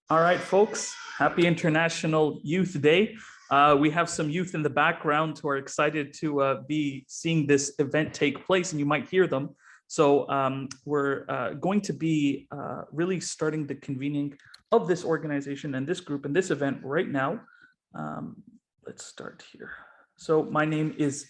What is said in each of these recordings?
All right, folks, happy International Youth Day. We have some youth in the background who are excited to be seeing this event take place, and you might hear them. So we're going to be really starting the convening of this organization and this group and this event right now. Let's start here. So my name is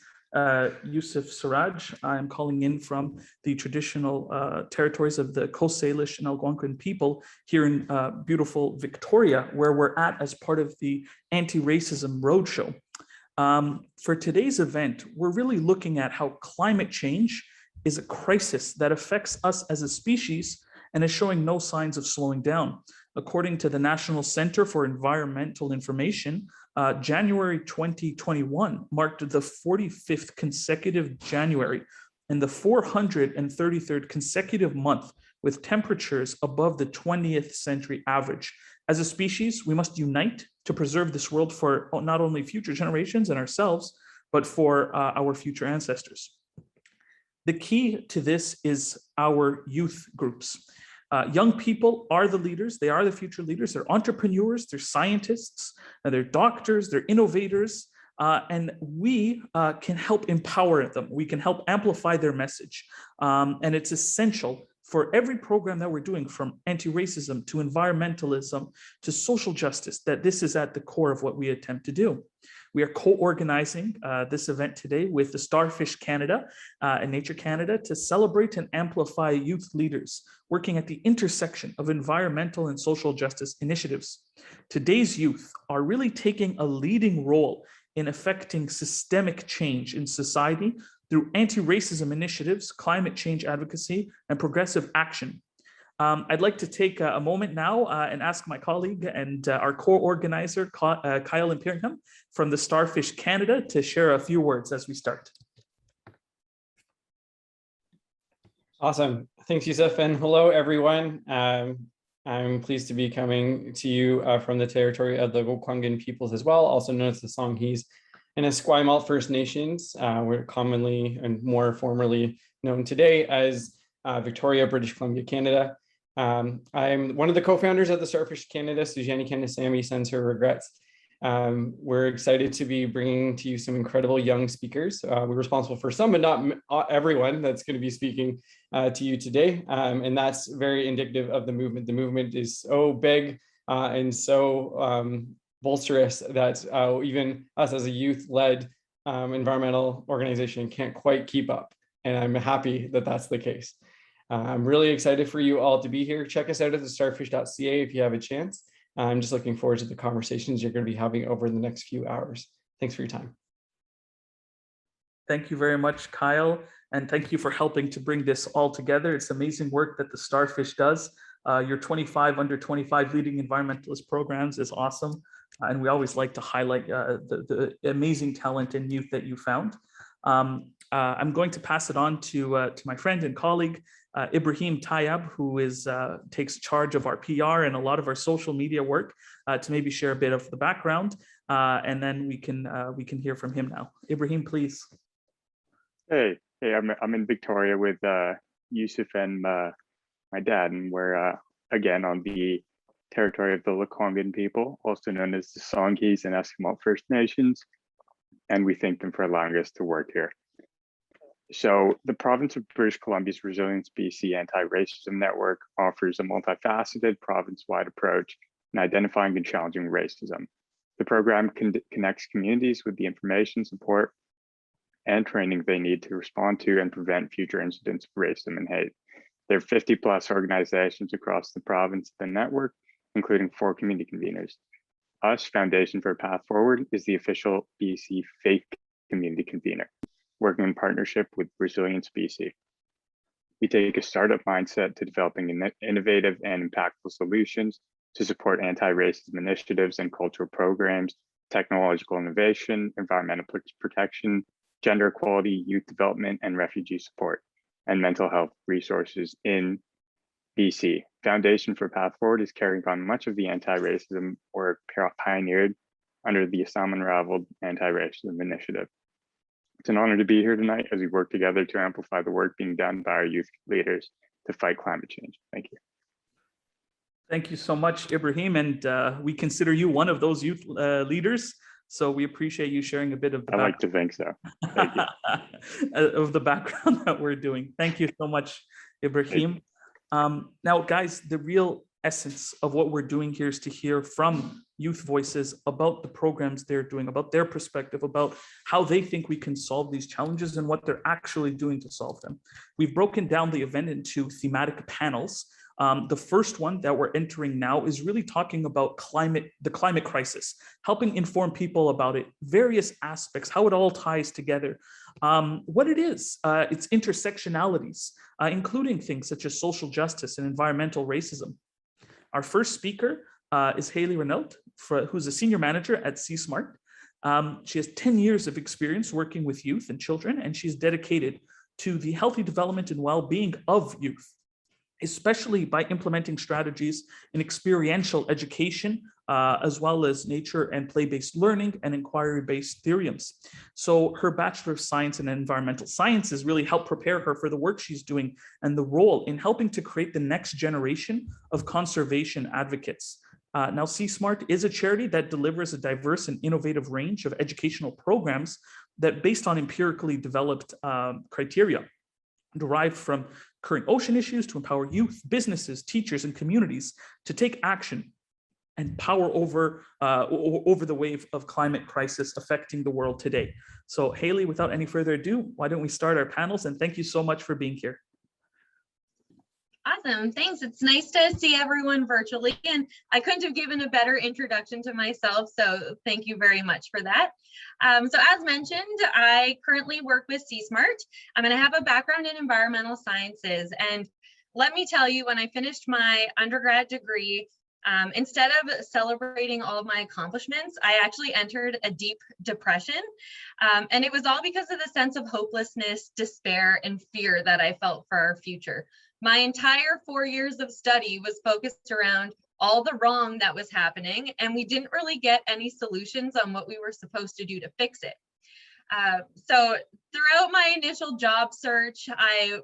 Yusuf Siraj. I'm calling in from the traditional territories of the Coast Salish and Algonquin people here in beautiful Victoria, where we're at as part of the Anti-Racism Roadshow. For today's event, we're really looking at how climate change is a crisis that affects us as a species and is showing no signs of slowing down. According to the National Center for Environmental Information, January 2021 marked the 45th consecutive January and the 433rd consecutive month with temperatures above the 20th century average. As a species, we must unite to preserve this world for not only future generations and ourselves, but for our future ancestors. The key to this is our youth groups. Young people are the leaders. They are the future leaders. They're entrepreneurs, they're scientists, they're doctors, they're innovators, and we can help empower them. We can help amplify their message. And it's essential for every program that we're doing, from anti-racism to environmentalism to social justice, that this is at the core of what we attempt to do. We are co-organizing this event today with the Starfish Canada and Nature Canada to celebrate and amplify youth leaders working at the intersection of environmental and social justice initiatives. Today's youth are really taking a leading role in affecting systemic change in society through anti-racism initiatives, climate change advocacy, and progressive action. I'd like to take a moment now and ask my colleague and our co-organizer, Kyle Imperium from the Starfish Canada, to share a few words as we start. Awesome. Thanks, Yusuf, and hello, everyone. I'm pleased to be coming to you from the territory of the Lekwungen peoples as well, also known as the Songhees and Esquimalt First Nations. We're commonly and more formally known today as Victoria, British Columbia, Canada. I'm one of the co-founders of the Starfish Canada. Sujani Kanasamy sends her regrets. We're excited to be bringing to you some incredible young speakers. We're responsible for some, but not everyone that's going to be speaking to you today. And that's very indicative of the movement. The movement is so big and so bolsterous that even us as a youth-led environmental organization can't quite keep up. And I'm happy that that's the case. I'm really excited for you all to be here. Check us out at thestarfish.ca if you have a chance. I'm just looking forward to the conversations you're going to be having over the next few hours. Thanks for your time. Thank you very much, Kyle. And thank you for helping to bring this all together. It's amazing work that the Starfish does. Your 25 under 25 leading environmentalist programs is awesome. And we always like to highlight the amazing talent and youth that you found. I'm going to pass it on to my friend and colleague, Ibrahim Tayyab, who takes charge of our PR and a lot of our social media work, to maybe share a bit of the background, and then we can hear from him now. Ibrahim, please. Hey, I'm in Victoria with Yusuf and my dad, and we're again on the territory of the Lekwungen people, also known as the Songhees and Esquimalt First Nations, and we thank them for allowing us to work here. So the province of British Columbia's Resilience BC Anti-Racism Network offers a multifaceted province-wide approach in identifying and challenging racism. The program connects communities with the information, support, and training they need to respond to and prevent future incidents of racism and hate. There are 50 plus organizations across the province of the network, including 4 community conveners. US Foundation for a Path Forward is the official BC faith community convener, working in partnership with Resilience BC. We take a startup mindset to developing innovative and impactful solutions to support anti-racism initiatives and cultural programs, technological innovation, environmental protection, gender equality, youth development, and refugee support, and mental health resources in BC. Foundation for Path Forward is carrying on much of the anti-racism work pioneered under the Islam Unravelled Anti-Racism Initiative. It's an honor to be here tonight as we work together to amplify the work being done by our youth leaders to fight climate change. Thank you. Thank you so much, Ibrahim. And we consider you one of those youth leaders. So we appreciate you sharing a bit of the I like to think so. Thank you. of the background that we're doing. Thank you so much, Ibrahim. Now, guys, the real essence of what we're doing here is to hear from youth voices about the programs they're doing, about their perspective, about how they think we can solve these challenges and what they're actually doing to solve them. We've broken down the event into thematic panels. The first one that we're entering now is really talking about the climate crisis, helping inform people about it, various aspects, how it all ties together, what it is, its intersectionalities, including things such as social justice and environmental racism. Our first speaker is Haley Renault, who's a senior manager at CSmart. She has 10 years of experience working with youth and children, and she's dedicated to the healthy development and well-being of youth, especially by implementing strategies in experiential education, as well as nature and play-based learning and inquiry-based theorems. So her Bachelor of Science in Environmental Sciences really helped prepare her for the work she's doing and the role in helping to create the next generation of conservation advocates. Now, CSmart is a charity that delivers a diverse and innovative range of educational programs that based on empirically developed criteria derived from current ocean issues to empower youth, businesses, teachers, and communities to take action and power over the wave of climate crisis affecting the world today. So Haley, without any further ado, why don't we start our panels? And thank you so much for being here. Awesome, thanks. It's nice to see everyone virtually, and I couldn't have given a better introduction to myself, so thank you very much for that. So as mentioned, I currently work with CSmart. I'm going to have a background in environmental sciences, and let me tell you, when I finished my undergrad degree, instead of celebrating all of my accomplishments, I actually entered a deep depression. And it was all because of the sense of hopelessness, despair, and fear that I felt for our future. My entire 4 years of study was focused around all the wrong that was happening, and we didn't really get any solutions on what we were supposed to do to fix it. So throughout my initial job search, I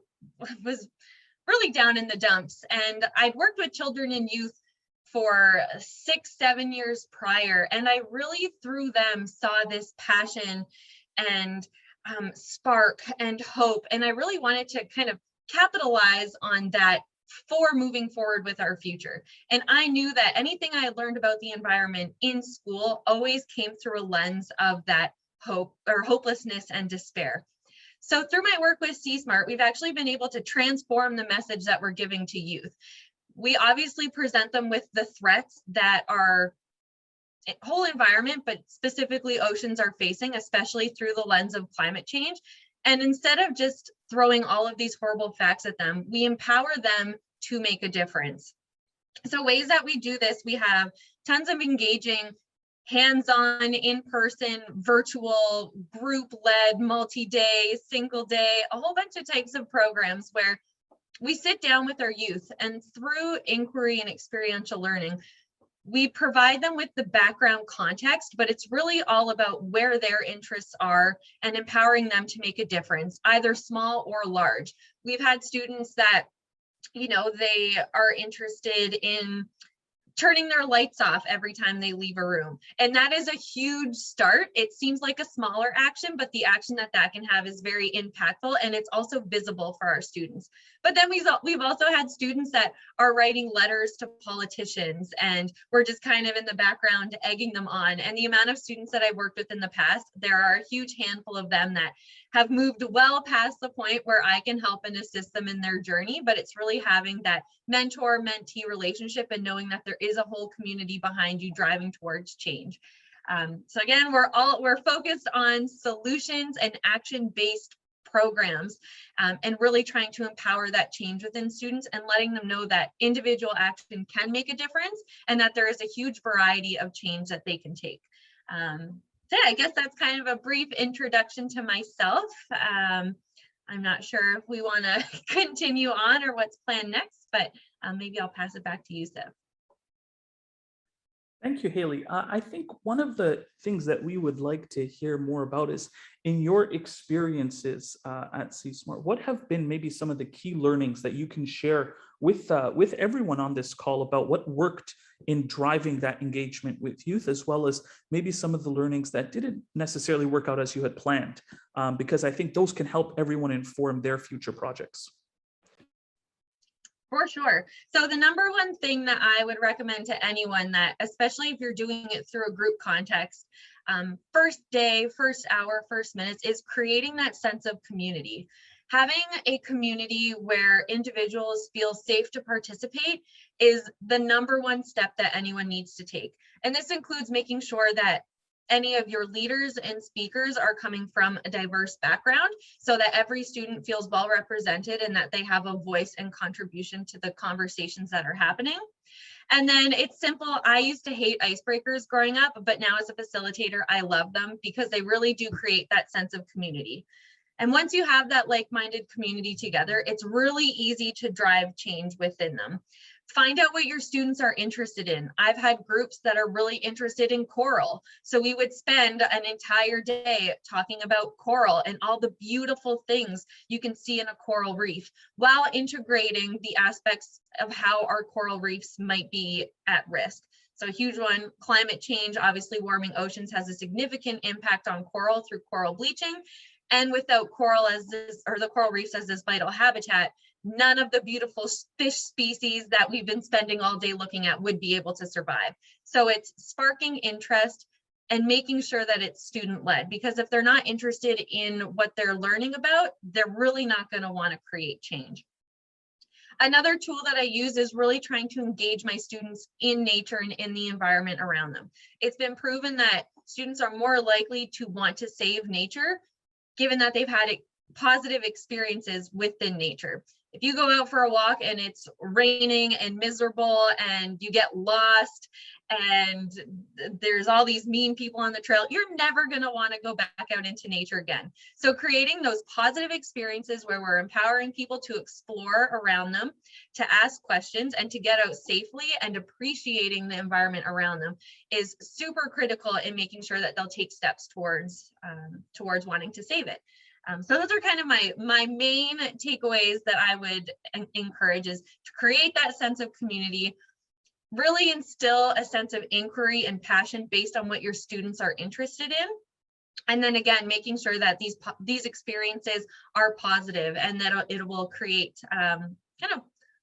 was really down in the dumps, and I'd worked with children and youth for 6-7 years prior, and I really through them saw this passion and spark and hope, and I really wanted to kind of capitalize on that for moving forward with our future. And I knew that anything I had learned about the environment in school always came through a lens of that hope or hopelessness and despair. So through my work with CSmart, we've actually been able to transform the message that we're giving to youth. We obviously present them with the threats that our whole environment, but specifically oceans, are facing, especially through the lens of climate change. And instead of just throwing all of these horrible facts at them, we empower them to make a difference. So ways that we do this, we have tons of engaging, hands-on, in-person, virtual, group-led, multi-day, single day, a whole bunch of types of programs where we sit down with our youth, and through inquiry and experiential learning, we provide them with the background context, but it's really all about where their interests are and empowering them to make a difference, either small or large. We've had students that, you know, they are interested in turning their lights off every time they leave a room. And that is a huge start. It seems like a smaller action, but the action that that can have is very impactful, and it's also visible for our students. But then we've also had students that are writing letters to politicians, and we're just kind of in the background egging them on. And the amount of students that I've worked with in the past, there are a huge handful of them that have moved well past the point where I can help and assist them in their journey, but it's really having that mentor-mentee relationship and knowing that there is a whole community behind you driving towards change. So again, we're focused on solutions and action-based programs, and really trying to empower that change within students and letting them know that individual action can make a difference and that there is a huge variety of change that they can take. So yeah, I guess that's kind of a brief introduction to myself. I'm not sure if we want to continue on or what's planned next, but maybe I'll pass it back to you, Seth. Thank you, Haley. I think one of the things that we would like to hear more about is, in your experiences at CSmart, what have been maybe some of the key learnings that you can share with everyone on this call about what worked in driving that engagement with youth, as well as maybe some of the learnings that didn't necessarily work out as you had planned, because I think those can help everyone inform their future projects. For sure. So the number one thing that I would recommend to anyone, that especially if you're doing it through a group context, first day, first hour, first minutes, is creating that sense of community. Having a community where individuals feel safe to participate is the number one step that anyone needs to take. And this includes making sure that any of your leaders and speakers are coming from a diverse background, so that every student feels well represented and that they have a voice and contribution to the conversations that are happening. And then it's simple. I used to hate icebreakers growing up, but now as a facilitator, I love them because they really do create that sense of community. And once you have that like-minded community together, it's really easy to drive change within them. Find out what your students are interested in. I've had groups that are really interested in coral. So we would spend an entire day talking about coral and all the beautiful things you can see in a coral reef, while integrating the aspects of how our coral reefs might be at risk. So a huge one, climate change. Obviously, warming oceans has a significant impact on coral through coral bleaching. And without coral as this, or the coral reefs as this vital habitat, none of the beautiful fish species that we've been spending all day looking at would be able to survive. So it's sparking interest and making sure that it's student-led, because if they're not interested in what they're learning about, they're really not going to want to create change. Another tool that I use is really trying to engage my students in nature and in the environment around them. It's been proven that students are more likely to want to save nature, given that they've had positive experiences within nature. If you go out for a walk and it's raining and miserable and you get lost and there's all these mean people on the trail, you're never going to want to go back out into nature again. So creating those positive experiences where we're empowering people to explore around them, to ask questions, and to get out safely, and appreciating the environment around them is super critical in making sure that they'll take steps towards wanting to save it. So those are kind of my main takeaways that I would encourage, is to create that sense of community, really instill a sense of inquiry and passion based on what your students are interested in. And then again, making sure that these experiences are positive and that it will create kind of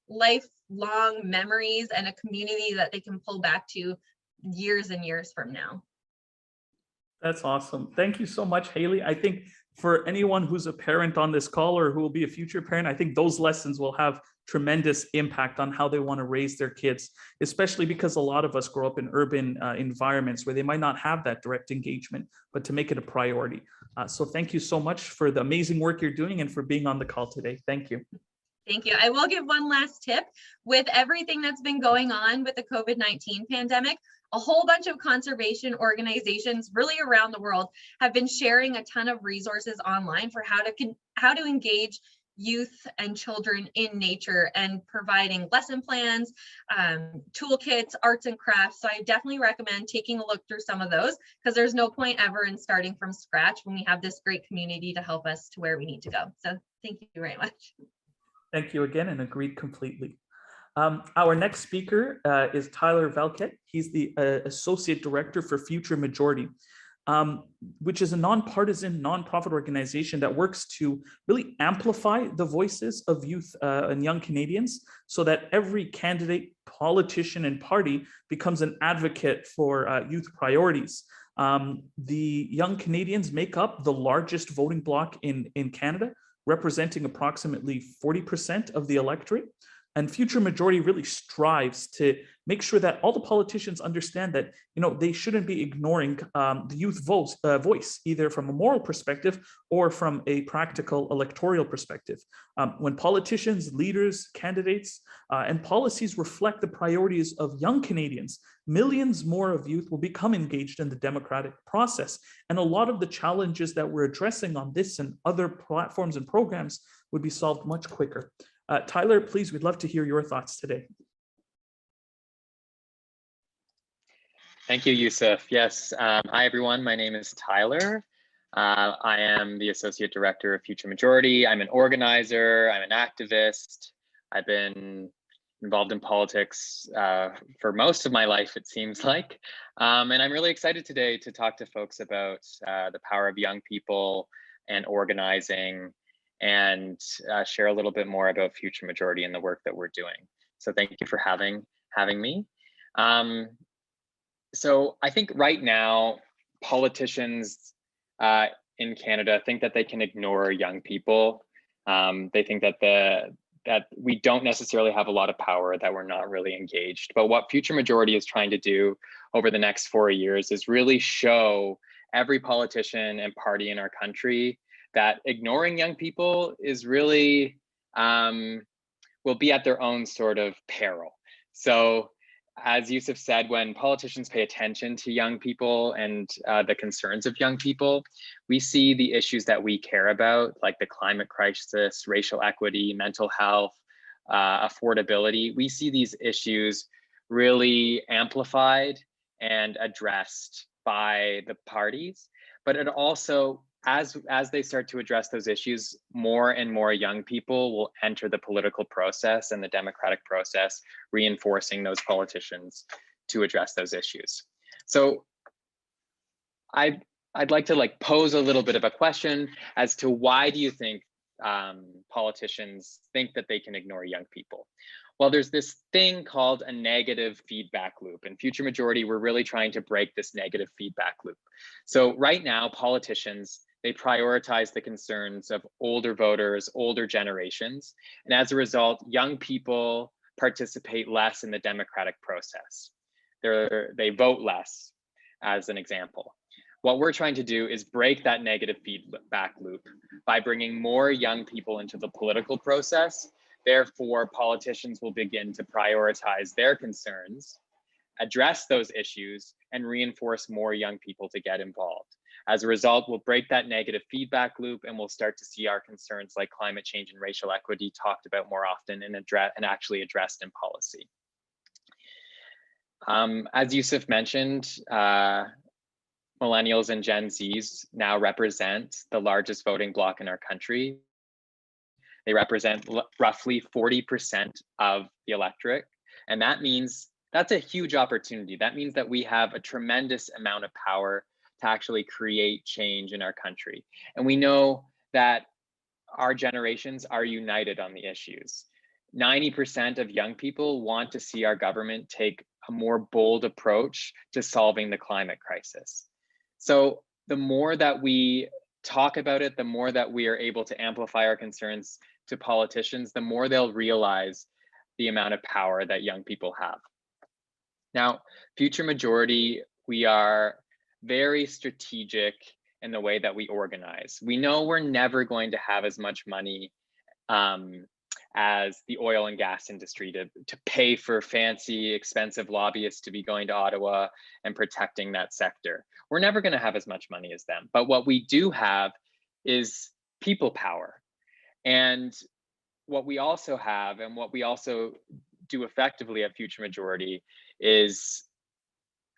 lifelong memories and a community that they can pull back to years and years from now. That's awesome. Thank you so much, Haley. I think for anyone who's a parent on this call or who will be a future parent, I think those lessons will have tremendous impact on how they want to raise their kids, especially because a lot of us grow up in urban environments where they might not have that direct engagement, but to make it a priority. So thank you so much for the amazing work you're doing and for being on the call today. Thank you. Thank you. I will give one last tip. With everything that's been going on with the COVID-19 pandemic, a whole bunch of conservation organizations really around the world have been sharing a ton of resources online for how to engage youth and children in nature, and providing lesson plans, toolkits, arts and crafts. So I definitely recommend taking a look through some of those, because there's no point ever in starting from scratch when we have this great community to help us to where we need to go. So thank you very much. Thank you again, and agreed completely. Our next speaker is Tyler Velket. He's the Associate Director for Future Majority, which is a nonpartisan, nonprofit organization that works to really amplify the voices of youth and young Canadians, so that every candidate, politician, and party becomes an advocate for youth priorities. The young Canadians make up the largest voting bloc in Canada, representing approximately 40% of the electorate. And Future Majority really strives to make sure that all the politicians understand that, they shouldn't be ignoring the youth voice, either from a moral perspective or from a practical electoral perspective. When politicians, leaders, candidates, and policies reflect the priorities of young Canadians, millions more of youth will become engaged in the democratic process. And a lot of the challenges that we're addressing on this and other platforms and programs would be solved much quicker. Tyler, please, we'd love to hear your thoughts today. Thank you, Yusuf. Yes, hi everyone, my name is Tyler. I am the Associate Director of Future Majority. I'm an organizer, I'm an activist. I've been involved in politics for most of my life, it seems like. And I'm really excited today to talk to folks about the power of young people and organizing, and share a little bit more about Future Majority and the work that we're doing. So thank you for having me. So I think right now, politicians in Canada think that they can ignore young people. They think that that we don't necessarily have a lot of power, that we're not really engaged. But what Future Majority is trying to do over the next 4 years is really show every politician and party in our country that ignoring young people is really, will be at their own sort of peril. So as Yusuf said, when politicians pay attention to young people and the concerns of young people, we see the issues that we care about, like the climate crisis, racial equity, mental health, affordability. We see these issues really amplified and addressed by the parties, but it also, as they start to address those issues, more and more young people will enter the political process and the democratic process, reinforcing those politicians to address those issues. So I'd like to pose a little bit of a question as to why do you think politicians think that they can ignore young people? Well, there's this thing called a negative feedback loop. In Future Majority, we're really trying to break this negative feedback loop. So right now, politicians, they prioritize the concerns of older voters, older generations. And as a result, young people participate less in the democratic process. They vote less, as an example. What we're trying to do is break that negative feedback loop by bringing more young people into the political process. Therefore, politicians will begin to prioritize their concerns, address those issues, and reinforce more young people to get involved. As a result, we'll break that negative feedback loop, and we'll start to see our concerns like climate change and racial equity talked about more often and actually addressed in policy. As Yusuf mentioned, millennials and Gen Zs now represent the largest voting bloc in our country. They represent roughly 40% of the electorate. And that means that's a huge opportunity. That means that we have a tremendous amount of power to actually create change in our country. And we know that our generations are united on the issues. 90% of young people want to see our government take a more bold approach to solving the climate crisis. So the more that we talk about it, the more that we are able to amplify our concerns to politicians, the more they'll realize the amount of power that young people have. Now, Future Majority, we are very strategic in the way that we organize. We know we're never going to have as much money as the oil and gas industry to pay for fancy, expensive lobbyists to be going to Ottawa and protecting that sector. We're never going to have as much money as them. But what we do have is people power. And what we also have, and what we also do effectively at Future Majority, is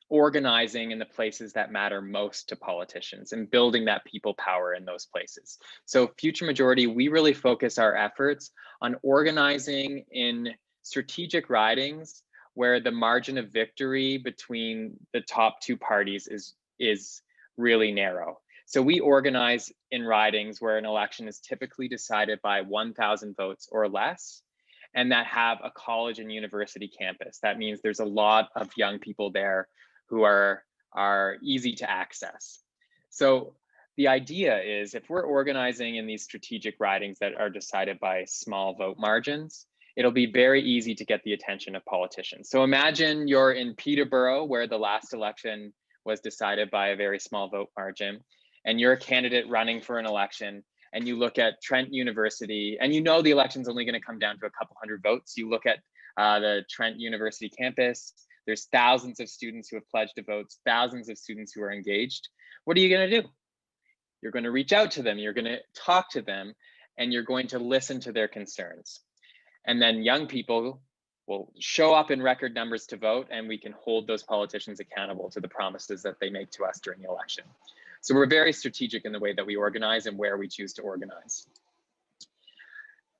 organizing in the places that matter most to politicians and building that people power in those places. So Future Majority, we really focus our efforts on organizing in strategic ridings where the margin of victory between the top two parties is really narrow. So we organize in ridings where an election is typically decided by 1,000 votes or less, and that have a college and university campus. That means there's a lot of young people there who are easy to access. So the idea is, if we're organizing in these strategic ridings that are decided by small vote margins, it'll be very easy to get the attention of politicians. So imagine you're in Peterborough, where the last election was decided by a very small vote margin, and you're a candidate running for an election, and you look at Trent University, and you know the election's only going to come down to a couple hundred votes. You look at the Trent University campus, there's thousands of students who have pledged to vote, thousands of students who are engaged. What are you going to do? You're going to reach out to them, you're going to talk to them, and you're going to listen to their concerns. And then young people will show up in record numbers to vote, and we can hold those politicians accountable to the promises that they make to us during the election. So we're very strategic in the way that we organize and where we choose to organize.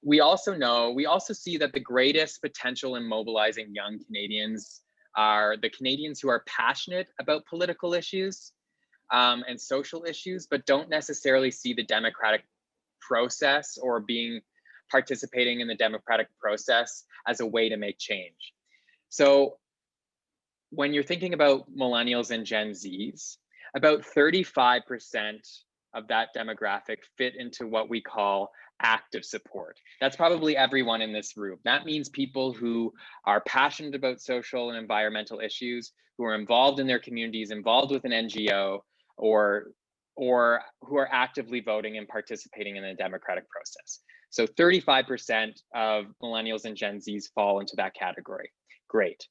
we also see that the greatest potential in mobilizing young Canadians are the Canadians who are passionate about political issues and social issues, but don't necessarily see the democratic process or participating in the democratic process as a way to make change. So when you're thinking about millennials and Gen Zs, about 35% of that demographic fit into what we call active support. That's probably everyone in this room. That means people who are passionate about social and environmental issues, who are involved in their communities, involved with an NGO, or who are actively voting and participating in the democratic process. So 35% of millennials and Gen Zs fall into that category. Great.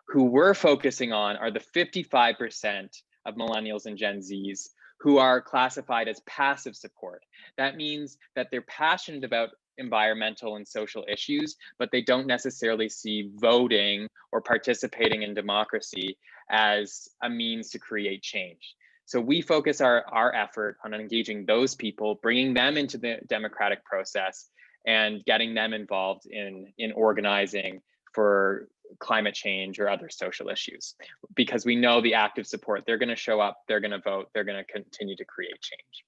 Who we're focusing on are the 55% of millennials and Gen Zs who are classified as passive support. That means that they're passionate about environmental and social issues, but they don't necessarily see voting or participating in democracy as a means to create change. So we focus our effort on engaging those people, bringing them into the democratic process and getting them involved in organizing for climate change or other social issues, because we know the active support, they're going to show up, they're going to vote, they're going to continue to create change.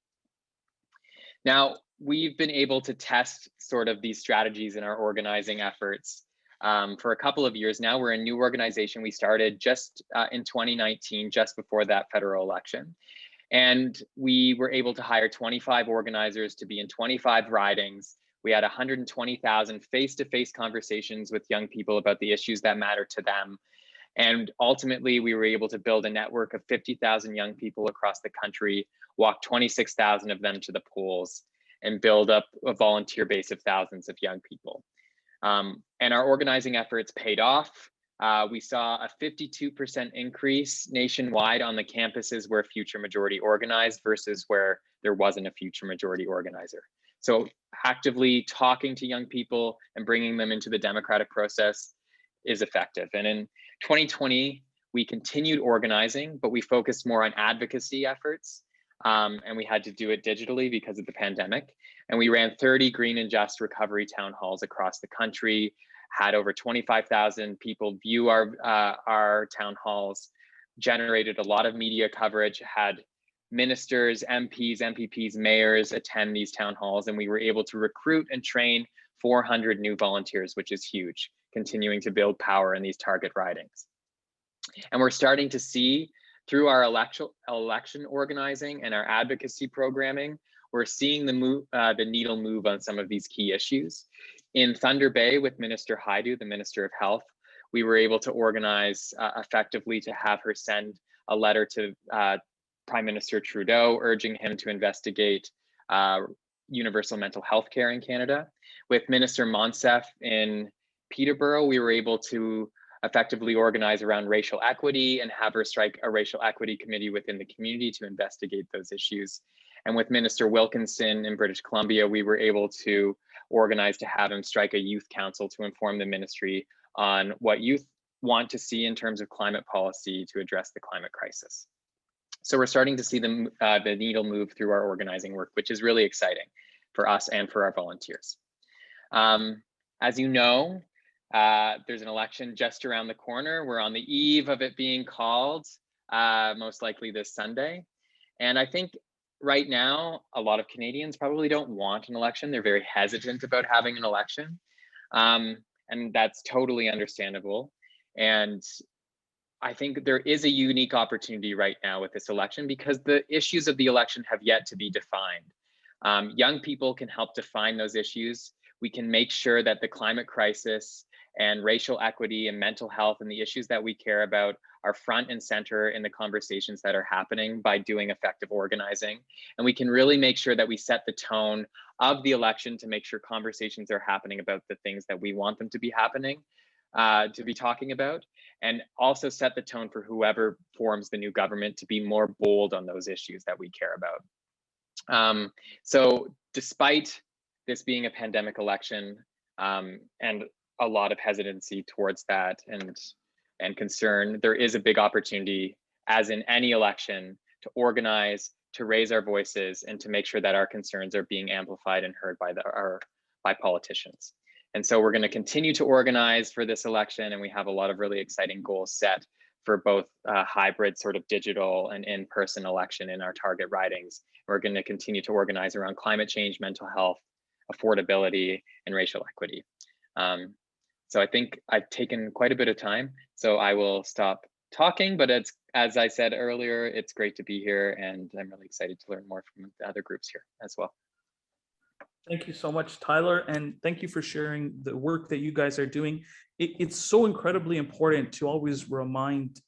Now, we've been able to test sort of these strategies in our organizing efforts for a couple of years now. We're a new organization. We started just in 2019, just before that federal election. And we were able to hire 25 organizers to be in 25 ridings. We had 120,000 face-to-face conversations with young people about the issues that matter to them. And ultimately, we were able to build a network of 50,000 young people across the country, walk 26,000 of them to the polls, and build up a volunteer base of thousands of young people. And our organizing efforts paid off. We saw a 52% increase nationwide on the campuses where Future Majority organized versus where there wasn't a Future Majority organizer. So actively talking to young people and bringing them into the democratic process is effective. And in 2020, we continued organizing, but we focused more on advocacy efforts. And we had to do it digitally because of the pandemic. And we ran 30 green and just recovery town halls across the country, had over 25,000 people view our town halls, generated a lot of media coverage, had ministers, MPs, MPPs, mayors attend these town halls, and we were able to recruit and train 400 new volunteers, which is huge, continuing to build power in these target ridings. And we're starting to see through our election organizing and our advocacy programming, we're seeing the needle move on some of these key issues. In Thunder Bay with Minister Haidu, the Minister of Health, we were able to organize effectively to have her send a letter to Prime Minister Trudeau, urging him to investigate universal mental health care in Canada. With Minister Monsef in Peterborough, we were able to effectively organize around racial equity and have her strike a racial equity committee within the community to investigate those issues. And with Minister Wilkinson in British Columbia, we were able to organize to have him strike a youth council to inform the ministry on what youth want to see in terms of climate policy to address the climate crisis. So we're starting to see the needle move through our organizing work, which is really exciting for us and for our volunteers. As you know, there's an election just around the corner. We're on the eve of it being called, most likely this Sunday. And I think right now, a lot of Canadians probably don't want an election. They're very hesitant about having an election. And that's totally understandable. And I think there is a unique opportunity right now with this election because the issues of the election have yet to be defined. Young people can help define those issues. We can make sure that the climate crisis and racial equity and mental health and the issues that we care about are front and center in the conversations that are happening by doing effective organizing. And we can really make sure that we set the tone of the election to make sure conversations are happening about the things that we want them to be happening, to be talking about, and also set the tone for whoever forms the new government to be more bold on those issues that we care about. So despite this being a pandemic election and a lot of hesitancy towards that and concern, there is a big opportunity, as in any election, to organize, to raise our voices, and to make sure that our concerns are being amplified and heard by by politicians. And so we're going to continue to organize for this election, and we have a lot of really exciting goals set for both hybrid sort of digital and in-person election in our target ridings. We're going to continue to organize around climate change, mental health, affordability, and racial equity. So I think I've taken quite a bit of time, so I will stop talking, but it's, as I said earlier, it's great to be here, and I'm really excited to learn more from the other groups here as well. Thank you so much, Tyler, and thank you for sharing the work that you guys are doing. It's so incredibly important to always remind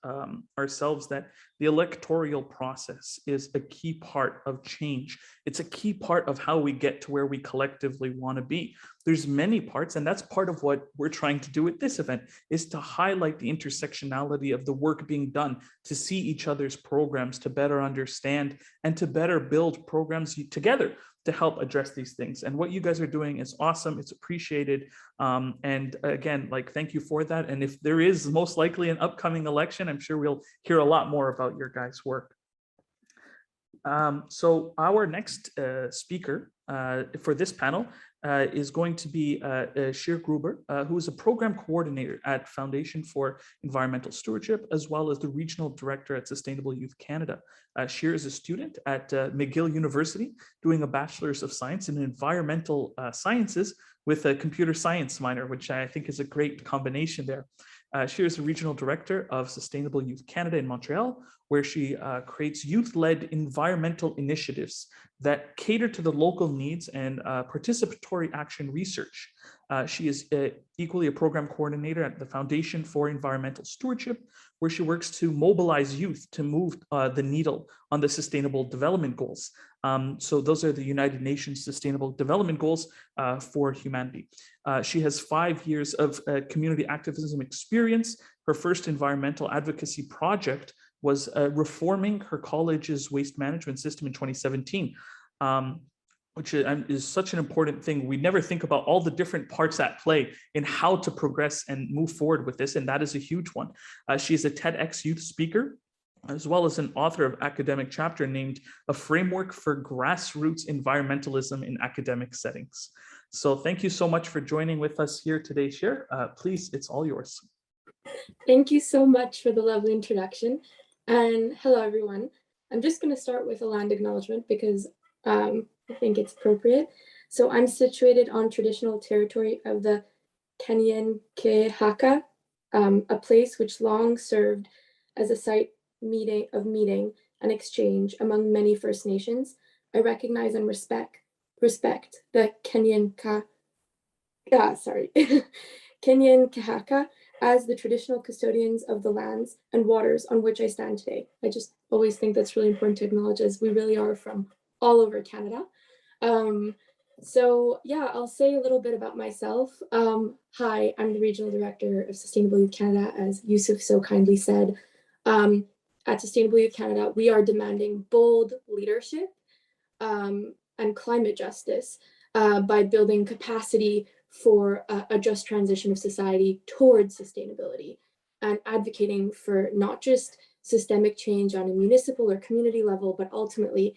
ourselves that the electoral process is a key part of change. It's a key part of how we get to where we collectively want to be. There's many parts, and that's part of what we're trying to do at this event, is to highlight the intersectionality of the work being done, to see each other's programs, to better understand, and to better build programs together to help address these things. And what you guys are doing is awesome. It's appreciated. And again, like, thank you for that. And if there is most likely an upcoming election, I'm sure we'll hear a lot more about your guys' work. So our next speaker for this panel is going to be Shir Gruber, who is a program coordinator at Foundation for Environmental Stewardship, as well as the regional director at Sustainable Youth Canada. Shir is a student at McGill University, doing a Bachelor's of Science in Environmental Sciences with a computer science minor, which I think is a great combination there. She is the regional director of Sustainable Youth Canada in Montreal, where she creates youth-led environmental initiatives that cater to the local needs and participatory action research. She is equally a program coordinator at the Foundation for Environmental Stewardship, where she works to mobilize youth to move the needle on the Sustainable Development Goals. So those are the United Nations Sustainable Development Goals for humanity. She has 5 years of community activism experience. Her first environmental advocacy project was reforming her college's waste management system in 2017. Which is such an important thing. We never think about all the different parts at play in how to progress and move forward with this, and that is a huge one. She is a TEDx youth speaker, as well as an author of academic chapter named A Framework for Grassroots Environmentalism in Academic Settings. So thank you so much for joining with us here today, Shir. Please, it's all yours. Thank you so much for the lovely introduction. And hello, everyone. I'm just going to start with a land acknowledgement because I think it's appropriate. So I'm situated on traditional territory of the Kenyan-Kehaka, a place which long served as a site of meeting and exchange among many First Nations. I recognize and respect the Kenyan-Kehaka as the traditional custodians of the lands and waters on which I stand today. I just always think that's really important to acknowledge, as we really are from all over Canada. So yeah, I'll say a little bit about myself. Hi, I'm the Regional Director of Sustainable Youth Canada, as Yusuf so kindly said. At Sustainable Youth Canada, we are demanding bold leadership and climate justice by building capacity for a just transition of society towards sustainability, and advocating for not just systemic change on a municipal or community level, but ultimately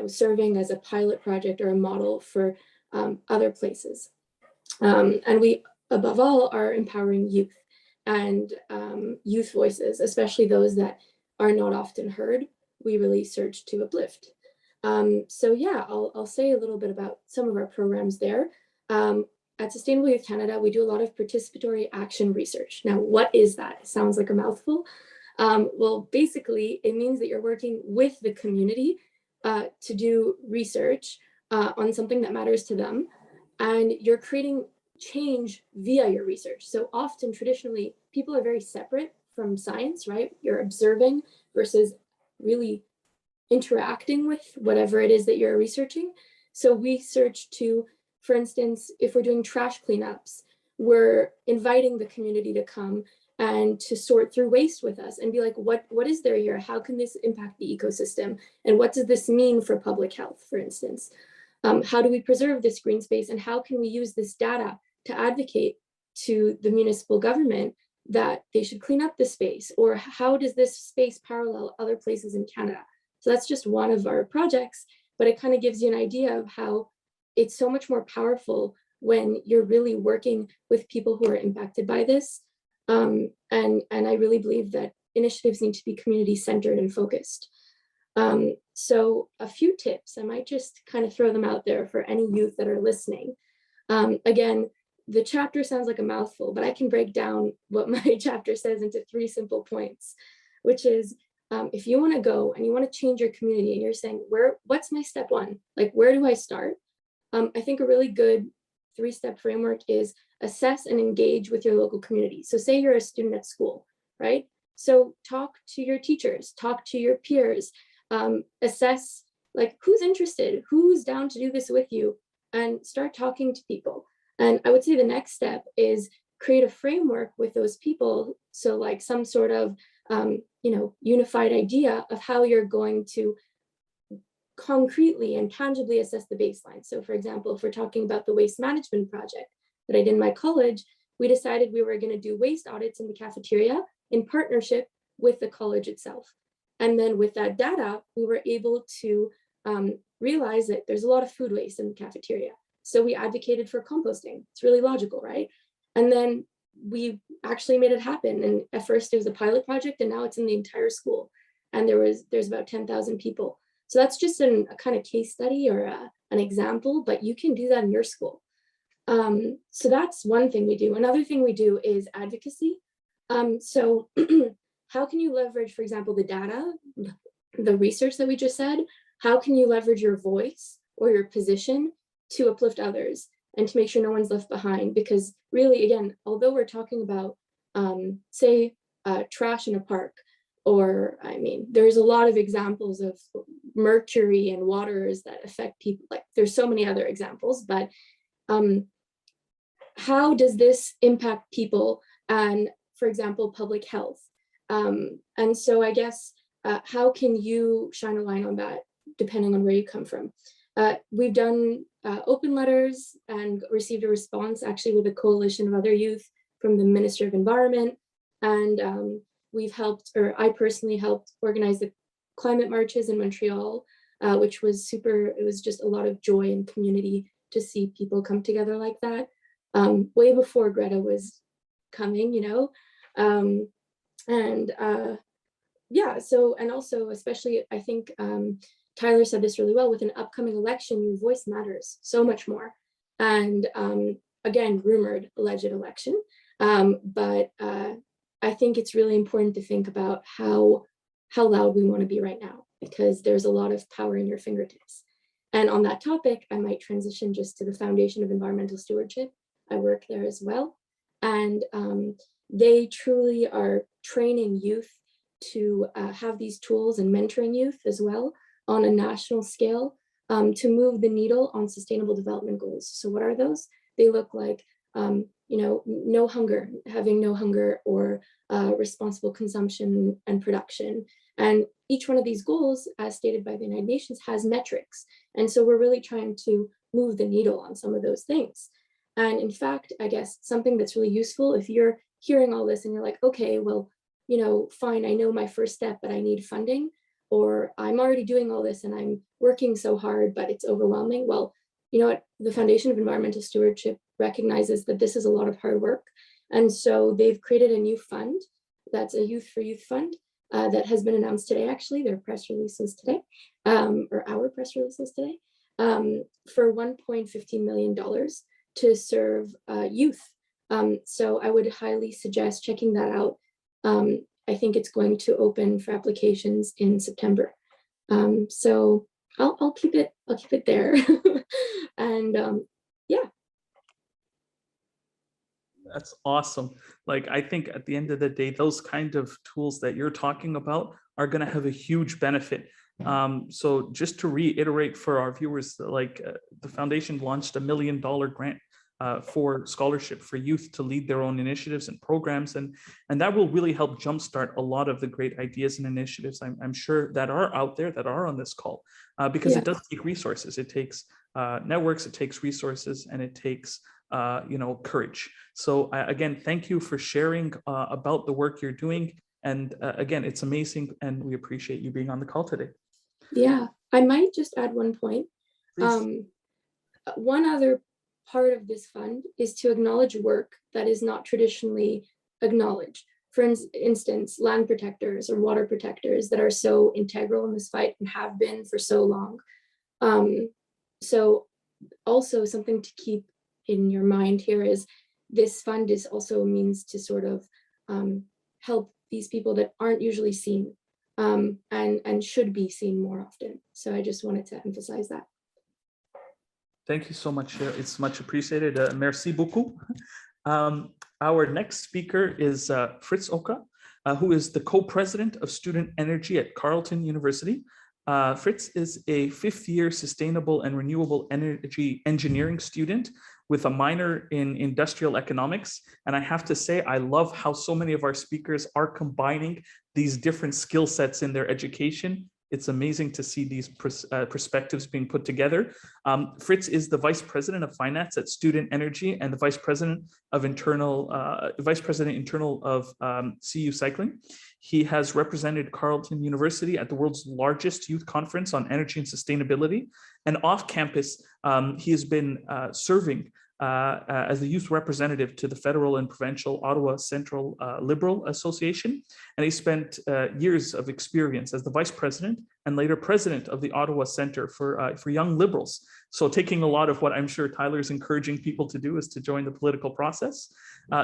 serving as a pilot project or a model for other places. And we, above all, are empowering youth and youth voices, especially those that are not often heard. We really search to uplift. So yeah, I'll say a little bit about some of our programs there. At Sustainable Youth Canada, we do a lot of participatory action research. Now, what is that? It sounds like a mouthful. Well, basically, it means that you're working with the community to do research on something that matters to them, and you're creating change via your research. So often, traditionally, people are very separate from science, right? You're observing versus really interacting with whatever it is that you're researching. So we search to, for instance, if we're doing trash cleanups, we're inviting the community to come and to sort through waste with us and be like, what is there here? How can this impact the ecosystem? And what does this mean for public health, for instance? How do we preserve this green space? And how can we use this data to advocate to the municipal government that they should clean up the space? Or how does this space parallel other places in Canada? So that's just one of our projects, but it kind of gives you an idea of how it's so much more powerful when you're really working with people who are impacted by this. And I really believe that initiatives need to be community-centered and focused. So a few tips, I might just kind of throw them out there for any youth that are listening. Again, the chapter sounds like a mouthful, but I can break down what my chapter says into 3 simple points, which is, if you want to go and you want to change your community and you're saying, what's my step 1? Like, where do I start? I think a really good 3-step framework is assess and engage with your local community. So say you're a student at school, right? So talk to your teachers, talk to your peers, assess like who's interested, who's down to do this with you, and start talking to people. And I would say the next step is create a framework with those people. So like some sort of unified idea of how you're going to concretely and tangibly assess the baseline. So for example, if we're talking about the waste management project that I did in my college, we decided we were going to do waste audits in the cafeteria in partnership with the college itself. And then with that data, we were able to realize that there's a lot of food waste in the cafeteria. So we advocated for composting. It's really logical, right? And then we actually made it happen. And at first it was a pilot project, and now it's in the entire school. And there's about 10,000 people. So that's just a kind of case study or an example, but you can do that in your school. So that's one thing we do. Another thing we do is advocacy. So how can you leverage, for example, the data, the research that we just said? How can you leverage your voice or your position to uplift others and to make sure no one's left behind? Because really, again, although we're talking about, say, trash in a park, or I mean, there's a lot of examples of mercury and waters that affect people. Like there's so many other examples, but how does this impact people and, for example, public health? And so I guess, how can you shine a light on that depending on where you come from? We've done open letters and received a response actually with a coalition of other youth from the Minister of Environment. And we've helped, or I personally helped organize the climate marches in Montreal, which was super. It was just a lot of joy and community to see people come together like that. Way before Greta was coming, yeah, so, and also especially, I think Tyler said this really well, with an upcoming election, your voice matters so much more. And again, rumored, alleged election. But I think it's really important to think about how loud we want to be right now, because there's a lot of power in your fingertips. And on that topic, I might transition just to the Foundation of Environmental Stewardship. I work there as well. And they truly are training youth to have these tools and mentoring youth as well on a national scale to move the needle on sustainable development goals. So what are those? They look like, no hunger, having no hunger, or responsible consumption and production. And each one of these goals, as stated by the United Nations, has metrics. And so we're really trying to move the needle on some of those things. And in fact, I guess something that's really useful, if you're hearing all this and you're like, okay, well, fine, I know my first step, but I need funding, or I'm already doing all this and I'm working so hard, but it's overwhelming. Well, you know what? The Foundation of Environmental Stewardship recognizes that this is a lot of hard work. And so they've created a new fund that's a Youth for Youth fund that has been announced today, actually. Their press releases today, or our press releases today, for $1.15 million to serve youth. So I would highly suggest checking that out. I think it's going to open for applications in September. So I'll keep it there. And yeah. That's awesome. Like, I think at the end of the day, those kind of tools that you're talking about are going to have a huge benefit. So just to reiterate for our viewers, like the foundation launched $1 million grant for scholarship for youth to lead their own initiatives and programs. And that will really help jumpstart a lot of the great ideas and initiatives I'm sure that are out there, that are on this call, because it does take resources. It takes networks, it takes resources, and it takes courage. So again, thank you for sharing about the work you're doing. And again, it's amazing, and we appreciate you being on the call today. Yeah, I might just add one point. One other part of this fund is to acknowledge work that is not traditionally acknowledged. For instance, land protectors or water protectors that are so integral in this fight and have been for so long. So also something to keep in your mind here is this fund is also a means to sort of help these people that aren't usually seen and should be seen more often. So I just wanted to emphasize that. Thank you so much. It's much appreciated. Merci beaucoup. Our next speaker is Fritz Oka, who is the co-president of Student Energy at Carleton University. Fritz is a fifth-year sustainable and renewable energy engineering student with a minor in industrial economics. And I have to say, I love how so many of our speakers are combining these different skill sets in their education. It's amazing to see these perspectives being put together. Fritz is the Vice President of Finance at Student Energy and the Vice President Internal of CU Cycling. He has represented Carleton University at the world's largest youth conference on energy and sustainability. And off campus, he has been serving as the youth representative to the federal and provincial Ottawa Central Liberal Association. And he spent years of experience as the vice president and later president of the Ottawa Center for Young Liberals. So taking a lot of what I'm sure Tyler's encouraging people to do is to join the political process.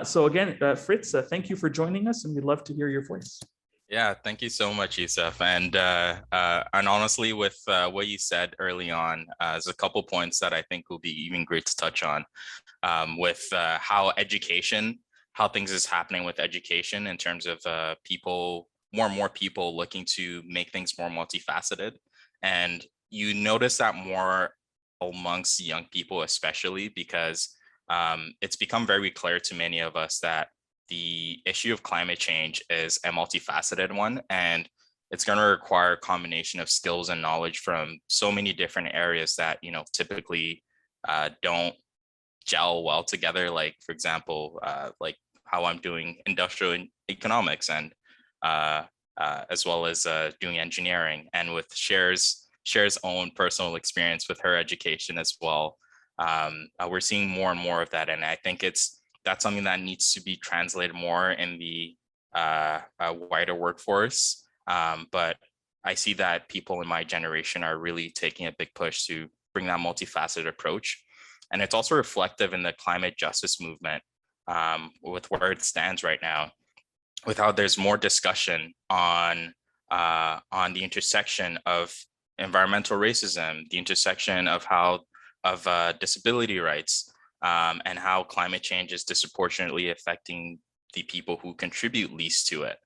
So again, Fritz, thank you for joining us, and we'd love to hear your voice. Yeah, thank you so much, Yusuf. And honestly, with what you said early on, there's a couple points that I think will be even great to touch on with how things is happening with education in terms of more and more people looking to make things more multifaceted. And you notice that more amongst young people, especially because it's become very clear to many of us that the issue of climate change is a multifaceted one, and it's going to require a combination of skills and knowledge from so many different areas that, you know, typically don't gel well together. Like, for example, like how I'm doing industrial economics and as well as doing engineering, and with Cher's own personal experience with her education as well. We're seeing more and more of that, and I think that's something that needs to be translated more in the wider workforce. But I see that people in my generation are really taking a big push to bring that multifaceted approach. And it's also reflective in the climate justice movement with where it stands right now, with how there's more discussion on the intersection of environmental racism, the intersection of disability rights, and how climate change is disproportionately affecting the people who contribute least to it.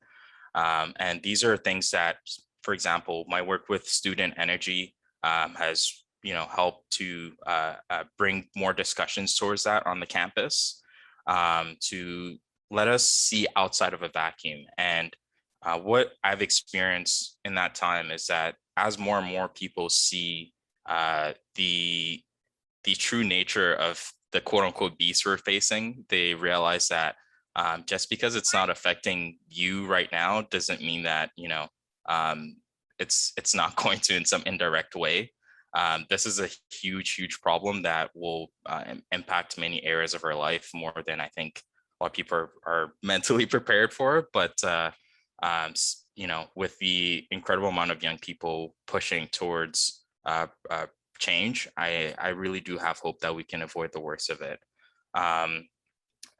And these are things that, for example, my work with Student Energy has, you know, helped to bring more discussions towards that on the campus, to let us see outside of a vacuum. And what I've experienced in that time is that as more and more people see the true nature of the quote unquote beast we're facing, they realize that just because it's not affecting you right now doesn't mean that, you know, it's not going to in some indirect way. This is a huge problem that will impact many areas of our life more than I think a lot of people are mentally prepared for. But you know, with the incredible amount of young people pushing towards change, I really do have hope that we can avoid the worst of it.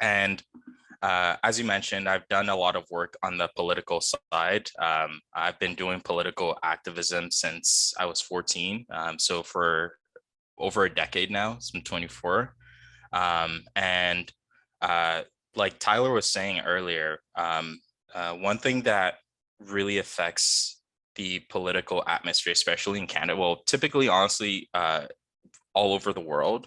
And as you mentioned, I've done a lot of work on the political side. I've been doing political activism since I was 14. So for over a decade now, it's been 24. And like Tyler was saying earlier, one thing that really affects the political atmosphere, especially in Canada, well, typically, honestly, all over the world,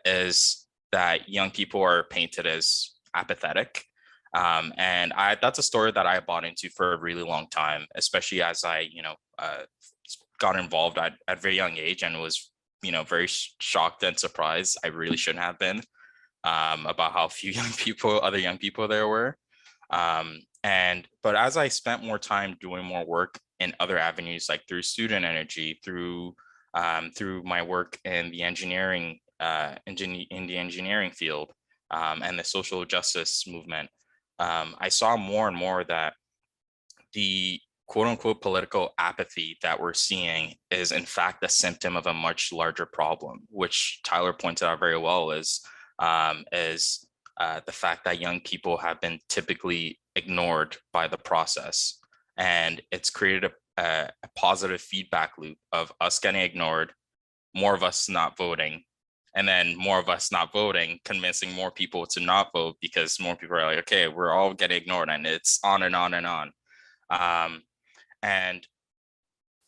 is that young people are painted as apathetic. And that's a story that I bought into for a really long time, especially as I, you know, got involved at a very young age and was, you know, very shocked and surprised. I really shouldn't have been, about how few other young people there were. But as I spent more time doing more work in other avenues, like through Student Energy, through through my work in the engineering field and the social justice movement, I saw more and more that the quote unquote political apathy that we're seeing is in fact a symptom of a much larger problem, which Tyler pointed out very well is the fact that young people have been typically ignored by the process. And it's created a positive feedback loop of us getting ignored, more of us not voting, and then more of us not voting, convincing more people to not vote because more people are like, okay, we're all getting ignored, and it's on and on and on. And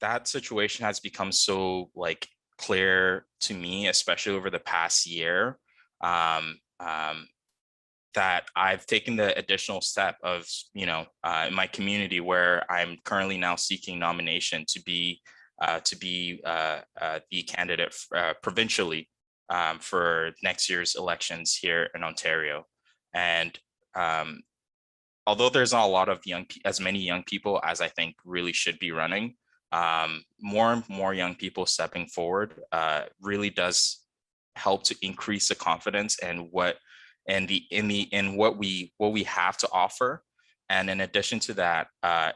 that situation has become so like clear to me, especially over the past year, that I've taken the additional step of, in my community where I'm currently now seeking nomination to be the candidate provincially for next year's elections here in Ontario. And although there's not a lot of as many young people as I think really should be running, more and more young people stepping forward really does help to increase the confidence and what we have to offer. And in addition to that,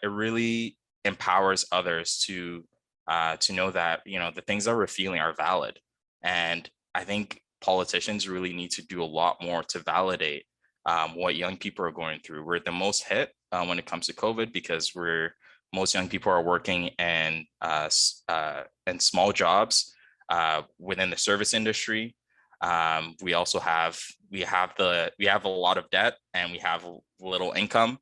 it really empowers others to know that the things that we're feeling are valid. And I think politicians really need to do a lot more to validate what young people are going through. We're the most hit when it comes to COVID because most young people are working in small jobs within the service industry. We also have a lot of debt and we have little income,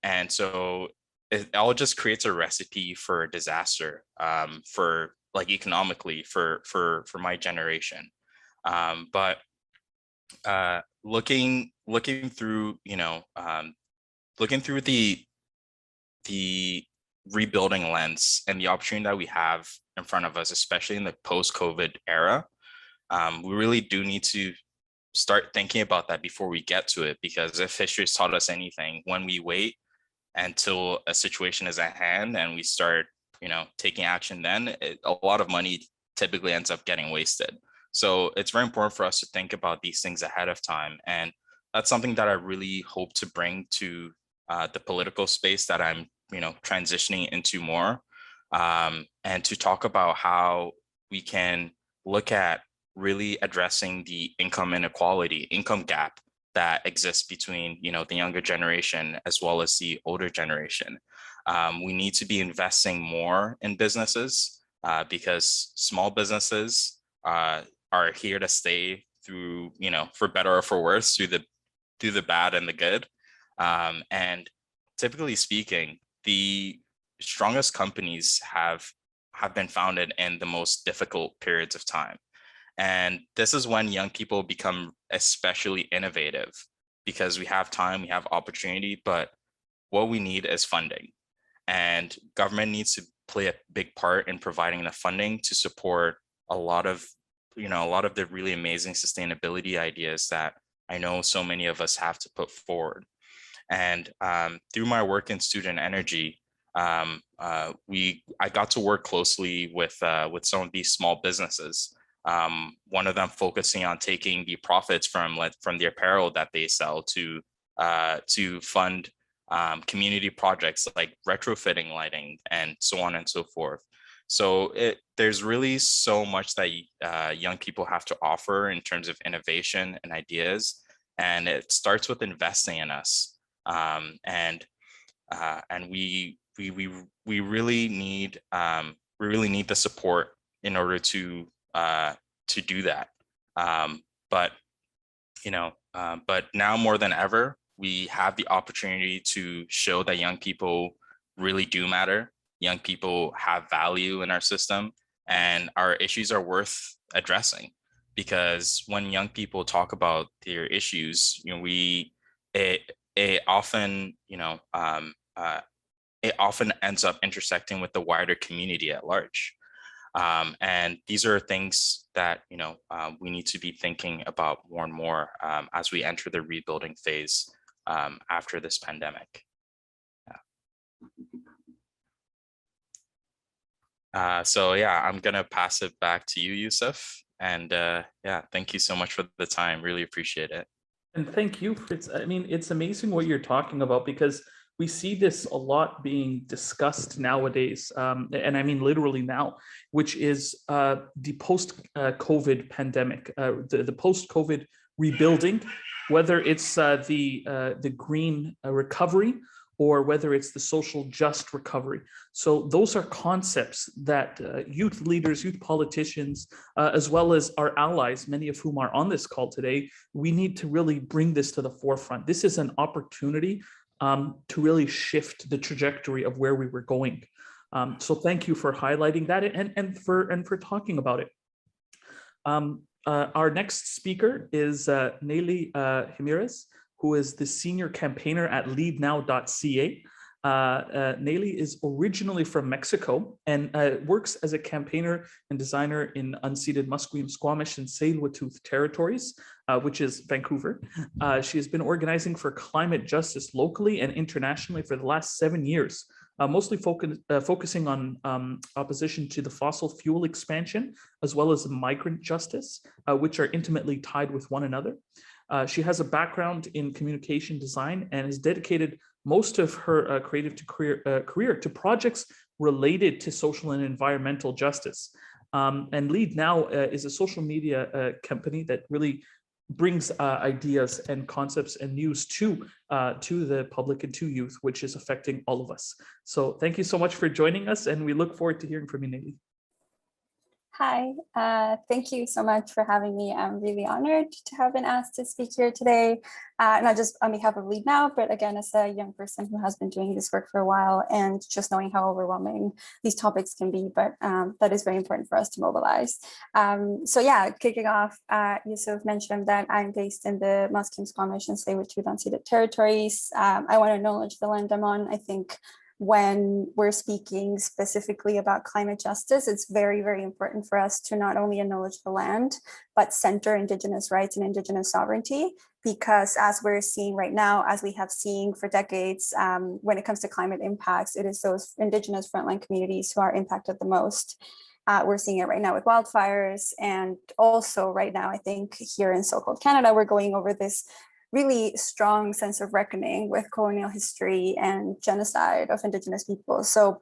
and so it all just creates a recipe for disaster for like economically for my generation. But looking through looking through the rebuilding lens and the opportunity that we have in front of us, especially in the post-COVID era, we really do need to start thinking about that before we get to it, because if history has taught us anything, when we wait until a situation is at hand and we start taking action, then a lot of money typically ends up getting wasted. So it's very important for us to think about these things ahead of time. And that's something that I really hope to bring to the political space that I'm transitioning into more, and to talk about how we can look at really addressing the income gap that exists between the younger generation as well as the older generation. We need to be investing more in businesses because small businesses are here to stay through, for better or for worse, through the bad and the good. And typically speaking, the strongest companies have been founded in the most difficult periods of time. And this is when young people become especially innovative because we have time, we have opportunity, but what we need is funding. And government needs to play a big part in providing the funding to support a lot of the really amazing sustainability ideas that I know so many of us have to put forward. And through my work in student energy, I got to work closely with some of these small businesses. One of them focusing on taking the profits from the apparel that they sell to fund community projects like retrofitting lighting and so on and so forth. So there's really so much that young people have to offer in terms of innovation and ideas, and it starts with investing in us. And we really need the support in order to do that. But now more than ever, we have the opportunity to show that young people really do matter. Young people have value in our system, and our issues are worth addressing. Because when young people talk about their issues, it often ends up intersecting with the wider community at large. And these are things that we need to be thinking about more and more as we enter the rebuilding phase after this pandemic. So yeah, I'm gonna pass it back to you, Yusuf. And yeah, thank you so much for the time. Really appreciate it. And thank you for I mean, it's amazing what you're talking about, because we see this a lot being discussed nowadays, and I mean literally now, which is the post-COVID pandemic, the post-COVID rebuilding, whether it's the green recovery or whether it's the social just recovery. So those are concepts that youth leaders, youth politicians, as well as our allies, many of whom are on this call today, we need to really bring this to the forefront. This is an opportunity to really shift the trajectory of where we were going. So thank you for highlighting that and for talking about it. Our next speaker is Nelly Jimenez, who is the senior campaigner at leadnow.ca. Nelly is originally from Mexico and works as a campaigner and designer in unceded Musqueam, Squamish, and Tsleil-Waututh territories, which is Vancouver. She has been organizing for climate justice locally and internationally for the last 7 years, mostly focusing on opposition to the fossil fuel expansion, as well as migrant justice, which are intimately tied with one another. She has a background in communication design and has dedicated most of her creative career to projects related to social and environmental justice. And Lead Now is a social media company that really brings ideas and concepts and news to the public and to youth, which is affecting all of us. So thank you so much for joining us, and we look forward to hearing from you, Nelly. Hi, thank you so much for having me. I'm really honored to have been asked to speak here today, not just on behalf of Lead Now, but again, as a young person who has been doing this work for a while and just knowing how overwhelming these topics can be, but that is very important for us to mobilize. So yeah, kicking off, Yusuf mentioned that I'm based in the Musqueam, Squamish, and Tsleil-Waututh unceded territories. I want to acknowledge the land I'm on. I think when we're speaking specifically about climate justice, it's very, very important for us to not only acknowledge the land, but center Indigenous rights and Indigenous sovereignty, because as we're seeing right now, as we have seen for decades, when it comes to climate impacts, it is those Indigenous frontline communities who are impacted the most. We're seeing it right now with wildfires. And also right now, I think here in so-called Canada, we're going over this really strong sense of reckoning with colonial history and genocide of Indigenous people. So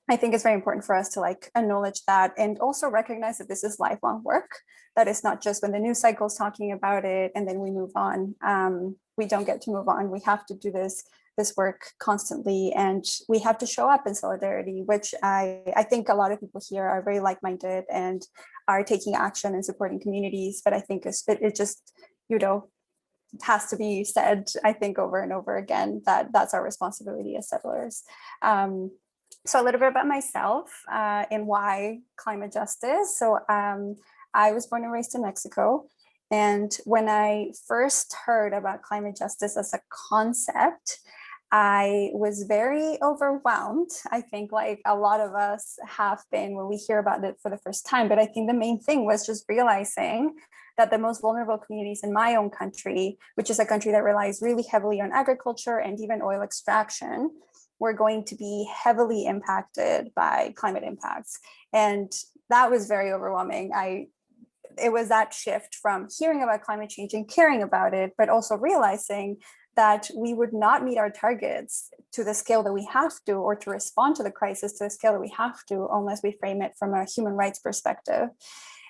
I think it's very important for us to acknowledge that and also recognize that this is lifelong work, that it's not just when the news cycle is talking about it and then we move on. We don't get to move on. We have to do this work constantly, and we have to show up in solidarity, which I think a lot of people here are very like-minded and are taking action and supporting communities. But I think it just, has to be said, I think, over and over again, that that's our responsibility as settlers. So a little bit about myself and why climate justice. So I was born and raised in Mexico. And when I first heard about climate justice as a concept, I was very overwhelmed. I think like a lot of us have been when we hear about it for the first time. But I think the main thing was just realizing that the most vulnerable communities in my own country, which is a country that relies really heavily on agriculture and even oil extraction, were going to be heavily impacted by climate impacts. And that was very overwhelming. It was that shift from hearing about climate change and caring about it, but also realizing that we would not meet our targets to the scale that we have to, or to respond to the crisis to the scale that we have to, unless we frame it from a human rights perspective.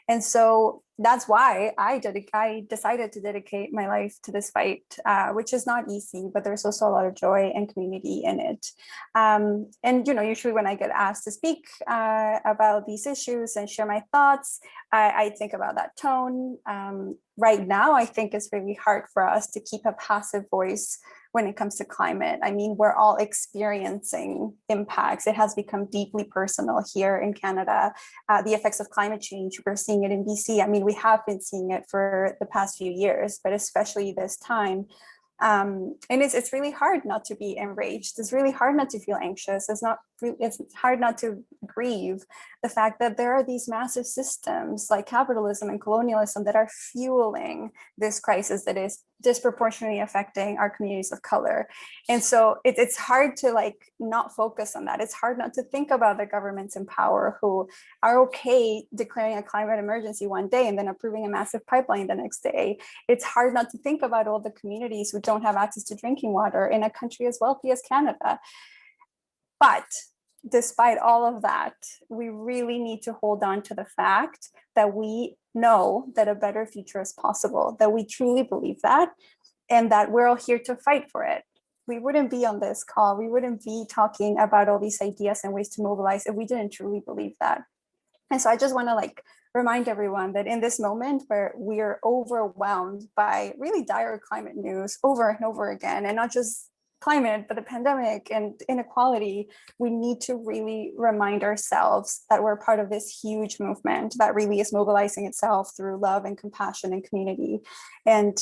And so that's why I decided to dedicate my life to this fight, which is not easy, but there's also a lot of joy and community in it. And usually when I get asked to speak about these issues and share my thoughts, I think about that tone. Right now, I think it's really hard for us to keep a passive voice when it comes to climate. I mean, we're all experiencing impacts. It has become deeply personal here in Canada. The effects of climate change, we're seeing it in BC. I mean, we have been seeing it for the past few years, but especially this time. And it's really hard not to be enraged. It's really hard not to feel anxious. It's hard not to grieve the fact that there are these massive systems like capitalism and colonialism that are fueling this crisis that is disproportionately affecting our communities of color. And so it's hard to like not focus on that. It's hard not to think about the governments in power who are okay declaring a climate emergency one day and then approving a massive pipeline the next day. It's hard not to think about all the communities who don't have access to drinking water in a country as wealthy as Canada. But despite all of that, we really need to hold on to the fact that we know that a better future is possible, that we truly believe that, and that we're all here to fight for it. We wouldn't be on this call, we wouldn't be talking about all these ideas and ways to mobilize if we didn't truly believe that. And so I just want to like remind everyone that in this moment where we're overwhelmed by really dire climate news over and over again, and not just climate, but the pandemic and inequality, we need to really remind ourselves that we're part of this huge movement that really is mobilizing itself through love and compassion and community, and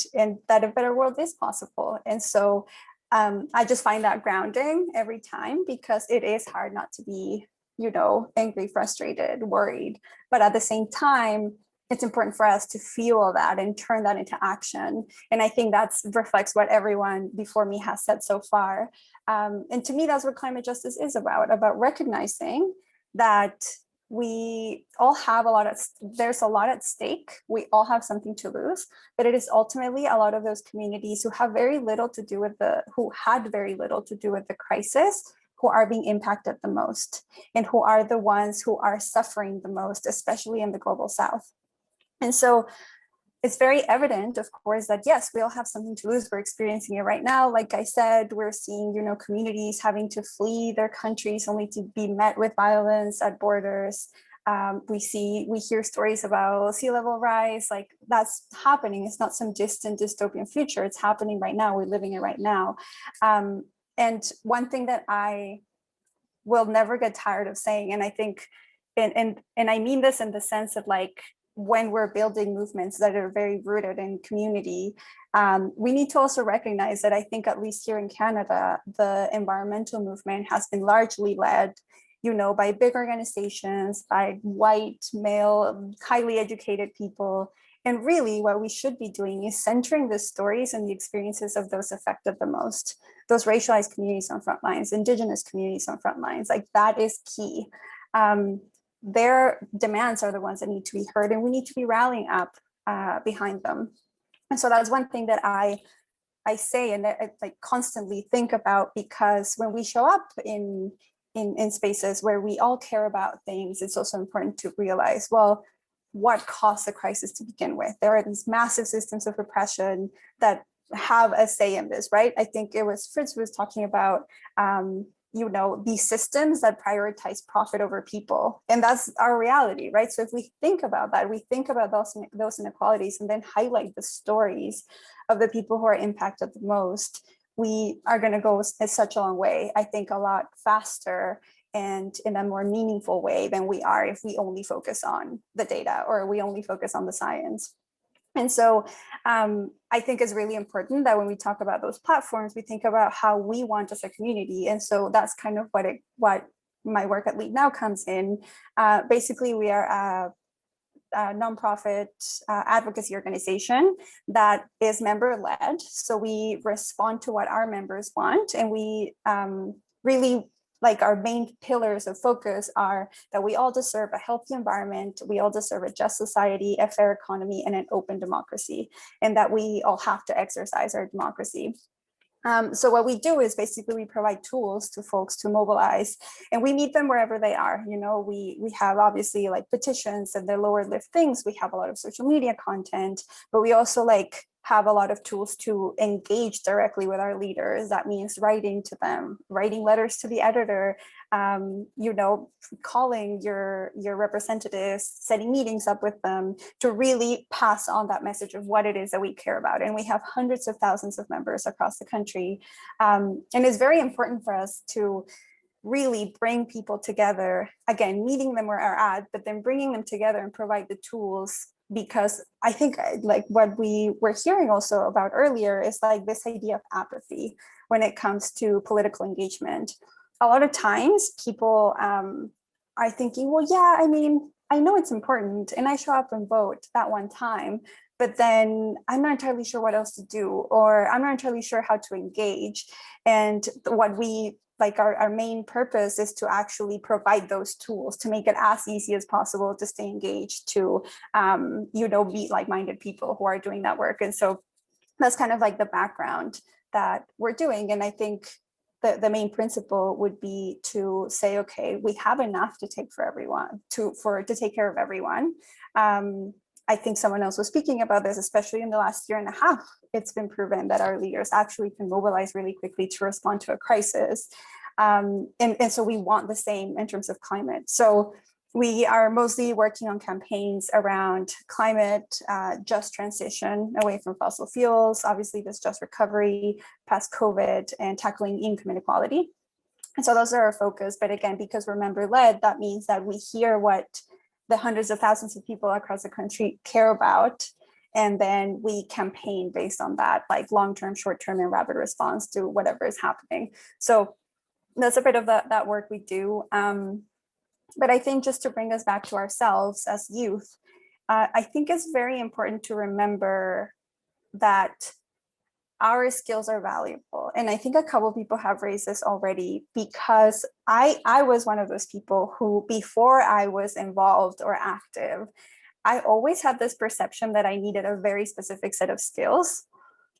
that a better world is possible. And so I just find that grounding every time, because it is hard not to be, you know, angry, frustrated, worried, but at the same time, it's important for us to feel all that and turn that into action. And I think that reflects what everyone before me has said so far. And to me, that's what climate justice is about recognizing that we all have there's a lot at stake. We all have something to lose, but it is ultimately a lot of those communities who have very little to do with who had very little to do with the crisis, who are being impacted the most, and who are the ones who are suffering the most, especially in the global South. And so it's very evident, of course, that yes, we all have something to lose. We're experiencing it right now. Like I said, we're seeing, you know, communities having to flee their countries only to be met with violence at borders. We hear stories about sea level rise, like that's happening. It's not some distant dystopian future. It's happening right now. We're living it right now. And one thing that I will never get tired of saying, and I think, and I mean this in the sense of like, when we're building movements that are very rooted in community, we need to also recognize that I think at least here in Canada, the environmental movement has been largely led, you know, by big organizations, by white, male, highly educated people. And really what we should be doing is centering the stories and the experiences of those affected the most, those racialized communities on front lines, Indigenous communities on front lines, like that is key. Their demands are the ones that need to be heard, and we need to be rallying up behind them. And so that's one thing that I say and I like constantly think about, because when we show up in spaces where we all care about things, it's also important to realize, well, what caused the crisis to begin with? There are these massive systems of repression that have a say in this, right? I think it was Fritz who was talking about you know, these systems that prioritize profit over people. And that's our reality, right? So if we think about that, we think about those inequalities and then highlight the stories of the people who are impacted the most, we are going to go such a long way, I think a lot faster and in a more meaningful way than we are if we only focus on the data or we only focus on the science. And so I think it's really important that when we talk about those platforms, we think about how we want as a community. And so that's kind of what my work at Lead Now comes in. Basically, we are a nonprofit advocacy organization that is member-led. So we respond to what our members want, and we really, like, our main pillars of focus are that we all deserve a healthy environment, we all deserve a just society, a fair economy, and an open democracy, and that we all have to exercise our democracy. So what we do is basically we provide tools to folks to mobilize, and we meet them wherever they are. You know, we have obviously like petitions and the lower lift things. We have a lot of social media content, but we also like have a lot of tools to engage directly with our leaders. That means writing to them, writing letters to the editor, you know, calling your representatives, setting meetings up with them to really pass on that message of what it is that we care about. And we have hundreds of thousands of members across the country. And it's very important for us to really bring people together, again, meeting them where they're at, but then bringing them together and provide the tools. Because I think like what we were hearing also about earlier is like this idea of apathy when it comes to political engagement. A lot of times people are thinking, well, yeah, I mean, I know it's important and I show up and vote that one time, but then I'm not entirely sure what else to do, or I'm not entirely sure how to engage. And what we like, our main purpose is to actually provide those tools to make it as easy as possible to stay engaged, to, meet like-minded people who are doing that work. And so that's kind of like the background that we're doing. And I think the main principle would be to say, okay, we have enough to take for everyone, to take care of everyone. I think someone else was speaking about this, especially in the last year and a half. It's been proven that our leaders actually can mobilize really quickly to respond to a crisis. And so we want the same in terms of climate. So we are mostly working on campaigns around climate, just transition away from fossil fuels, obviously this just recovery past COVID, and tackling income inequality. And so those are our focus. But again, because we're member-led, that means that we hear what the hundreds of thousands of people across the country care about, and then we campaign based on that, like long-term, short-term, and rapid response to whatever is happening. So that's a bit of that work we do. But I think just to bring us back to ourselves as youth, I think it's very important to remember that our skills are valuable. And I think a couple of people have raised this already, because I was one of those people who, before I was involved or active, I always had this perception that I needed a very specific set of skills.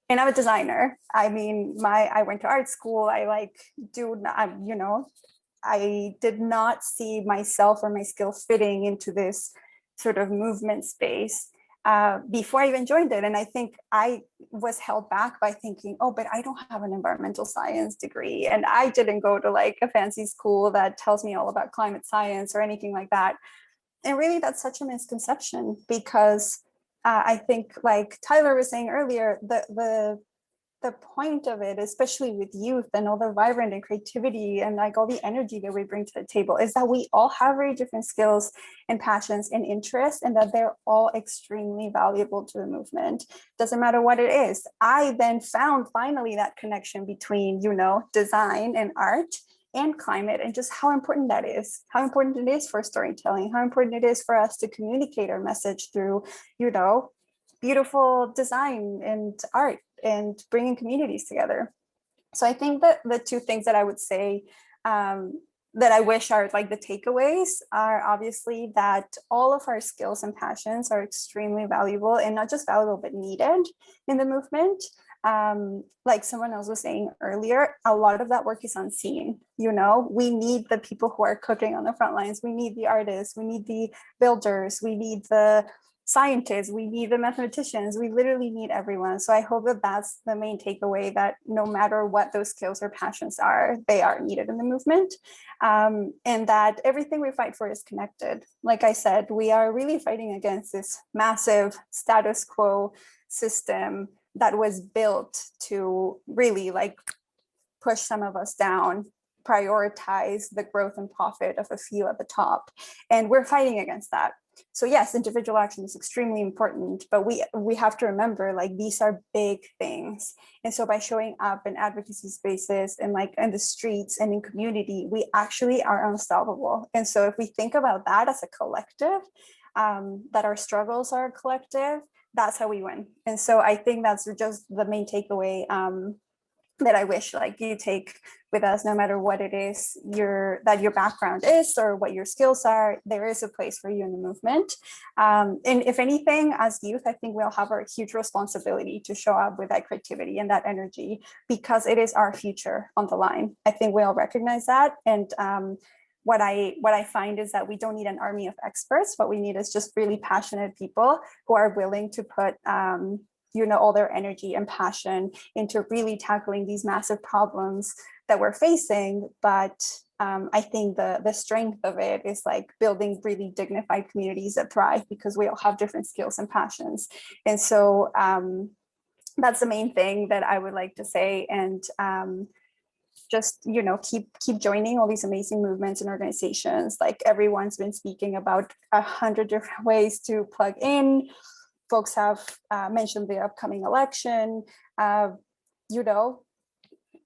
And I'm a designer. I mean, I went to art school. I did not see myself or my skills fitting into this sort of movement space before I even joined it. And I think I was held back by thinking, oh, but I don't have an environmental science degree, and I didn't go to like a fancy school that tells me all about climate science or anything like that. And really, that's such a misconception, because I think, like Tyler was saying earlier, the point of it, especially with youth and all the vibrant and creativity and like all the energy that we bring to the table, is that we all have very different skills and passions and interests, and that they're all extremely valuable to the movement. Doesn't matter what it is. I then found finally that connection between, design and art and climate, and just how important that is, how important it is for storytelling, how important it is for us to communicate our message through, beautiful design and art, and bringing communities together. So I think that the two things that I would say that I wish are like the takeaways are obviously that all of our skills and passions are extremely valuable, and not just valuable, but needed in the movement. Like someone else was saying earlier, a lot of that work is unseen. We need the people who are cooking on the front lines. We need the artists, we need the builders, we need the scientists, we need the mathematicians, we literally need everyone. So I hope that that's the main takeaway, that no matter what those skills or passions are, they are needed in the movement, and that everything we fight for is connected. Like I said, we are really fighting against this massive status quo system that was built to really like push some of us down, prioritize the growth and profit of a few at the top. And we're fighting against that. So yes, individual action is extremely important, but we have to remember, like, these are big things. And so by showing up in advocacy spaces and like in the streets and in community, we actually are unstoppable. And so if we think about that as a collective, that our struggles are collective, that's how we win. And so I think that's just the main takeaway that I wish like you take with us, no matter what it is that your background is or what your skills are, there is a place for you in the movement. And if anything, as youth, I think we'll have a huge responsibility to show up with that creativity and that energy, because it is our future on the line. I think we all recognize that. And what I find is that we don't need an army of experts. What we need is just really passionate people who are willing to put all their energy and passion into really tackling these massive problems that we're facing. But I think the strength of it is like building really dignified communities that thrive, because we all have different skills and passions. And so that's the main thing that I would like to say. And just keep joining all these amazing movements and organizations. Like everyone's been speaking about 100 different ways to plug in. Folks have mentioned the upcoming election.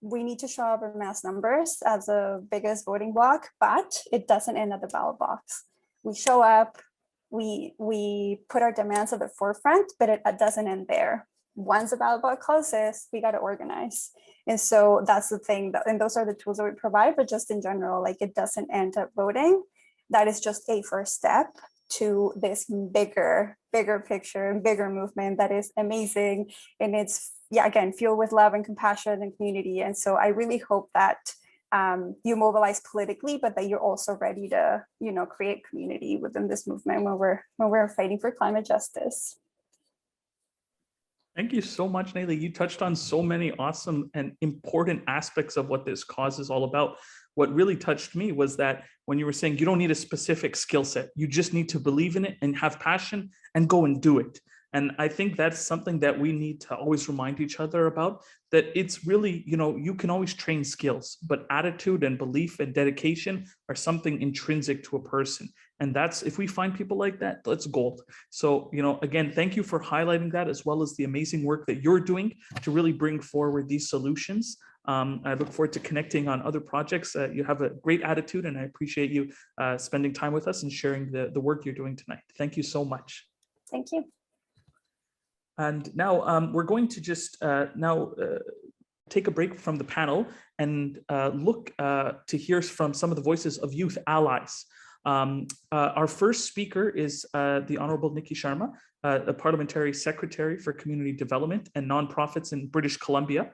We need to show up in mass numbers as the biggest voting bloc, but it doesn't end at the ballot box. We show up, we put our demands at the forefront, but it doesn't end there. Once the ballot box closes, we got to organize. And so that's the thing, and those are the tools that we provide, but just in general, like it doesn't end at voting. That is just a first step to this bigger picture and bigger movement that is amazing. And it's, yeah, again, fueled with love and compassion and community. And so I really hope that you mobilize politically, but that you're also ready to, you know, create community within this movement when we're fighting for climate justice. Thank you so much, Nayli. You touched on so many awesome and important aspects of what this cause is all about. What really touched me was that when you were saying you don't need a specific skill set, you just need to believe in it and have passion and go and do it. And I think that's something that we need to always remind each other about, that it's really, you know, you can always train skills, but attitude and belief and dedication are something intrinsic to a person. And that's, if we find people like that, that's gold. So, you know, again, thank you for highlighting that, as well as the amazing work that you're doing to really bring forward these solutions. I look forward to connecting on other projects. You have a great attitude, and I appreciate you spending time with us and sharing the work you're doing tonight. Thank you so much. Thank you. And now we're going to just take a break from the panel and look to hear from some of the voices of youth allies. Our first speaker is the Honorable Nikki Sharma, the Parliamentary Secretary for Community Development and Nonprofits in British Columbia.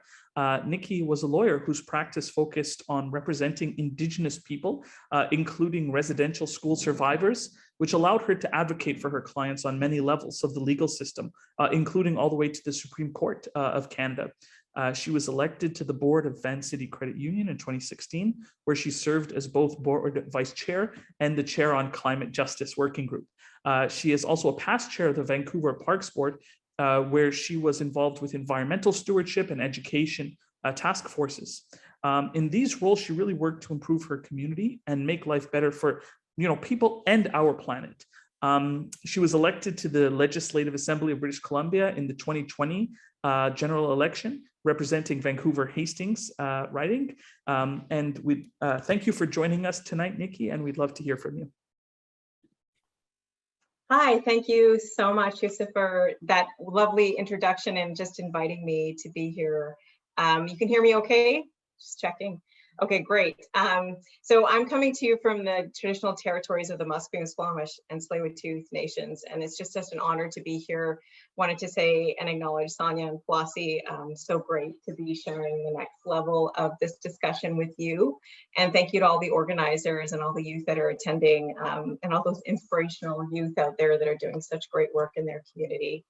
Nikki was a lawyer whose practice focused on representing Indigenous people, including residential school survivors, which allowed her to advocate for her clients on many levels of the legal system, including all the way to the Supreme Court of Canada. She was elected to the board of Van City Credit Union in 2016, where she served as both board vice chair and the chair on Climate Justice Working Group. She is also a past chair of the Vancouver Parks Board, where she was involved with environmental stewardship and education task forces. In these roles, she really worked to improve her community and make life better for, you know, people and our planet. She was elected to the Legislative Assembly of British Columbia in the 2020 general election, representing Vancouver Hastings riding. And we thank you for joining us tonight, Nikki, and we'd love to hear from you. Hi, thank you so much, Yusuf, for that lovely introduction and just inviting me to be here. You can hear me okay? Just checking. Okay, great. So I'm coming to you from the traditional territories of the Musqueam, Squamish, and Tsleil-Waututh nations, and it's just such an honor to be here. Wanted to say and acknowledge Sonia and Flossie. So great to be sharing the next level of this discussion with you. And thank you to all the organizers and all the youth that are attending, and all those inspirational youth out there that are doing such great work in their community.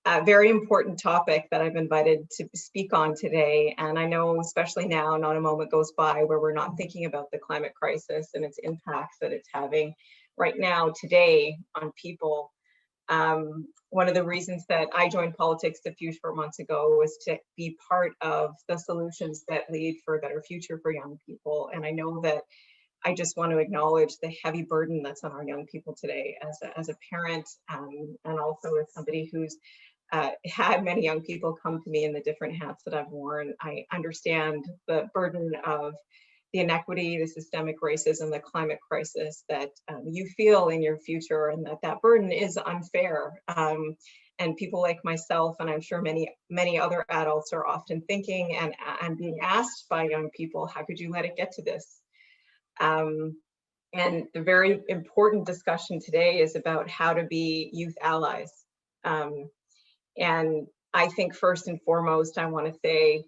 A very important topic that I've invited to speak on today. And I know, especially now, not a moment goes by where we're not thinking about the climate crisis and its impacts that it's having right now, today, on people. One of the reasons that I joined politics a few short months ago was to be part of the solutions that lead for a better future for young people. And I know that I just want to acknowledge the heavy burden that's on our young people today as a parent, and also as somebody who's had many young people come to me in the different hats that I've worn. I understand the burden of the inequity, the systemic racism, the climate crisis that you feel in your future, and that burden is unfair. And people like myself, and I'm sure many other adults, are often thinking and being asked by young people, how could you let it get to this? And the very important discussion today is about how to be youth allies. And I think first and foremost, I want to say,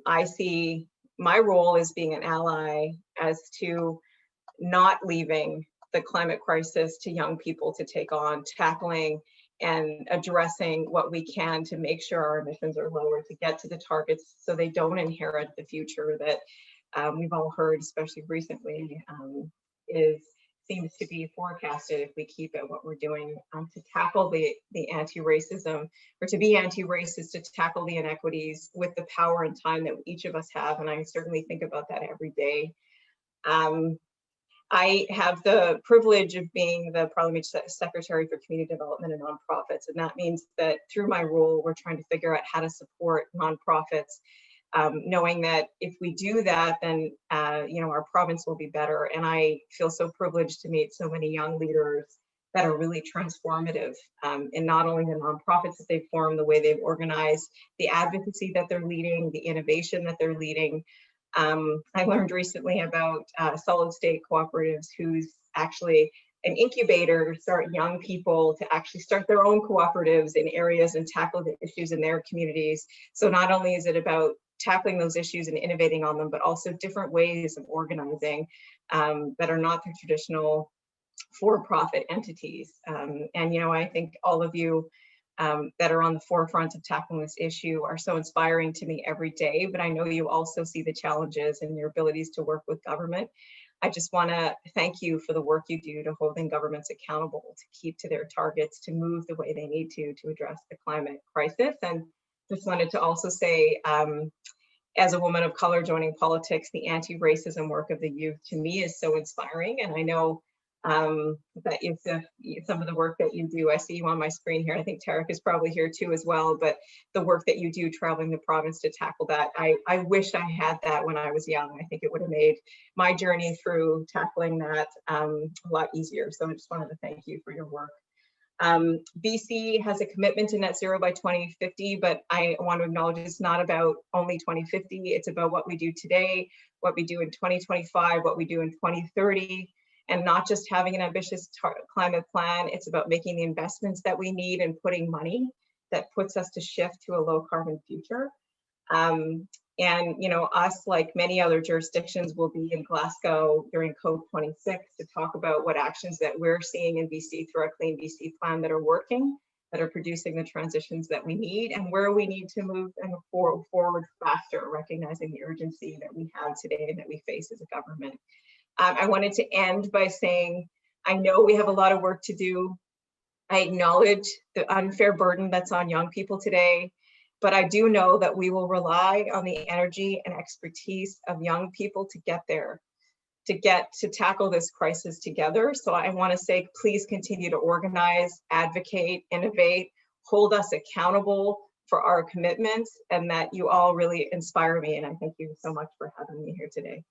I see my role as being an ally as to not leaving the climate crisis to young people to take on, tackling and addressing what we can to make sure our emissions are lower, to get to the targets so they don't inherit the future that we've all heard, especially recently, seems to be forecasted if we keep at what we're doing, to tackle the anti-racism, or to be anti-racist, to tackle the inequities with the power and time that each of us have. And I certainly think about that every day. I have the privilege of being the Parliamentary Secretary for Community Development and Nonprofits. And that means that through my role, we're trying to figure out how to support nonprofits knowing that if we do that, then our province will be better. And I feel so privileged to meet so many young leaders that are really transformative in not only the nonprofits that they've formed, the way they've organized, the advocacy that they're leading, the innovation that they're leading. I learned recently about solid state cooperatives, who's actually an incubator to start young people to actually start their own cooperatives in areas and tackle the issues in their communities. So not only is it about tackling those issues and innovating on them, but also different ways of organizing that are not the traditional for-profit entities. And I think all of you that are on the forefront of tackling this issue are so inspiring to me every day, but I know you also see the challenges and your abilities to work with government. I just want to thank you for the work you do to holding governments accountable, to keep to their targets, to move the way they need to address the climate crisis. And just wanted to also say, as a woman of color joining politics, the anti-racism work of the youth to me is so inspiring. And I know that some of the work that you do, I see you on my screen here. I think Tarek is probably here too as well, but the work that you do traveling the province to tackle that, I wish I had that when I was young. I think it would have made my journey through tackling that a lot easier. So I just wanted to thank you for your work. BC has a commitment to net zero by 2050, but I want to acknowledge it's not about only 2050. It's about what we do today, what we do in 2025, what we do in 2030. And not just having an ambitious climate plan, it's about making the investments that we need and putting money that puts us to shift to a low carbon future. Us, like many other jurisdictions, will be in Glasgow during COP26 to talk about what actions that we're seeing in BC through our Clean BC plan that are working, that are producing the transitions that we need, and where we need to move and forward faster, recognizing the urgency that we have today and that we face as a government. I wanted to end by saying, I know we have a lot of work to do. I acknowledge the unfair burden that's on young people today, but I do know that we will rely on the energy and expertise of young people to get there, to tackle this crisis together. So I want to say, please continue to organize, advocate, innovate, hold us accountable for our commitments, and that you all really inspire me. And I thank you so much for having me here today.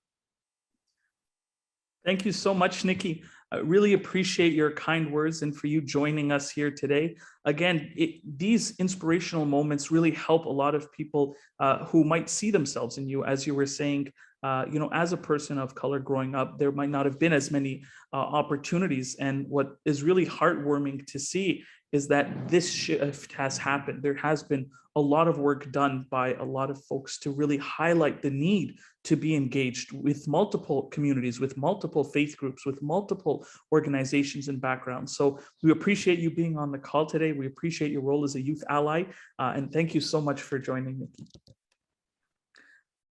Thank you so much, Nikki. I really appreciate your kind words and for you joining us here today. Again, these inspirational moments really help a lot of people who might see themselves in you. As you were saying, as a person of color growing up, there might not have been as many opportunities. And what is really heartwarming to see is that this shift has happened. There has been a lot of work done by a lot of folks to really highlight the need to be engaged with multiple communities, with multiple faith groups, with multiple organizations and backgrounds. So we appreciate you being on the call today. We appreciate your role as a youth ally. And thank you so much for joining, Nikki.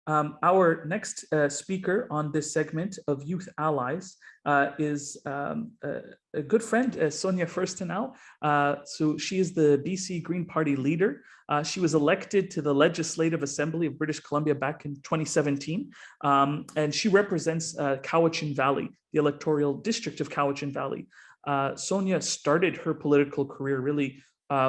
Our next speaker on this segment of Youth Allies is a good friend, Sonia Furstenau. So she is the BC Green Party leader. She was elected to the Legislative Assembly of British Columbia back in 2017, and she represents Cowichan Valley, the electoral district of Cowichan Valley. Sonia started her political career really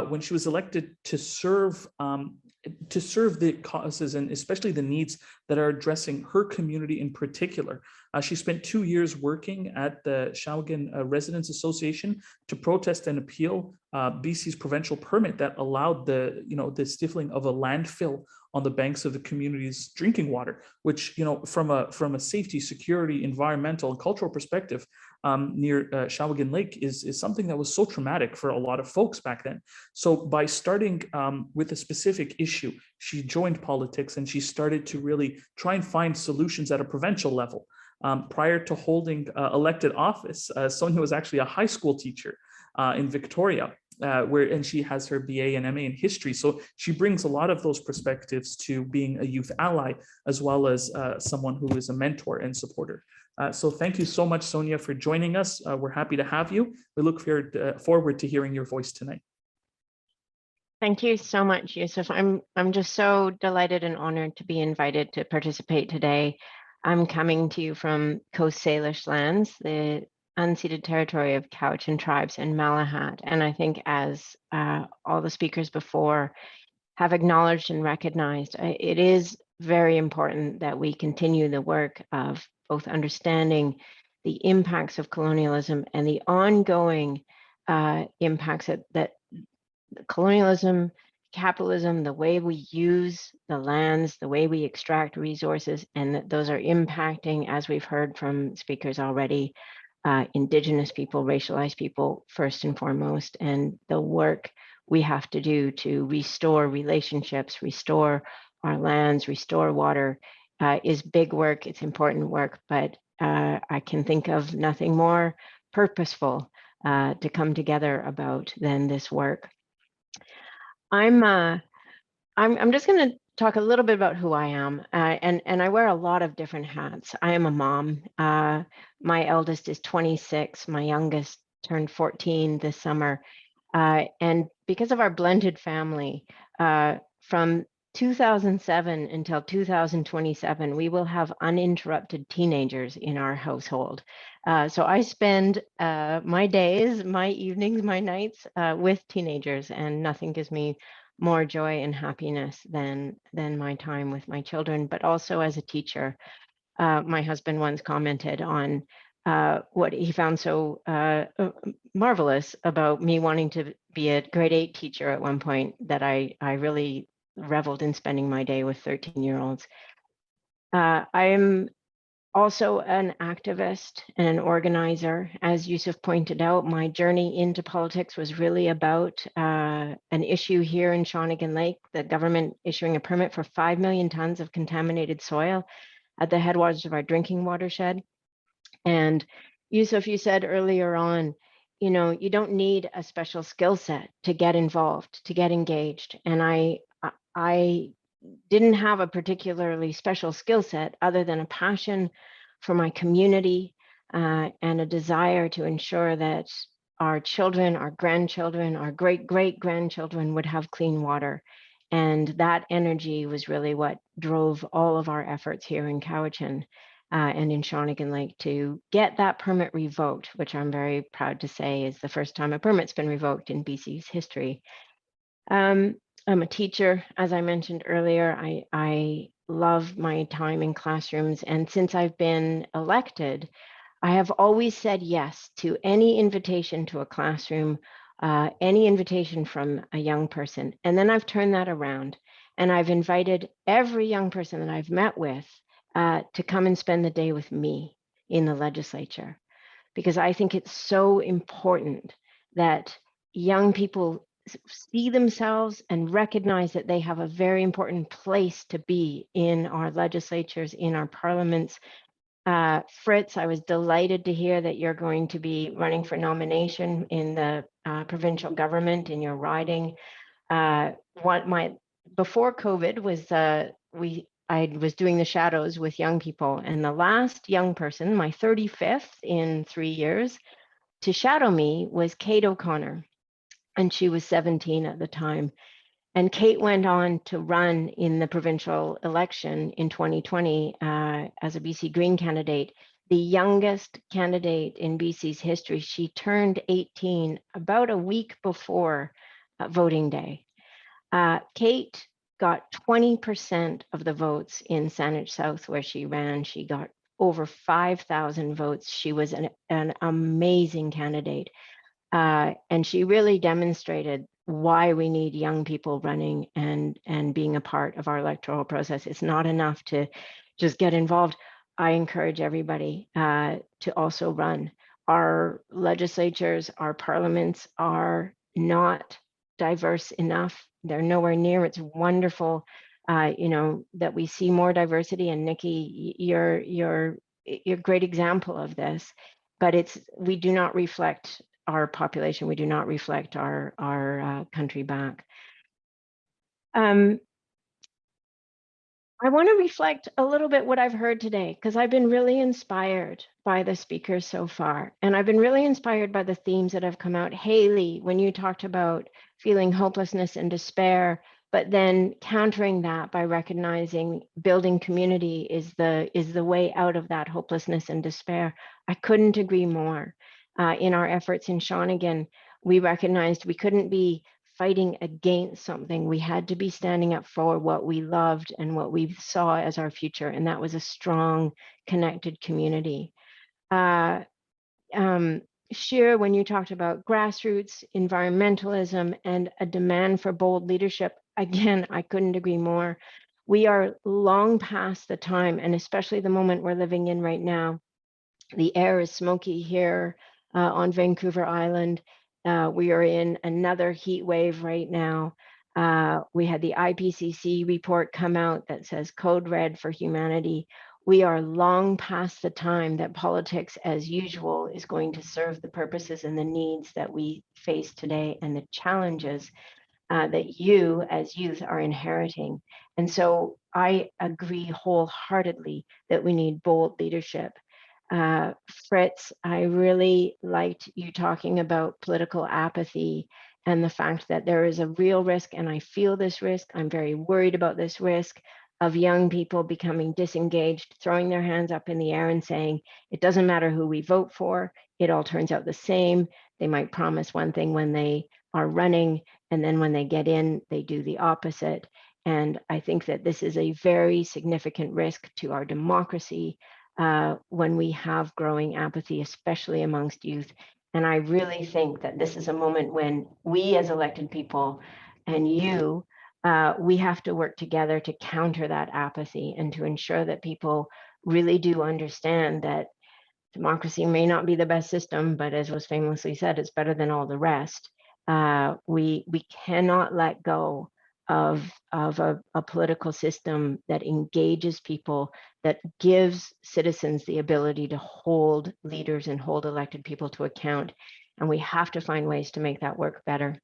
when she was elected to serve the causes and especially the needs that are addressing her community in particular. She spent 2 years working at the Shawinigan Residents Association to protest and appeal BC's provincial permit that allowed the stifling of a landfill on the banks of the community's drinking water, which, from a safety, security, environmental, and cultural perspective, near Shawinigan Lake is something that was so traumatic for a lot of folks back then. So by starting with a specific issue, she joined politics and she started to really try and find solutions at a provincial level. Prior to holding elected office, Sonia was actually a high school teacher in Victoria, and she has her BA and MA in history. So she brings a lot of those perspectives to being a youth ally, as well as someone who is a mentor and supporter. So thank you so much, Sonia, for joining us. We're happy to have you. We look forward to hearing your voice tonight. Thank you so much, Yusuf. I'm just so delighted and honored to be invited to participate today. I'm coming to you from Coast Salish lands, the unceded territory of Cowichan tribes and Malahat. And I think as all the speakers before have acknowledged and recognized, it is very important that we continue the work of both understanding the impacts of colonialism and the ongoing impacts that colonialism, capitalism, the way we use the lands, the way we extract resources, and that those are impacting, as we've heard from speakers already, Indigenous people, racialized people, first and foremost, and the work we have to do to restore relationships, restore our lands, restore water is big work, it's important work, but I can think of nothing more purposeful to come together about than this work. I'm just going to talk a little bit about who I am, and I wear a lot of different hats. I am a mom. My eldest is 26. My youngest turned 14 this summer, and because of our blended family, from 2007 until 2027, we will have uninterrupted teenagers in our household. So I spend my days, my evenings, my nights with teenagers, and nothing gives me more joy and happiness than my time with my children, but also as a teacher. My husband once commented on what he found so marvelous about me wanting to be a grade 8 teacher at one point, that I really reveled in spending my day with 13-year-olds. I'm also an activist and an organizer. As Yusuf pointed out, my journey into politics was really about an issue here in Shawnigan Lake, the government issuing a permit for 5 million tons of contaminated soil at the headwaters of our drinking watershed. And Yusuf, you said earlier on, you know, you don't need a special skill set to get involved, to get engaged. And I didn't have a particularly special skill set other than a passion for my community and a desire to ensure that our children, our grandchildren, our great-great-grandchildren would have clean water. And that energy was really what drove all of our efforts here in Cowichan and in Shawnigan Lake to get that permit revoked, which I'm very proud to say is the first time a permit's been revoked in BC's history. I'm a teacher, as I mentioned earlier. I love my time in classrooms, and since I've been elected, I have always said yes to any invitation to a classroom, any invitation from a young person. And then I've turned that around, and I've invited every young person that I've met with to come and spend the day with me in the legislature, because I think it's so important that young people see themselves and recognize that they have a very important place to be in our legislatures, in our parliaments. Fritz, I was delighted to hear that you're going to be running for nomination in the provincial government in your riding. Before COVID was I was doing the shadows with young people, and the last young person, my 35th in 3 years, to shadow me was Kate O'Connor. And she was 17 at the time. And Kate went on to run in the provincial election in 2020 as a BC Green candidate, the youngest candidate in BC's history. She turned 18 about a week before voting day. Kate got 20% of the votes in Saanich South where she ran. She got over 5,000 votes. She was an amazing candidate. And she really demonstrated why we need young people running and being a part of our electoral process. It's not enough to just get involved. I encourage everybody to also run. Our legislatures, our parliaments are not diverse enough. They're nowhere near. It's wonderful, that we see more diversity. And Nikki, you're a great example of this. But we do not reflect our population. We do not reflect our country back. I want to reflect a little bit what I've heard today, because I've been really inspired by the speakers so far. And I've been really inspired by the themes that have come out. Haley, when you talked about feeling hopelessness and despair, but then countering that by recognizing building community is the way out of that hopelessness and despair. I couldn't agree more. In our efforts in Shawnigan, we recognized we couldn't be fighting against something. We had to be standing up for what we loved and what we saw as our future. And that was a strong, connected community. Shir, when you talked about grassroots, environmentalism, and a demand for bold leadership, again, I couldn't agree more. We are long past the time, and especially the moment we're living in right now. The air is smoky here on Vancouver Island. We are in another heat wave right now. We had the IPCC report come out that says code red for humanity. We are long past the time that politics as usual is going to serve the purposes and the needs that we face today and the challenges that you as youth are inheriting. And so I agree wholeheartedly that we need bold leadership. Fritz, I really liked you talking about political apathy and the fact that there is a real risk, and I feel this risk. I'm very worried about this risk of young people becoming disengaged, throwing their hands up in the air and saying, it doesn't matter who we vote for, it all turns out the same. They might promise one thing when they are running, and then when they get in, they do the opposite. And I think that this is a very significant risk to our democracy when we have growing apathy, especially amongst youth. And I really think that this is a moment when we as elected people and you, we have to work together to counter that apathy and to ensure that people really do understand that democracy may not be the best system, but as was famously said, it's better than all the rest. We cannot let go of a political system that engages people, that gives citizens the ability to hold leaders and hold elected people to account. And we have to find ways to make that work better.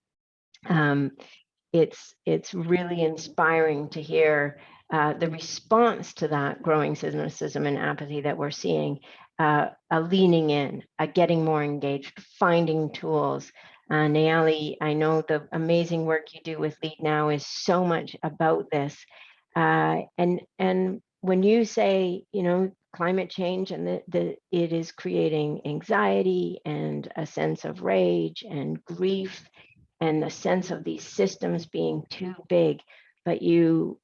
It's really inspiring to hear the response to that growing cynicism and apathy that we're seeing, a leaning in, a getting more engaged, finding tools. Nayali, I know the amazing work you do with Lead Now is so much about this. And when you say, you know, climate change and it is creating anxiety and a sense of rage and grief and the sense of these systems being too big, but you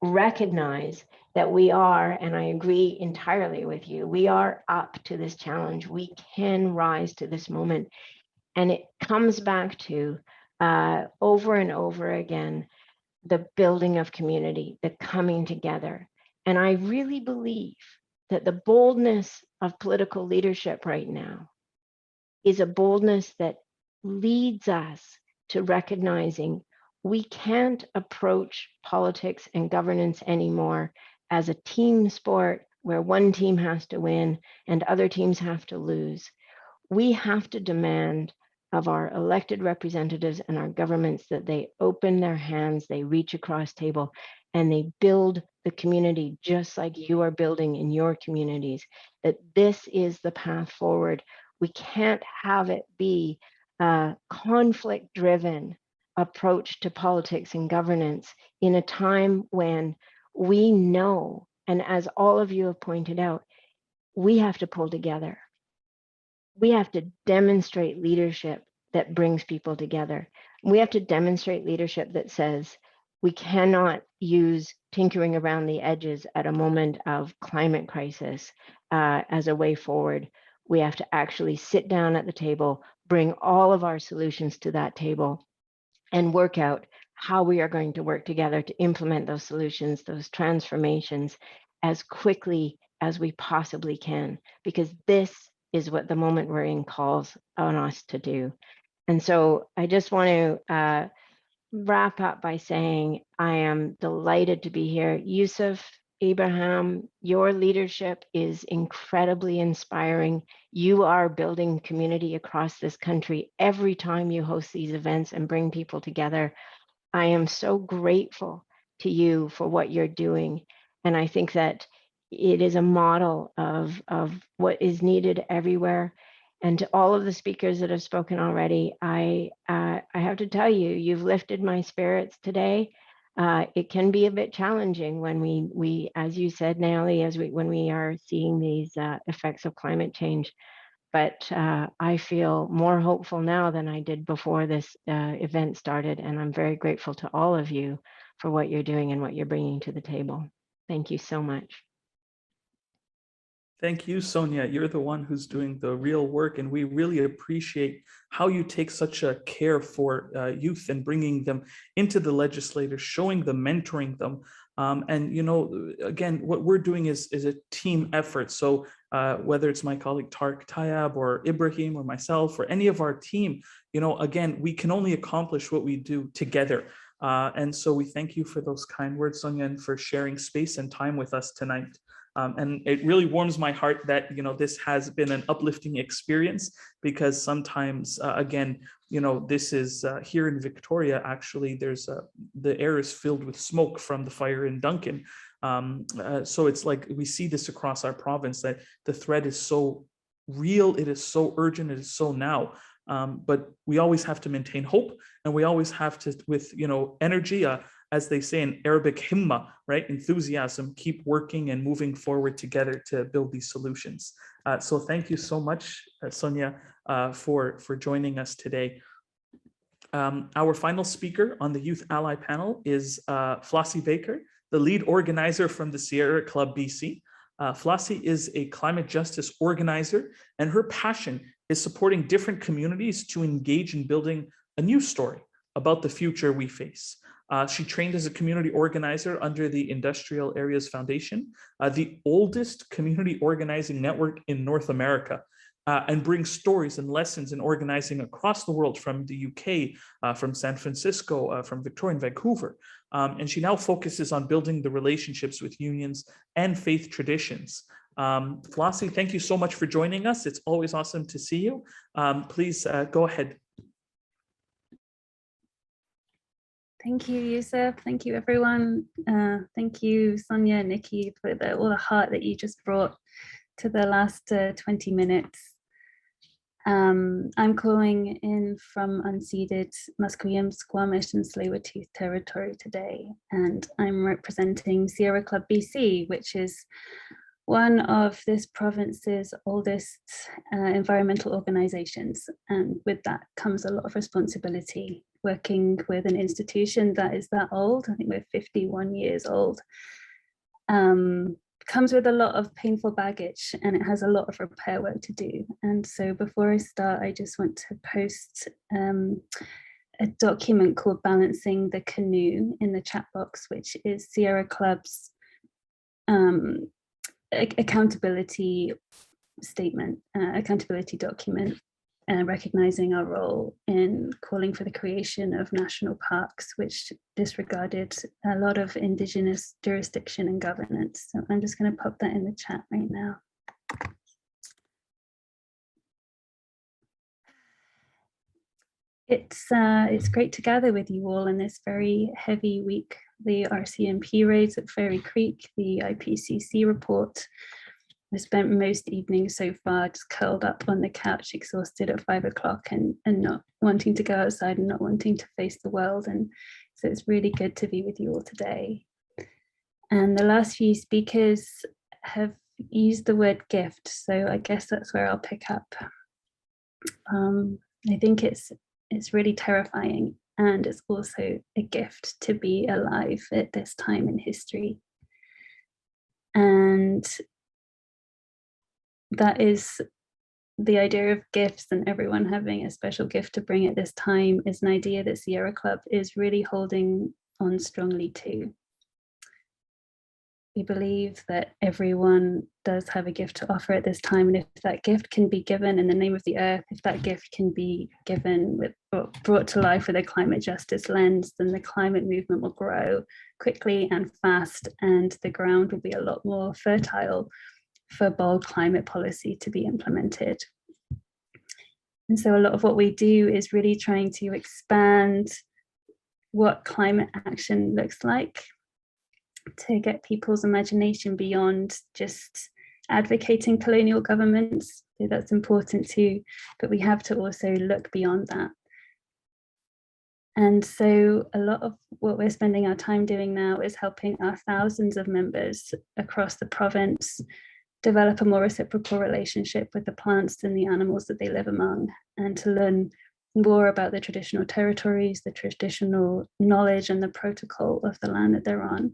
recognize that we are, and I agree entirely with you, we are up to this challenge. We can rise to this moment. And it comes back to over and over again, the building of community, the coming together. And I really believe that the boldness of political leadership right now is a boldness that leads us to recognizing we can't approach politics and governance anymore as a team sport where one team has to win and other teams have to lose. We have to demand of our elected representatives and our governments that they open their hands, they reach across table, and they build the community just like you are building in your communities, that this is the path forward. We can't have it be a conflict-driven approach to politics and governance in a time when we know, and as all of you have pointed out, we have to pull together. We have to demonstrate leadership that brings people together. We have to demonstrate leadership that says we cannot use tinkering around the edges at a moment of climate crisis as a way forward. We have to actually sit down at the table, bring all of our solutions to that table, and work out how we are going to work together to implement those solutions, those transformations, as quickly as we possibly can, because this is what the moment we're in calls on us to do. And so I just want to wrap up by saying I am delighted to be here. Yusuf, Abraham, your leadership is incredibly inspiring. You are building community across this country every time you host these events and bring people together. I am so grateful to you for what you're doing. And I think that it is a model of what is needed everywhere. And to all of the speakers that have spoken already, I have to tell you, you've lifted my spirits today. It can be a bit challenging when we as you said, Nayali, when we are seeing these effects of climate change. but I feel more hopeful now than I did before this event started. And I'm very grateful to all of you for what you're doing and what you're bringing to the table. Thank you so much. Thank you, Sonia. You're the one who's doing the real work, and we really appreciate how you take such a care for youth and bringing them into the legislature, showing them, mentoring them. And, you know, again, what we're doing is a team effort. So whether it's my colleague Tarek Tayab or Ibrahim or myself or any of our team, you know, again, we can only accomplish what we do together. And so we thank you for those kind words, Sonia, and for sharing space and time with us tonight. And it really warms my heart that, you know, this has been an uplifting experience, because sometimes, again, you know, this is here in Victoria, actually, there's the air is filled with smoke from the fire in Duncan. So it's like we see this across our province, that the threat is so real, it is so urgent, it is so now. But we always have to maintain hope, and we always have to, with, you know, energy, as they say in Arabic, himma, right? Enthusiasm, keep working and moving forward together to build these solutions. So thank you so much, Sonia, for joining us today. Our final speaker on the Youth Ally panel is Flossie Baker, the lead organizer from the Sierra Club BC. Flossie is a climate justice organizer, and her passion is supporting different communities to engage in building a new story about the future we face. She trained as a community organizer under the Industrial Areas Foundation, the oldest community organizing network in North America, and brings stories and lessons in organizing across the world, from the UK, from San Francisco, from Victoria and Vancouver. And she now focuses on building the relationships with unions and faith traditions. Flossie, thank you so much for joining us. It's always awesome to see you. Please go ahead. Thank you, Yusuf. Thank you, everyone. Thank you, Sonia, Nikki, for all the heart that you just brought to the last 20 minutes. I'm calling in from unceded Musqueam, Squamish and Tsleil-Waututh territory today, and I'm representing Sierra Club BC, which is one of this province's oldest environmental organizations. And with that comes a lot of responsibility, working with an institution that is that old. I think we're 51 years old. Comes with a lot of painful baggage, and it has a lot of repair work to do. And so before I start, I just want to post a document called Balancing the Canoe in the chat box, which is Sierra Club's accountability statement, accountability document, and recognizing our role in calling for the creation of national parks, which disregarded a lot of Indigenous jurisdiction and governance. So I'm just going to pop that in the chat right now. It's great to gather with you all in this very heavy week. The RCMP raids at Fairy Creek, the IPCC report. I spent most evenings so far just curled up on the couch, exhausted at 5 o'clock and not wanting to go outside and not wanting to face the world. And so it's really good to be with you all today. And the last few speakers have used the word gift, so I guess that's where I'll pick up. I think it's really terrifying, and it's also a gift to be alive at this time in history. And that is the idea of gifts, and everyone having a special gift to bring at this time is an idea that Sierra Club is really holding on strongly to. We believe that everyone does have a gift to offer at this time, and if that gift can be given in the name of the earth, if that gift can be given with, brought to life with a climate justice lens, then the climate movement will grow quickly and fast, and the ground will be a lot more fertile for bold climate policy to be implemented. And so a lot of what we do is really trying to expand what climate action looks like, to get people's imagination beyond just advocating colonial governments. So that's important too, but we have to also look beyond that. And so a lot of what we're spending our time doing now is helping our thousands of members across the province develop a more reciprocal relationship with the plants and the animals that they live among, and to learn more about the traditional territories, the traditional knowledge and the protocol of the land that they're on.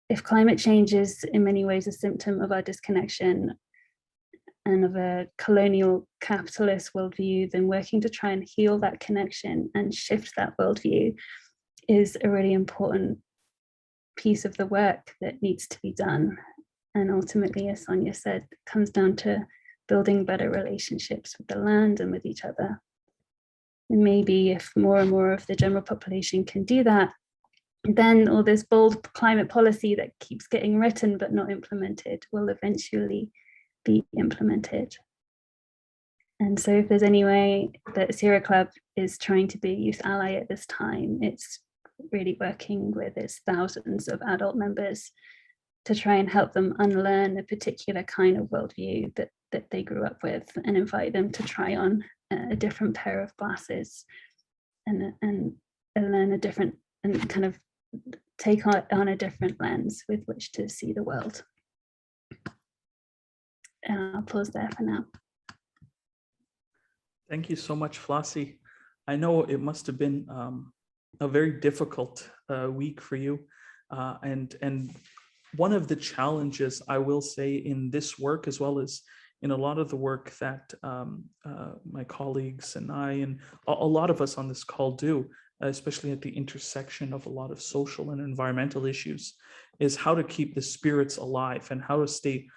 If climate change is in many ways a symptom of our disconnection and of a colonial capitalist worldview, then working to try and heal that connection and shift that worldview is a really important piece of the work that needs to be done. And ultimately, as Sonia said, it comes down to building better relationships with the land and with each other. And maybe if more and more of the general population can do that, then all this bold climate policy that keeps getting written but not implemented will eventually be implemented. And so if there's any way that Sierra Club is trying to be a youth ally at this time, it's really working with its thousands of adult members to try and help them unlearn a particular kind of worldview that they grew up with, and invite them to try on a different pair of glasses and learn a different, and kind of take on a different lens with which to see the world. And I'll pause there for now. Thank you so much, Flossie. I know it must have been a very difficult week for you. And one of the challenges, I will say, in this work, as well as in a lot of the work that my colleagues and I and a lot of us on this call do, especially at the intersection of a lot of social and environmental issues, is how to keep the spirits alive and how to stay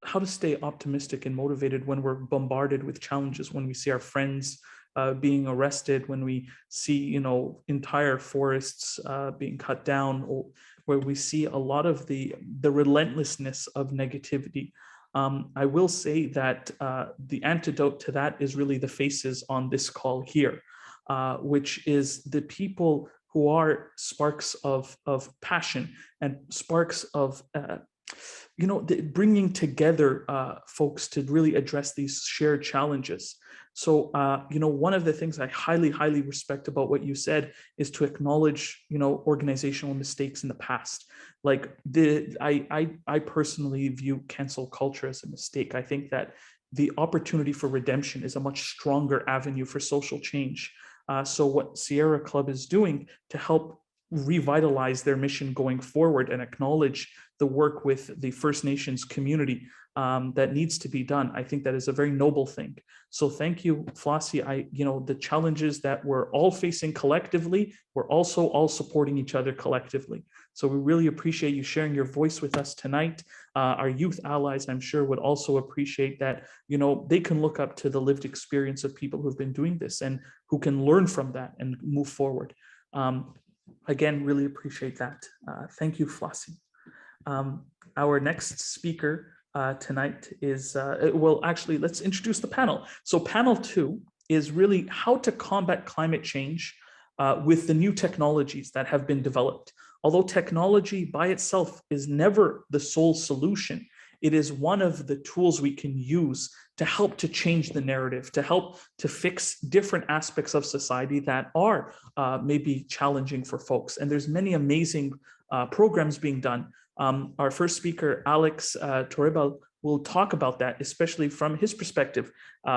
how to stay optimistic and motivated when we're bombarded with challenges, when we see our friends being arrested, when we see, entire forests being cut down, or where we see a lot of the relentlessness of negativity. I will say that the antidote to that is really the faces on this call here, which is the people who are sparks of passion and sparks of bringing together folks to really address these shared challenges. So, one of the things I highly, highly respect about what you said is to acknowledge, organizational mistakes in the past. Like I personally view cancel culture as a mistake. I think that the opportunity for redemption is a much stronger avenue for social change. So what Sierra Club is doing to help revitalize their mission going forward and acknowledge the work with the First Nations community that needs to be done, I think that is a very noble thing. So thank you, Flossie. The challenges that we're all facing collectively, we're also all supporting each other collectively. So we really appreciate you sharing your voice with us tonight. Our youth allies, I'm sure, would also appreciate that, they can look up to the lived experience of people who've been doing this and who can learn from that and move forward. Again, really appreciate that. Thank you, Flossie. Our next speaker tonight is, actually, let's introduce the panel. So panel 2 is really how to combat climate change with the new technologies that have been developed. Although technology by itself is never the sole solution, it is one of the tools we can use to help to change the narrative, to help to fix different aspects of society that are maybe challenging for folks. And there's many amazing programs being done. Our first speaker, Alex Toribal, will talk about that, especially from his perspective,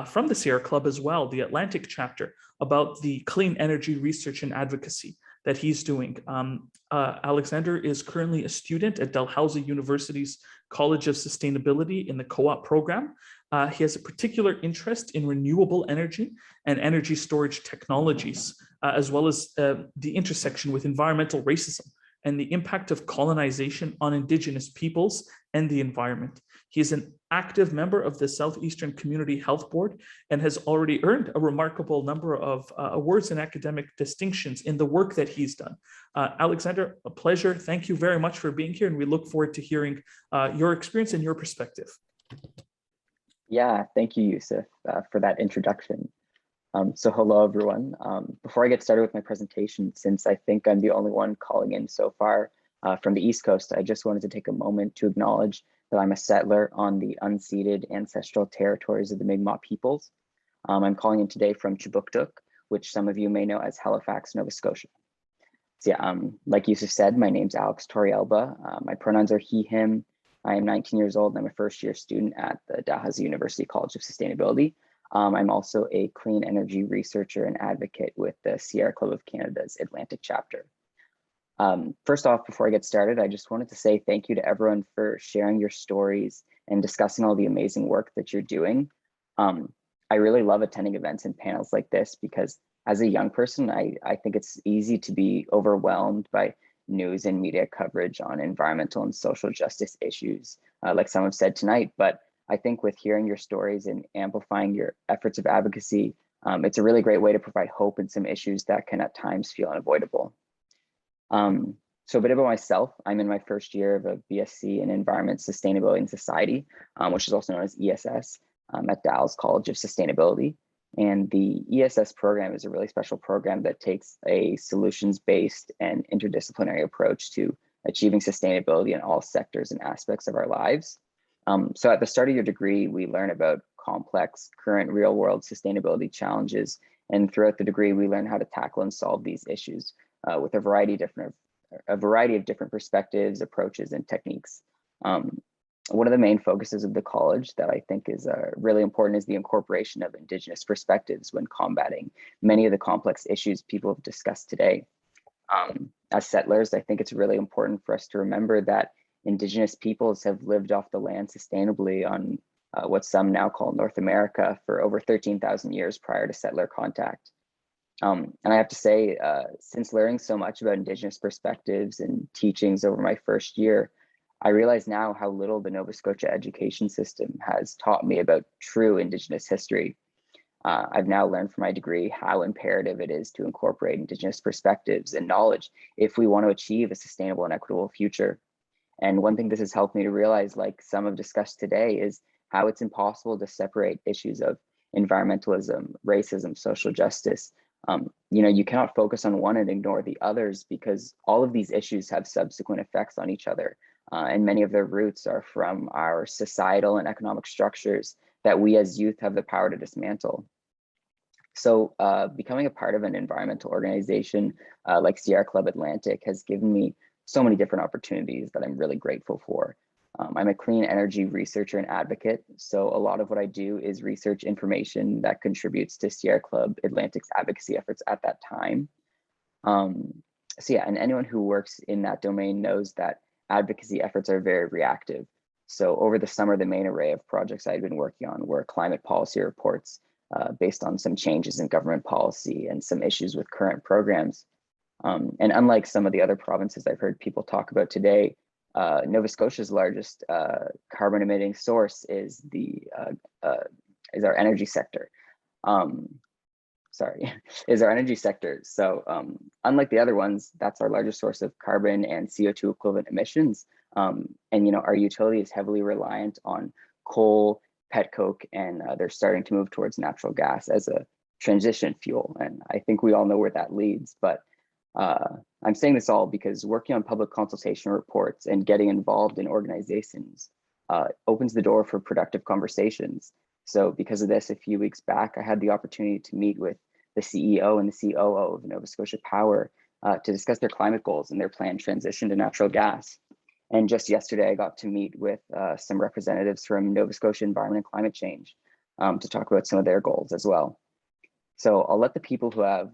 from the Sierra Club as well, the Atlantic chapter, about the clean energy research and advocacy that he's doing. Alexander is currently a student at Dalhousie University's College of Sustainability in the co-op program. He has a particular interest in renewable energy and energy storage technologies, as well as the intersection with environmental racism and the impact of colonization on Indigenous peoples and the environment. He is an active member of the Southeastern Community Health Board and has already earned a remarkable number of awards and academic distinctions in the work that he's done. Alexander, a pleasure. Thank you very much for being here, and we look forward to hearing your experience and your perspective. Yeah, thank you, Yusuf, for that introduction. So hello, everyone. Before I get started with my presentation, since I think I'm the only one calling in so far from the East Coast, I just wanted to take a moment to acknowledge that I'm a settler on the unceded ancestral territories of the Mi'kmaq peoples. I'm calling in today from Chibuktuk, which some of you may know as Halifax, Nova Scotia. So yeah, like Yusuf said, my name's Alex Torrielba. My pronouns are he, him. I am 19 years old and I'm a first-year student at the Dalhousie University College of Sustainability. I'm also a clean energy researcher and advocate with the Sierra Club of Canada's Atlantic chapter. First off, before I get started, I just wanted to say thank you to everyone for sharing your stories and discussing all the amazing work that you're doing. I really love attending events and panels like this because as a young person, I think it's easy to be overwhelmed by news and media coverage on environmental and social justice issues, like some have said tonight. But I think with hearing your stories and amplifying your efforts of advocacy, it's a really great way to provide hope in some issues that can at times feel unavoidable. So a bit about myself, I'm in my first year of a BSc in Environment, Sustainability and Society, which is also known as ESS, at Dal's College of Sustainability. And the ESS program is a really special program that takes a solutions-based and interdisciplinary approach to achieving sustainability in all sectors and aspects of our lives. So at the start of your degree, we learn about complex, current real-world sustainability challenges. And throughout the degree, we learn how to tackle and solve these issues with a variety of different perspectives, approaches, and techniques. One of the main focuses of the college that I think is really important is the incorporation of Indigenous perspectives when combating many of the complex issues people have discussed today. As settlers, I think it's really important for us to remember that Indigenous peoples have lived off the land sustainably on what some now call North America for over 13,000 years prior to settler contact. And I have to say, since learning so much about Indigenous perspectives and teachings over my first year, I realize now how little the Nova Scotia education system has taught me about true Indigenous history. I've now learned from my degree how imperative it is to incorporate Indigenous perspectives and knowledge if we want to achieve a sustainable and equitable future. And one thing this has helped me to realize, like some have discussed today, is how it's impossible to separate issues of environmentalism, racism, social justice. You cannot focus on one and ignore the others because all of these issues have subsequent effects on each other. And many of their roots are from our societal and economic structures that we as youth have the power to dismantle. So becoming a part of an environmental organization like Sierra Club Atlantic has given me so many different opportunities that I'm really grateful for. I'm a clean energy researcher and advocate. So a lot of what I do is research information that contributes to Sierra Club Atlantic's advocacy efforts at that time. So yeah, and anyone who works in that domain knows that advocacy efforts are very reactive. So over the summer, the main array of projects I'd been working on were climate policy reports based on some changes in government policy and some issues with current programs. And unlike some of the other provinces I've heard people talk about today, Nova Scotia's largest carbon emitting source is our energy sector. Is our energy sector. So unlike the other ones, that's our largest source of carbon and CO2 equivalent emissions. And our utility is heavily reliant on coal, petcoke, and they're starting to move towards natural gas as a transition fuel. And I think we all know where that leads, but I'm saying this all because working on public consultation reports and getting involved in organizations opens the door for productive conversations. So because of this, a few weeks back, I had the opportunity to meet with the CEO and the COO of Nova Scotia Power to discuss their climate goals and their planned transition to natural gas. And just yesterday, I got to meet with some representatives from Nova Scotia Environment and Climate Change to talk about some of their goals as well. So I'll let the people who have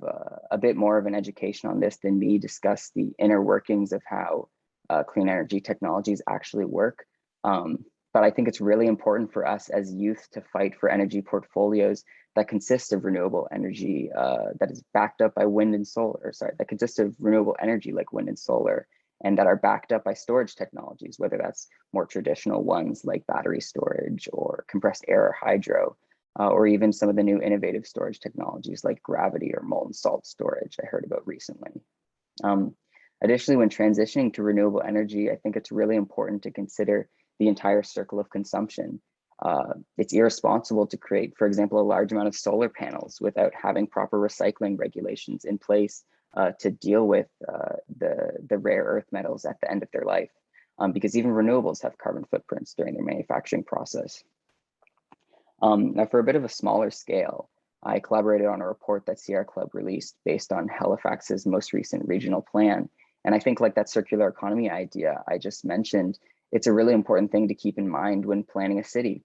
a bit more of an education on this than me discuss the inner workings of how clean energy technologies actually work. But I think it's really important for us as youth to fight for energy portfolios that consist of renewable energy that is backed up by wind and solar, that consist of renewable energy like wind and solar, and that are backed up by storage technologies, whether that's more traditional ones like battery storage or compressed air or hydro, or even some of the new innovative storage technologies like gravity or molten salt storage I heard about recently. Additionally, when transitioning to renewable energy, I think it's really important to consider the entire circle of consumption. It's irresponsible to create, for example, a large amount of solar panels without having proper recycling regulations in place to deal with the rare earth metals at the end of their life, because even renewables have carbon footprints during their manufacturing process. Now, for a bit of a smaller scale, I collaborated on a report that Sierra Club released based on Halifax's most recent regional plan. And I think, like that circular economy idea I just mentioned, it's a really important thing to keep in mind when planning a city.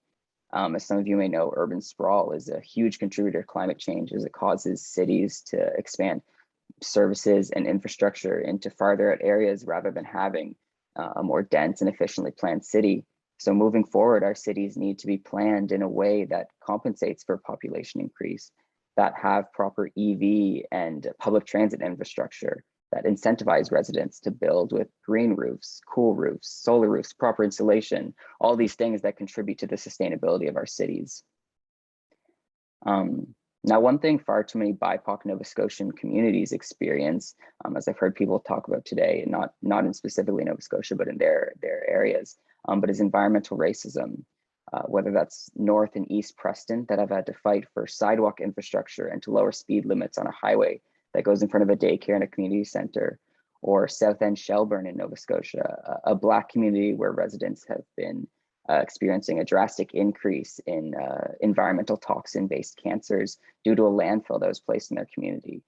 As some of you may know, urban sprawl is a huge contributor to climate change, as it causes cities to expand services and infrastructure into farther out areas rather than having a more dense and efficiently planned city. So moving forward, our cities need to be planned in a way that compensates for population increase, that have proper EV and public transit infrastructure, that incentivize residents to build with green roofs, cool roofs, solar roofs, proper insulation, all these things that contribute to the sustainability of our cities. Now, one thing far too many BIPOC Nova Scotian communities experience, as I've heard people talk about today, not in specifically Nova Scotia, but in their areas, but is environmental racism, whether that's North and East Preston that have had to fight for sidewalk infrastructure and to lower speed limits on a highway that goes in front of a daycare and a community center, or South End Shelburne in Nova Scotia, a Black community where residents have been experiencing a drastic increase in environmental toxin-based cancers due to a landfill that was placed in their community.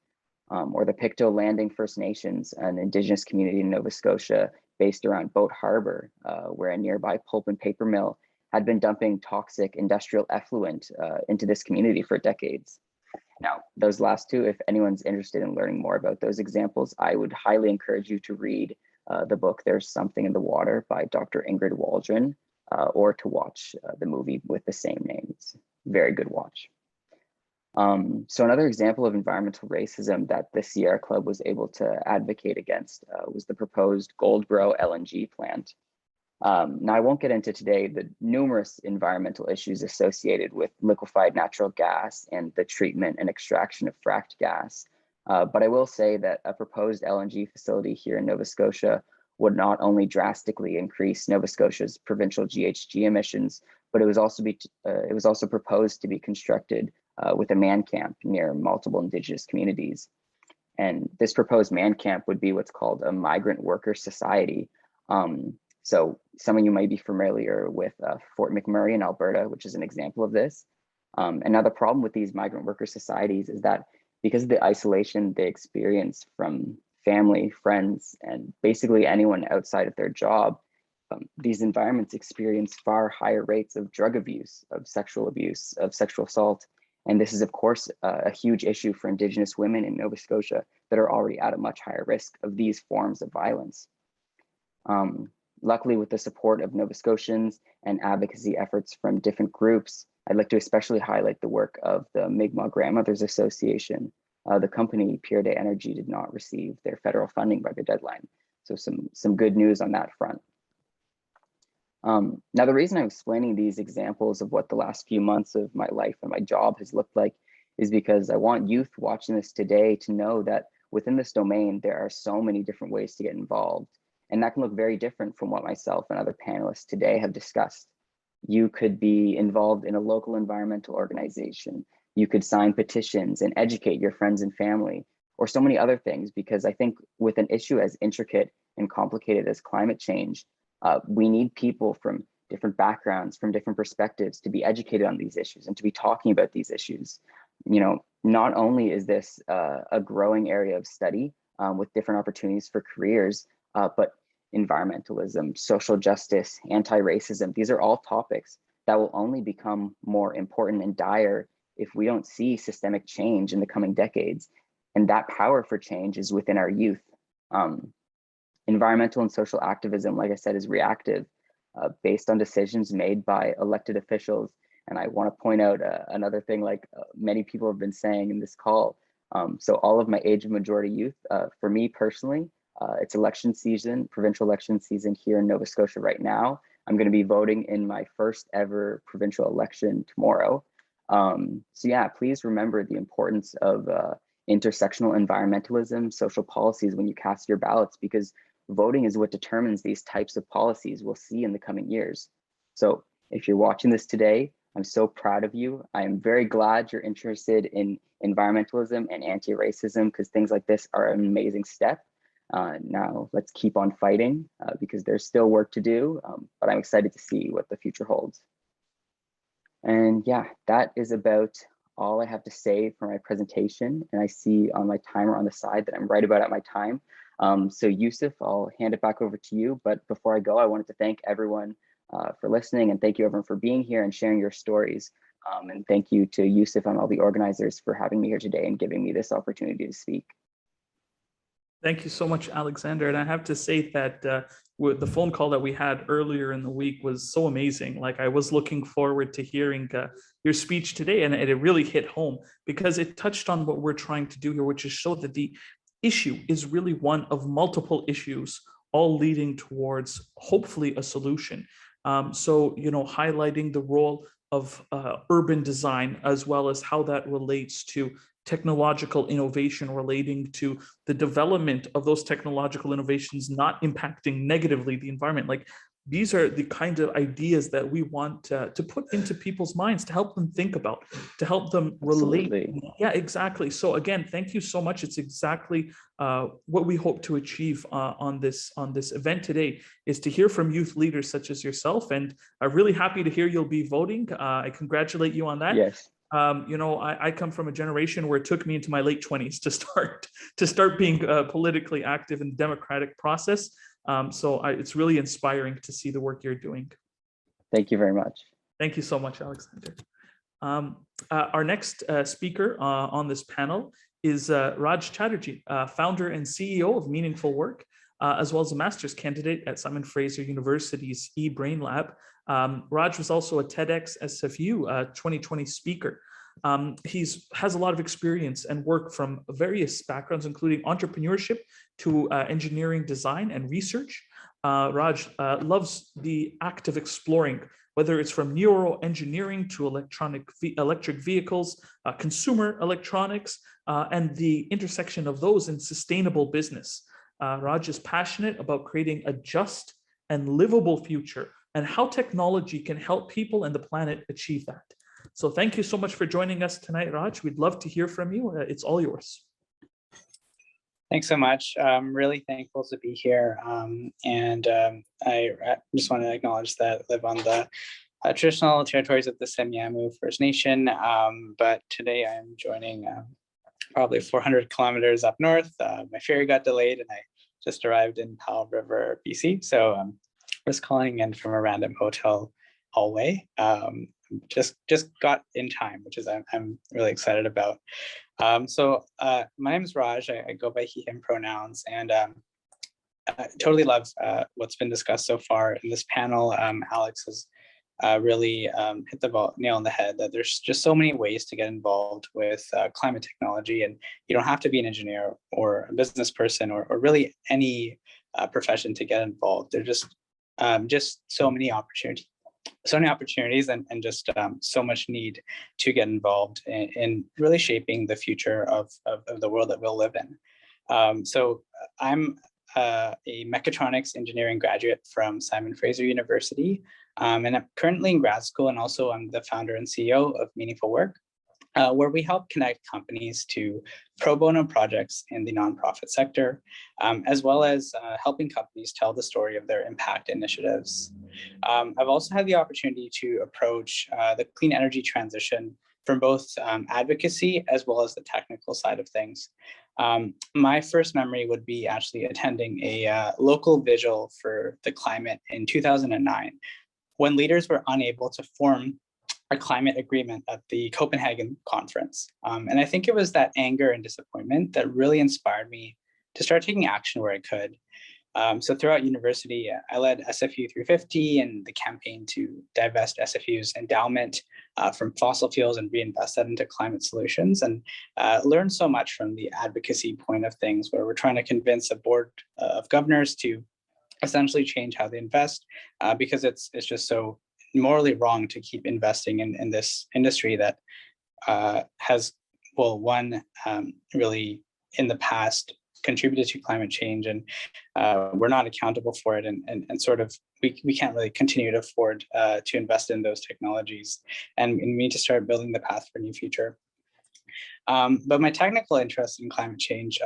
Or the Pictou Landing First Nations, an Indigenous community in Nova Scotia based around Boat Harbor, where a nearby pulp and paper mill had been dumping toxic industrial effluent into this community for decades. Now, those last two, if anyone's interested in learning more about those examples, I would highly encourage you to read the book There's Something in the Water by Dr. Ingrid Waldron, or to watch the movie with the same name. It's a very good watch. So another example of environmental racism that the Sierra Club was able to advocate against was the proposed Goldboro LNG plant. Now, I won't get into today the numerous environmental issues associated with liquefied natural gas and the treatment and extraction of fracked gas, but I will say that a proposed LNG facility here in Nova Scotia would not only drastically increase Nova Scotia's provincial GHG emissions, but it was also proposed to be constructed with a man camp near multiple Indigenous communities. And this proposed man camp would be what's called a migrant worker society. So some of you might be familiar with Fort McMurray in Alberta, which is an example of this. And now the problem with these migrant worker societies is that because of the isolation they experience from family, friends, and basically anyone outside of their job, these environments experience far higher rates of drug abuse, of sexual assault. And this is, of course, a huge issue for Indigenous women in Nova Scotia that are already at a much higher risk of these forms of violence. Luckily, with the support of Nova Scotians and advocacy efforts from different groups, I'd like to especially highlight the work of the Mi'kmaq Grandmothers Association. The company Pure Day Energy did not receive their federal funding by the deadline. So some good news on that front. Now, the reason I'm explaining these examples of what the last few months of my life and my job has looked like is because I want youth watching this today to know that within this domain, there are so many different ways to get involved. And that can look very different from what myself and other panelists today have discussed. You could be involved in a local environmental organization. You could sign petitions and educate your friends and family, or so many other things, because I think with an issue as intricate and complicated as climate change, we need people from different backgrounds, from different perspectives to be educated on these issues and to be talking about these issues. You know, not only is this a growing area of study with different opportunities for careers, but environmentalism, social justice, anti-racism, these are all topics that will only become more important and dire if we don't see systemic change in the coming decades. And that power for change is within our youth. Environmental and social activism, like I said, is reactive based on decisions made by elected officials. And I want to point out another thing, like many people have been saying in this call. So all of my age of majority youth, for me personally, it's election season, provincial election season here in Nova Scotia right now. I'm going to be voting in my first ever provincial election tomorrow. So yeah, please remember the importance of intersectional environmentalism, social policies when you cast your ballots, because voting is what determines these types of policies we'll see in the coming years. So if you're watching this today, I'm so proud of you. I am very glad you're interested in environmentalism and anti-racism, because things like this are an amazing step. Now let's keep on fighting because there's still work to do, but I'm excited to see what the future holds. And yeah, that is about all I have to say for my presentation, and I see on my timer on the side that I'm right about at my time. So Yusuf, I'll hand it back over to you. But before I go, I wanted to thank everyone for listening, and thank you everyone for being here and sharing your stories. And thank you to Yusuf and all the organizers for having me here today and giving me this opportunity to speak. Thank you so much, Alexander. And I have to say that with the phone call that we had earlier in the week was so amazing. Like, I was looking forward to hearing your speech today, and it really hit home because it touched on what we're trying to do here, which is show that the issue is really one of multiple issues, all leading towards hopefully a solution. So, you know, highlighting the role of urban design, as well as how that relates to technological innovation, relating to the development of those technological innovations not impacting negatively the environment. Like, these are the kind of ideas that we want to put into people's minds, to help them think about, to help them relate. Absolutely. Yeah, exactly. So again, thank you so much. It's exactly what we hope to achieve on this event today, is to hear from youth leaders such as yourself. And I'm really happy to hear you'll be voting. I congratulate you on that. Yes. You know, I come from a generation where it took me into my late 20s to start being politically active in the democratic process. So it's really inspiring to see the work you're doing. Thank you very much. Thank you so much, Alexander. Our next speaker on this panel is Raj Chatterjee, founder and CEO of Meaningful Work, as well as a master's candidate at Simon Fraser University's eBrain Lab. Raj was also a TEDx SFU 2020 speaker. He has a lot of experience and work from various backgrounds, including entrepreneurship to engineering, design, and research. Raj loves the act of exploring, whether it's from neuroengineering to electric vehicles, consumer electronics, and the intersection of those in sustainable business. Raj is passionate about creating a just and livable future, and how technology can help people and the planet achieve that. So thank you so much for joining us tonight, Raj. We'd love to hear from you. It's all yours. Thanks so much. I'm really thankful to be here. I just want to acknowledge that I live on the traditional territories of the Semiahmoo First Nation, but today I'm joining probably 400 kilometers up north. My ferry got delayed and I just arrived in Powell River, BC. So I'm just calling in from a random hotel hallway. Just got in time, which is I'm really excited about. My name is Raj. I go by he, him pronouns, and I totally love what's been discussed so far in this panel. Alex has really hit the nail on the head that there's just so many ways to get involved with climate technology, and you don't have to be an engineer or a business person or really any profession to get involved. There's just so many opportunities and just so much need to get involved in really shaping the future of the world that we'll live in. So I'm a mechatronics engineering graduate from Simon Fraser University, and I'm currently in grad school, and also I'm the founder and CEO of Meaningful Work, where we help connect companies to pro bono projects in the nonprofit sector, as well as helping companies tell the story of their impact initiatives. I've also had the opportunity to approach the clean energy transition from both advocacy as well as the technical side of things. My first memory would be actually attending a local vigil for the climate in 2009, when leaders were unable to form a climate agreement at the Copenhagen conference. And I think it was that anger and disappointment that really inspired me to start taking action where I could. So throughout university, I led SFU 350 and the campaign to divest SFU's endowment from fossil fuels and reinvest that into climate solutions, and learned so much from the advocacy point of things, where we're trying to convince a board of governors to essentially change how they invest, because it's just so morally wrong to keep investing in this industry that has, well, really in the past contributed to climate change, and we're not accountable for it, and sort of we can't really continue to afford to invest in those technologies, and we need to start building the path for a new future. But my technical interest in climate change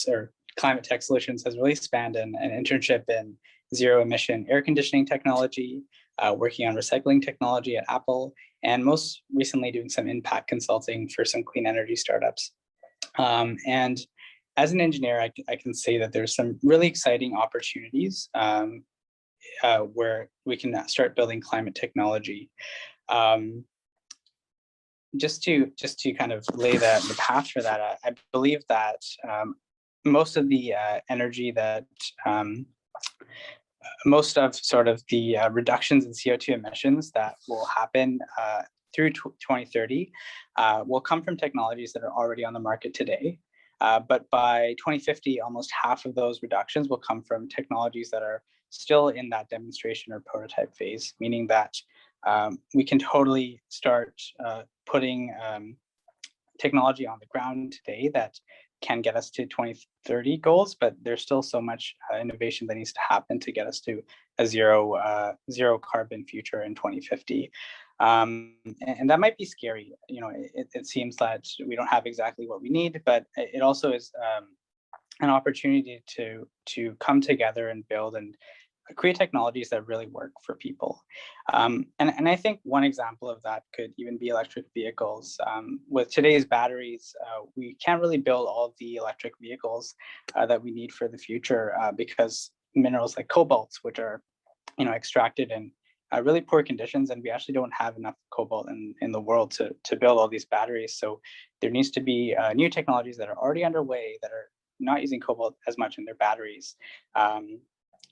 or climate tech solutions has really spanned an internship in zero emission air conditioning technology, working on recycling technology at Apple, and most recently doing some impact consulting for some clean energy startups. And as an engineer, I can say that there's some really exciting opportunities where we can start building climate technology. Just to kind of lay the path for that, I believe that most of the energy that most of sort of the reductions in CO2 emissions that will happen through 2030 will come from technologies that are already on the market today. But by 2050, almost half of those reductions will come from technologies that are still in that demonstration or prototype phase, meaning that we can totally start putting technology on the ground today that can get us to 2030 goals, but there's still so much innovation that needs to happen to get us to a zero carbon future in 2050. And that might be scary. You know, it seems that we don't have exactly what we need, but it also is an opportunity to come together and build and create technologies that really work for people. And I think one example of that could even be electric vehicles. With today's batteries, we can't really build all of the electric vehicles that we need for the future because minerals like cobalt, which are extracted in really poor conditions, and we actually don't have enough cobalt in the world to build all these batteries. So there needs to be new technologies that are already underway that are not using cobalt as much in their batteries.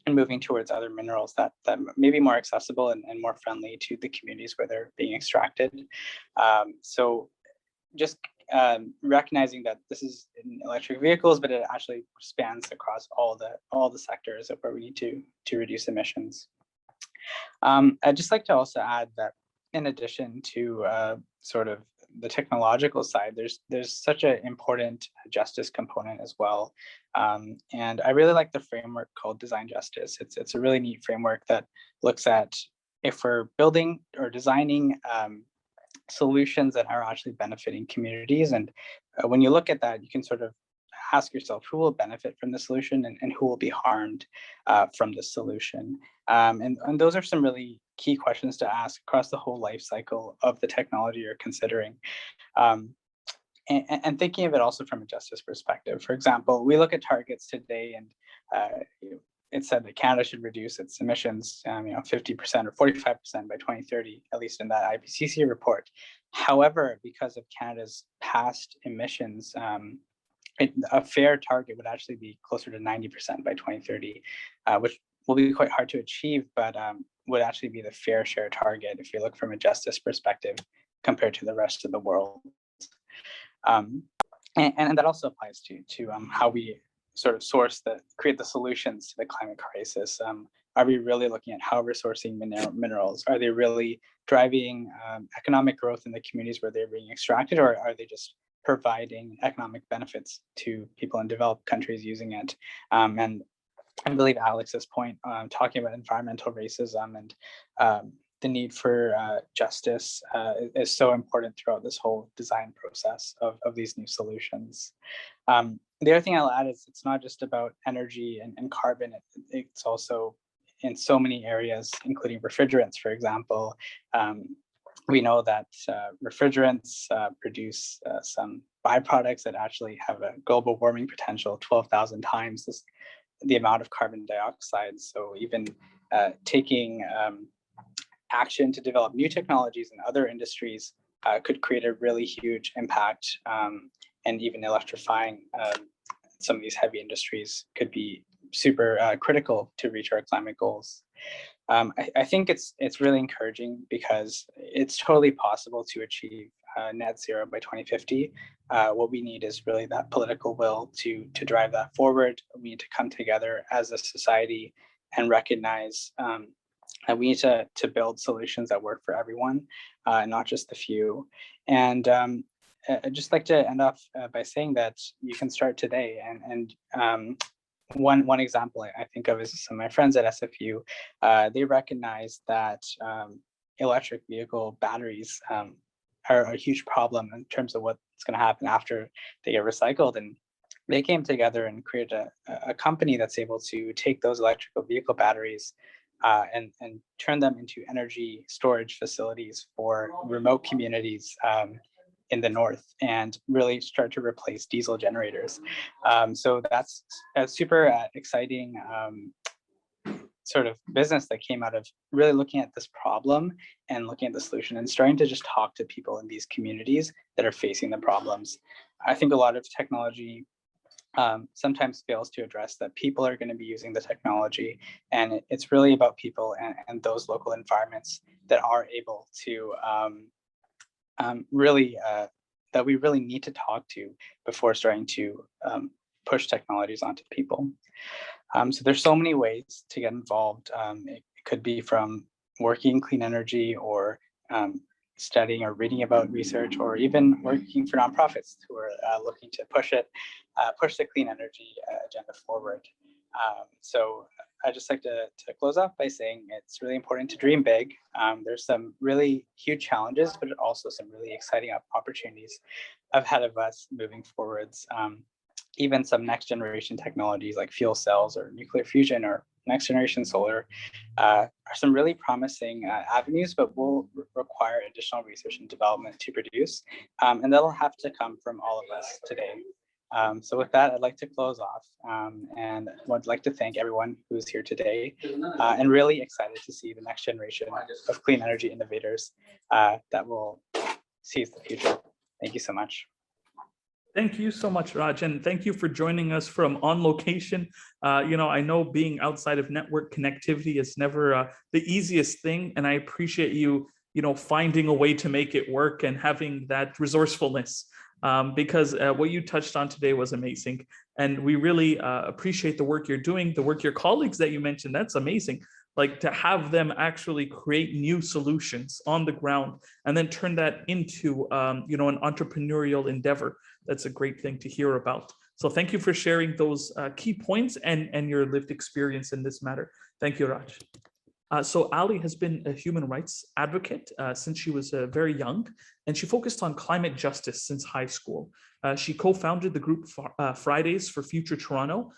And moving towards other minerals that may be more accessible and more friendly to the communities where they're being extracted. So just recognizing that this is in electric vehicles, but it actually spans across all the sectors of where we need to reduce emissions. I'd just like to also add that in addition to sort of the technological side, there's such an important justice component as well. And I really like the framework called Design Justice. It's a really neat framework that looks at if we're building or designing solutions that are actually benefiting communities. And when you look at that, you can sort of ask yourself who will benefit from the solution and who will be harmed from the solution. And those are some really key questions to ask across the whole life cycle of the technology you're considering. And thinking of it also from a justice perspective. For example, we look at targets today, and it said that Canada should reduce its emissions 50% or 45% by 2030, at least in that IPCC report. However, because of Canada's past emissions, a fair target would actually be closer to 90% by 2030, which will be quite hard to achieve, but would actually be the fair share target if you look from a justice perspective compared to the rest of the world. And that also applies to how we sort of create the solutions to the climate crisis. Are we really looking at how we're sourcing minerals? Are they really driving economic growth in the communities where they're being extracted, or are they just providing economic benefits to people in developed countries using it? And I believe Alex's point talking about environmental racism and the need for justice is so important throughout this whole design process of these new solutions. The other thing I'll add is it's not just about energy and carbon, it's also in so many areas, including refrigerants, for example. We know that refrigerants produce some byproducts that actually have a global warming potential 12,000 times the amount of carbon dioxide. So even taking action to develop new technologies in other industries could create a really huge impact, and even electrifying some of these heavy industries could be super critical to reach our climate goals. I think it's really encouraging because it's totally possible to achieve net zero by 2050. What we need is really that political will to drive that forward. We need to come together as a society and recognize that we need to build solutions that work for everyone, not just the few. And I'd just like to end off by saying that you can start today. And one example I think of is some of my friends at SFU. They recognize that electric vehicle batteries are a huge problem in terms of what's going to happen after they get recycled. And they came together and created a company that's able to take those electrical vehicle batteries, and turn them into energy storage facilities for remote communities in the north, and really start to replace diesel generators. So that's a super exciting sort of business that came out of really looking at this problem and looking at the solution and starting to just talk to people in these communities that are facing the problems. I think a lot of technology sometimes fails to address that people are going to be using the technology, and it's really about people and those local environments that are able to really that we really need to talk to before starting to push technologies onto people. So there's so many ways to get involved. It could be from working clean energy, or studying or reading about research, or even working for nonprofits who are looking to push the clean energy agenda forward. So I just like to close off by saying it's really important to dream big. There's some really huge challenges, but also some really exciting opportunities ahead of us moving forwards. Even some next generation technologies like fuel cells or nuclear fusion or next generation solar are some really promising avenues, but will require additional research and development to produce. And that'll have to come from all of us today. So with that, I'd like to close off and would like to thank everyone who's here today, and really excited to see the next generation of clean energy innovators that will seize the future. Thank you so much. Thank you so much, Raj, and thank you for joining us from on location. I know being outside of network connectivity is never the easiest thing, and I appreciate you, finding a way to make it work and having that resourcefulness, because what you touched on today was amazing, and we really appreciate the work you're doing, the work your colleagues that you mentioned. That's amazing. Like to have them actually create new solutions on the ground and then turn that into, an entrepreneurial endeavor. That's a great thing to hear about. So thank you for sharing those key points and your lived experience in this matter. Thank you, Raj. So Ali has been a human rights advocate since she was very young, and she focused on climate justice since high school. She co-founded the group Fridays for Future Toronto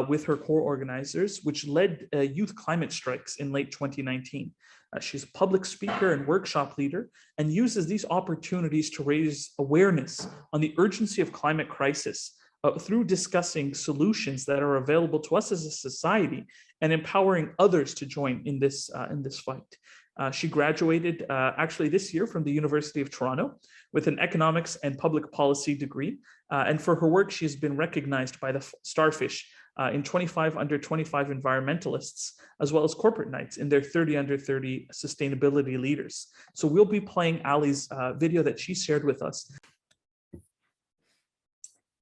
with her core organizers, which led youth climate strikes in late 2019. She's a public speaker and workshop leader, and uses these opportunities to raise awareness on the urgency of climate crisis through discussing solutions that are available to us as a society and empowering others to join in this fight. She graduated actually this year from the University of Toronto with an economics and public policy degree. And for her work, she's been recognized by the Starfish in 25 under 25 environmentalists, as well as corporate knights in their 30 under 30 sustainability leaders. So we'll be playing Ali's video that she shared with us.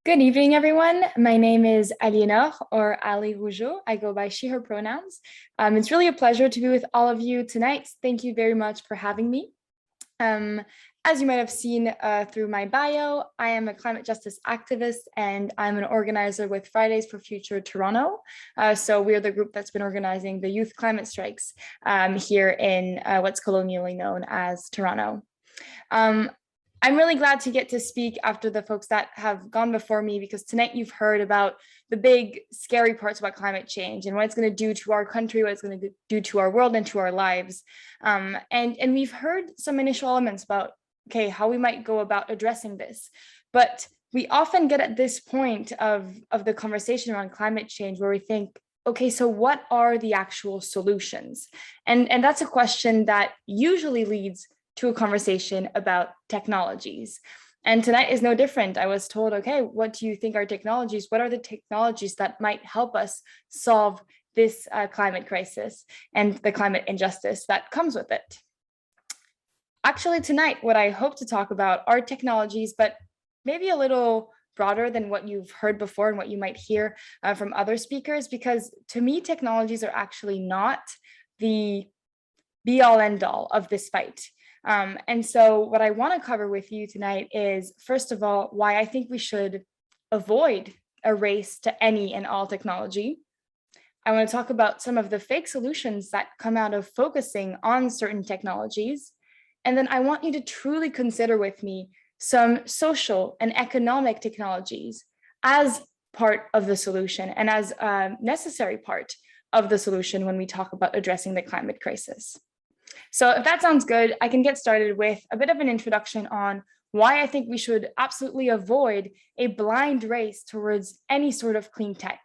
Good evening, everyone. My name is Aliénor, or Ali Rougeau. I go by she, her pronouns. It's really a pleasure to be with all of you tonight. Thank you very much for having me. As you might have seen through my bio, I am a climate justice activist, and I'm an organizer with Fridays for Future Toronto. So we're the group that's been organizing the youth climate strikes here in what's colonially known as Toronto. I'm really glad to get to speak after the folks that have gone before me, because tonight you've heard about the big scary parts about climate change and what it's going to do to our country, what it's going to do to our world and to our lives. And we've heard some initial elements about, okay, how we might go about addressing this. But we often get at this point of the conversation around climate change where we think, okay, so what are the actual solutions? And that's a question that usually leads to a conversation about technologies. And tonight is no different. I was told, okay, what do you think are technologies? What are the technologies that might help us solve this climate crisis and the climate injustice that comes with it? Actually, tonight, what I hope to talk about are technologies, but maybe a little broader than what you've heard before and what you might hear from other speakers, because to me, technologies are actually not the be-all end-all of this fight. And so what I want to cover with you tonight is, first of all, why I think we should avoid a race to any and all technology. I want to talk about some of the fake solutions that come out of focusing on certain technologies. And then I want you to truly consider with me some social and economic technologies as part of the solution and as a necessary part of the solution when we talk about addressing the climate crisis. So if that sounds good, I can get started with a bit of an introduction on why I think we should absolutely avoid a blind race towards any sort of clean tech.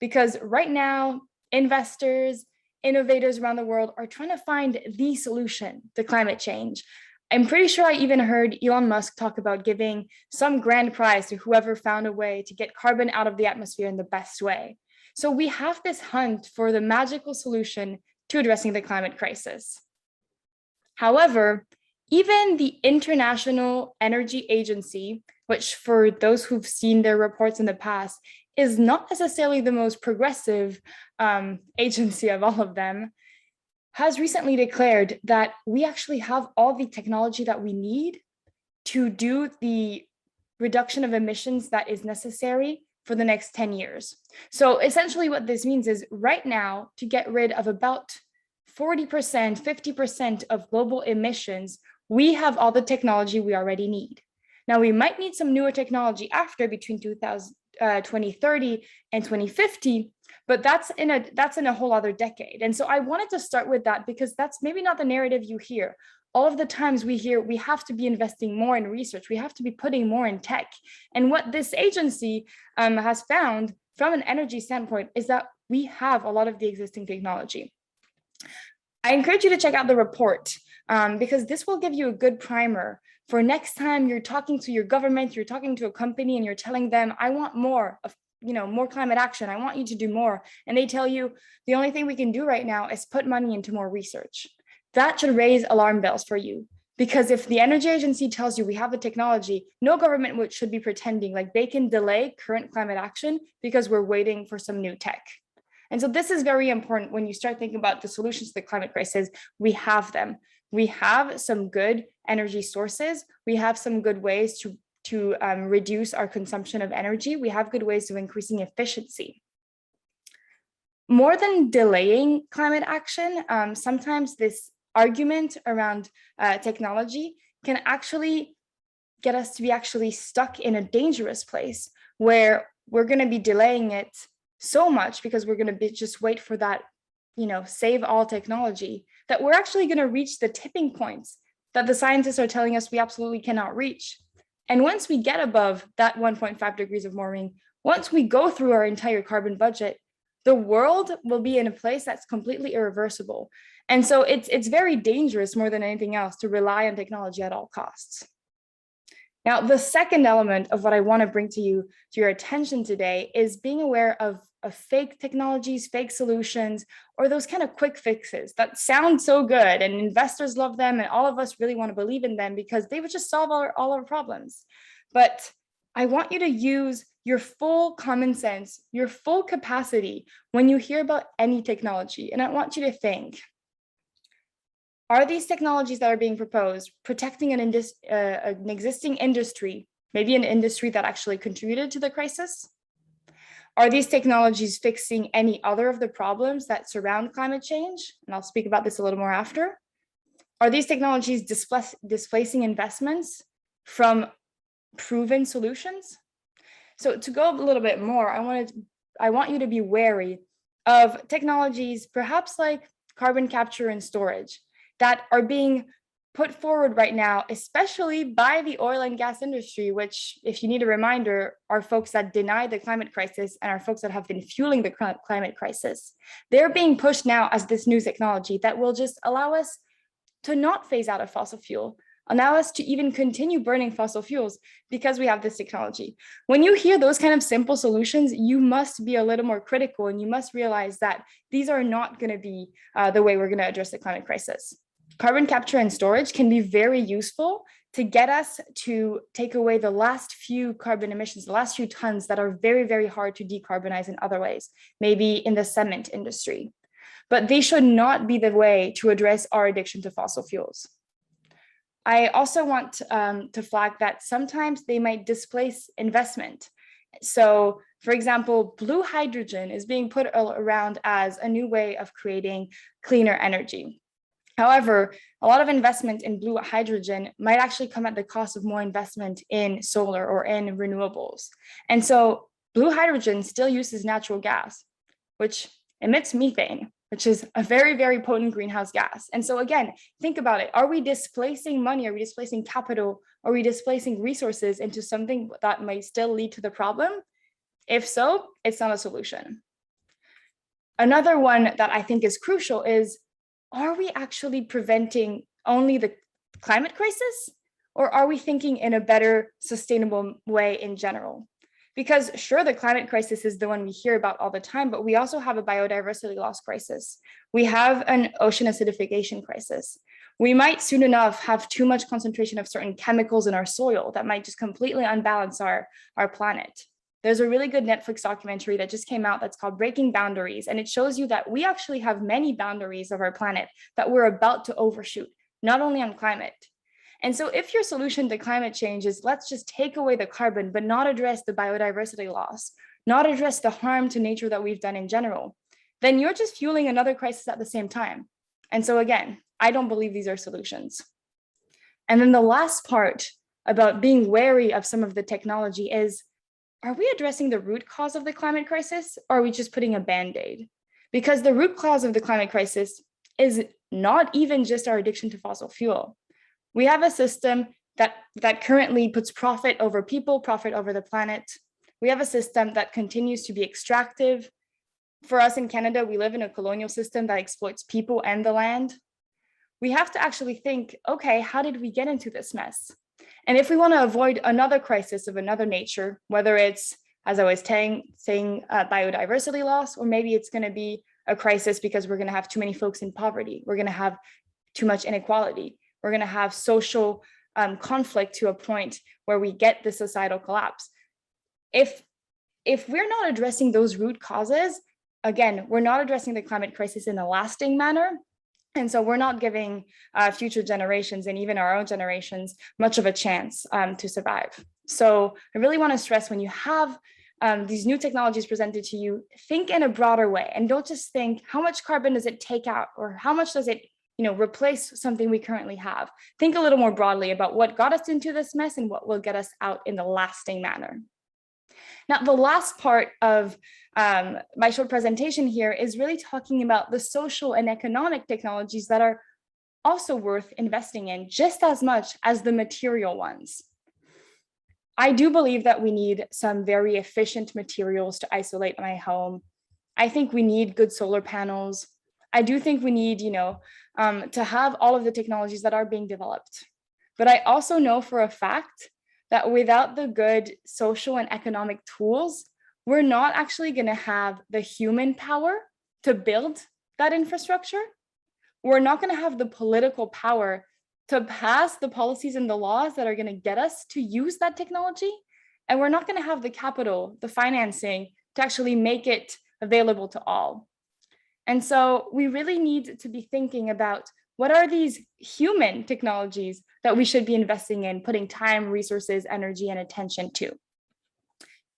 Because right now, investors, innovators around the world are trying to find the solution to climate change. I'm pretty sure I even heard Elon Musk talk about giving some grand prize to whoever found a way to get carbon out of the atmosphere in the best way. So we have this hunt for the magical solution to addressing the climate crisis. However, even the International Energy Agency, which for those who've seen their reports in the past, is not necessarily the most progressive agency of all of them, has recently declared that we actually have all the technology that we need to do the reduction of emissions that is necessary for the next 10 years. So essentially what this means is right now, to get rid of about 40%, 50% of global emissions, we have all the technology we already need. Now, we might need some newer technology after between 2030 and 2050, but that's in a whole other decade. And so I wanted to start with that because that's maybe not the narrative you hear. All of the times we hear we have to be investing more in research, we have to be putting more in tech. And what this agency has found from an energy standpoint is that we have a lot of the existing technology. I encourage you to check out the report because this will give you a good primer for next time you're talking to your government, you're talking to a company and you're telling them, I want more of, more climate action. I want you to do more. And they tell you the only thing we can do right now is put money into more research. That should raise alarm bells for you. Because if the energy agency tells you we have the technology, no government should be pretending like they can delay current climate action because we're waiting for some new tech. And so this is very important when you start thinking about the solutions to the climate crisis. We have them. We have some good energy sources. We have some good ways to reduce our consumption of energy. We have good ways of increasing efficiency. More than delaying climate action, sometimes this argument around technology can actually get us to be actually stuck in a dangerous place where we're going to be delaying it so much because we're going to just wait for that, save all technology, that we're actually going to reach the tipping points that the scientists are telling us we absolutely cannot reach. And once we get above that 1.5 degrees of warming, once we go through our entire carbon budget, the world will be in a place that's completely irreversible. And so it's very dangerous more than anything else to rely on technology at all costs. Now, the second element of what I want to bring to your attention today is being aware of fake technologies, fake solutions, or those kind of quick fixes that sound so good and investors love them and all of us really want to believe in them because they would just solve all our problems. But I want you to use your full common sense, your full capacity when you hear about any technology. And I want you to think, are these technologies that are being proposed protecting an existing industry, maybe an industry that actually contributed to the crisis? Are these technologies fixing any other of the problems that surround climate change? And I'll speak about this a little more after. Are these technologies displacing investments from proven solutions? So to go a little bit more, I want you to be wary of technologies, perhaps like carbon capture and storage, that are being put forward right now, especially by the oil and gas industry, which, if you need a reminder, are folks that deny the climate crisis and are folks that have been fueling the climate crisis. They're being pushed now as this new technology that will just allow us to not phase out of fossil fuel, allow us to even continue burning fossil fuels because we have this technology. When you hear those kind of simple solutions, you must be a little more critical and you must realize that these are not going to be the way we're going to address the climate crisis. Carbon capture and storage can be very useful to get us to take away the last few carbon emissions, the last few tons that are very, very hard to decarbonize in other ways, maybe in the cement industry. But they should not be the way to address our addiction to fossil fuels. I also want to flag that sometimes they might displace investment. So, for example, blue hydrogen is being put around as a new way of creating cleaner energy. However, a lot of investment in blue hydrogen might actually come at the cost of more investment in solar or in renewables. And so blue hydrogen still uses natural gas, which emits methane, which is a very, very potent greenhouse gas. And so again, think about it. Are we displacing money? Are we displacing capital? Are we displacing resources into something that might still lead to the problem? If so, it's not a solution. Another one that I think is crucial is, are we actually preventing only the climate crisis, or are we thinking in a better sustainable way in general? Because sure, the climate crisis is the one we hear about all the time, but we also have a biodiversity loss crisis. We have an ocean acidification crisis. We might soon enough have too much concentration of certain chemicals in our soil that might just completely unbalance our planet. There's a really good Netflix documentary that just came out that's called Breaking Boundaries, and it shows you that we actually have many boundaries of our planet that we're about to overshoot, not only on climate. And so if your solution to climate change is let's just take away the carbon, but not address the biodiversity loss, not address the harm to nature that we've done in general, then you're just fueling another crisis at the same time. And so again, I don't believe these are solutions. And then the last part about being wary of some of the technology is, are we addressing the root cause of the climate crisis, or are we just putting a Band-Aid? Because the root cause of the climate crisis is not even just our addiction to fossil fuel. We have a system that currently puts profit over people, profit over the planet. We have a system that continues to be extractive. For us in Canada, we live in a colonial system that exploits people and the land. We have to actually think, okay, how did we get into this mess? And if we want to avoid another crisis of another nature, whether it's, as I was saying, biodiversity loss, or maybe it's going to be a crisis because we're going to have too many folks in poverty, we're going to have too much inequality, we're going to have social conflict to a point where we get the societal collapse. If we're not addressing those root causes, again, we're not addressing the climate crisis in a lasting manner. And so we're not giving future generations and even our own generations much of a chance to survive. So I really want to stress, when you have these new technologies presented to you, think in a broader way, and don't just think, how much carbon does it take out, or how much does it replace something we currently have? Think a little more broadly about what got us into this mess and what will get us out in a lasting manner. Now, the last part of my short presentation here is really talking about the social and economic technologies that are also worth investing in just as much as the material ones. I do believe that we need some very efficient materials to isolate my home. I think we need good solar panels. I do think we need, to have all of the technologies that are being developed. But I also know for a fact that without the good social and economic tools, we're not actually going to have the human power to build that infrastructure. We're not going to have the political power to pass the policies and the laws that are going to get us to use that technology. And we're not going to have the capital, the financing to actually make it available to all. And so we really need to be thinking about, what are these human technologies that we should be investing in, putting time, resources, energy, and attention to?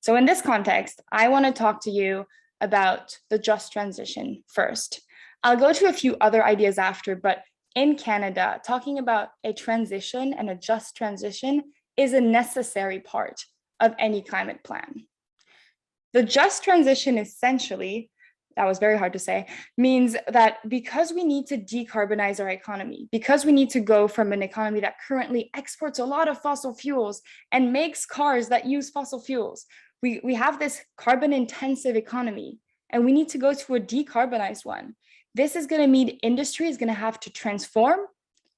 So in this context, I want to talk to you about the just transition first. I'll go to a few other ideas after, but in Canada, talking about a transition and a just transition is a necessary part of any climate plan. The just transition essentially, that was very hard to say, means that because we need to decarbonize our economy, because we need to go from an economy that currently exports a lot of fossil fuels and makes cars that use fossil fuels, we have this carbon intensive economy, and we need to go to a decarbonized one. This is going to mean industry is going to have to transform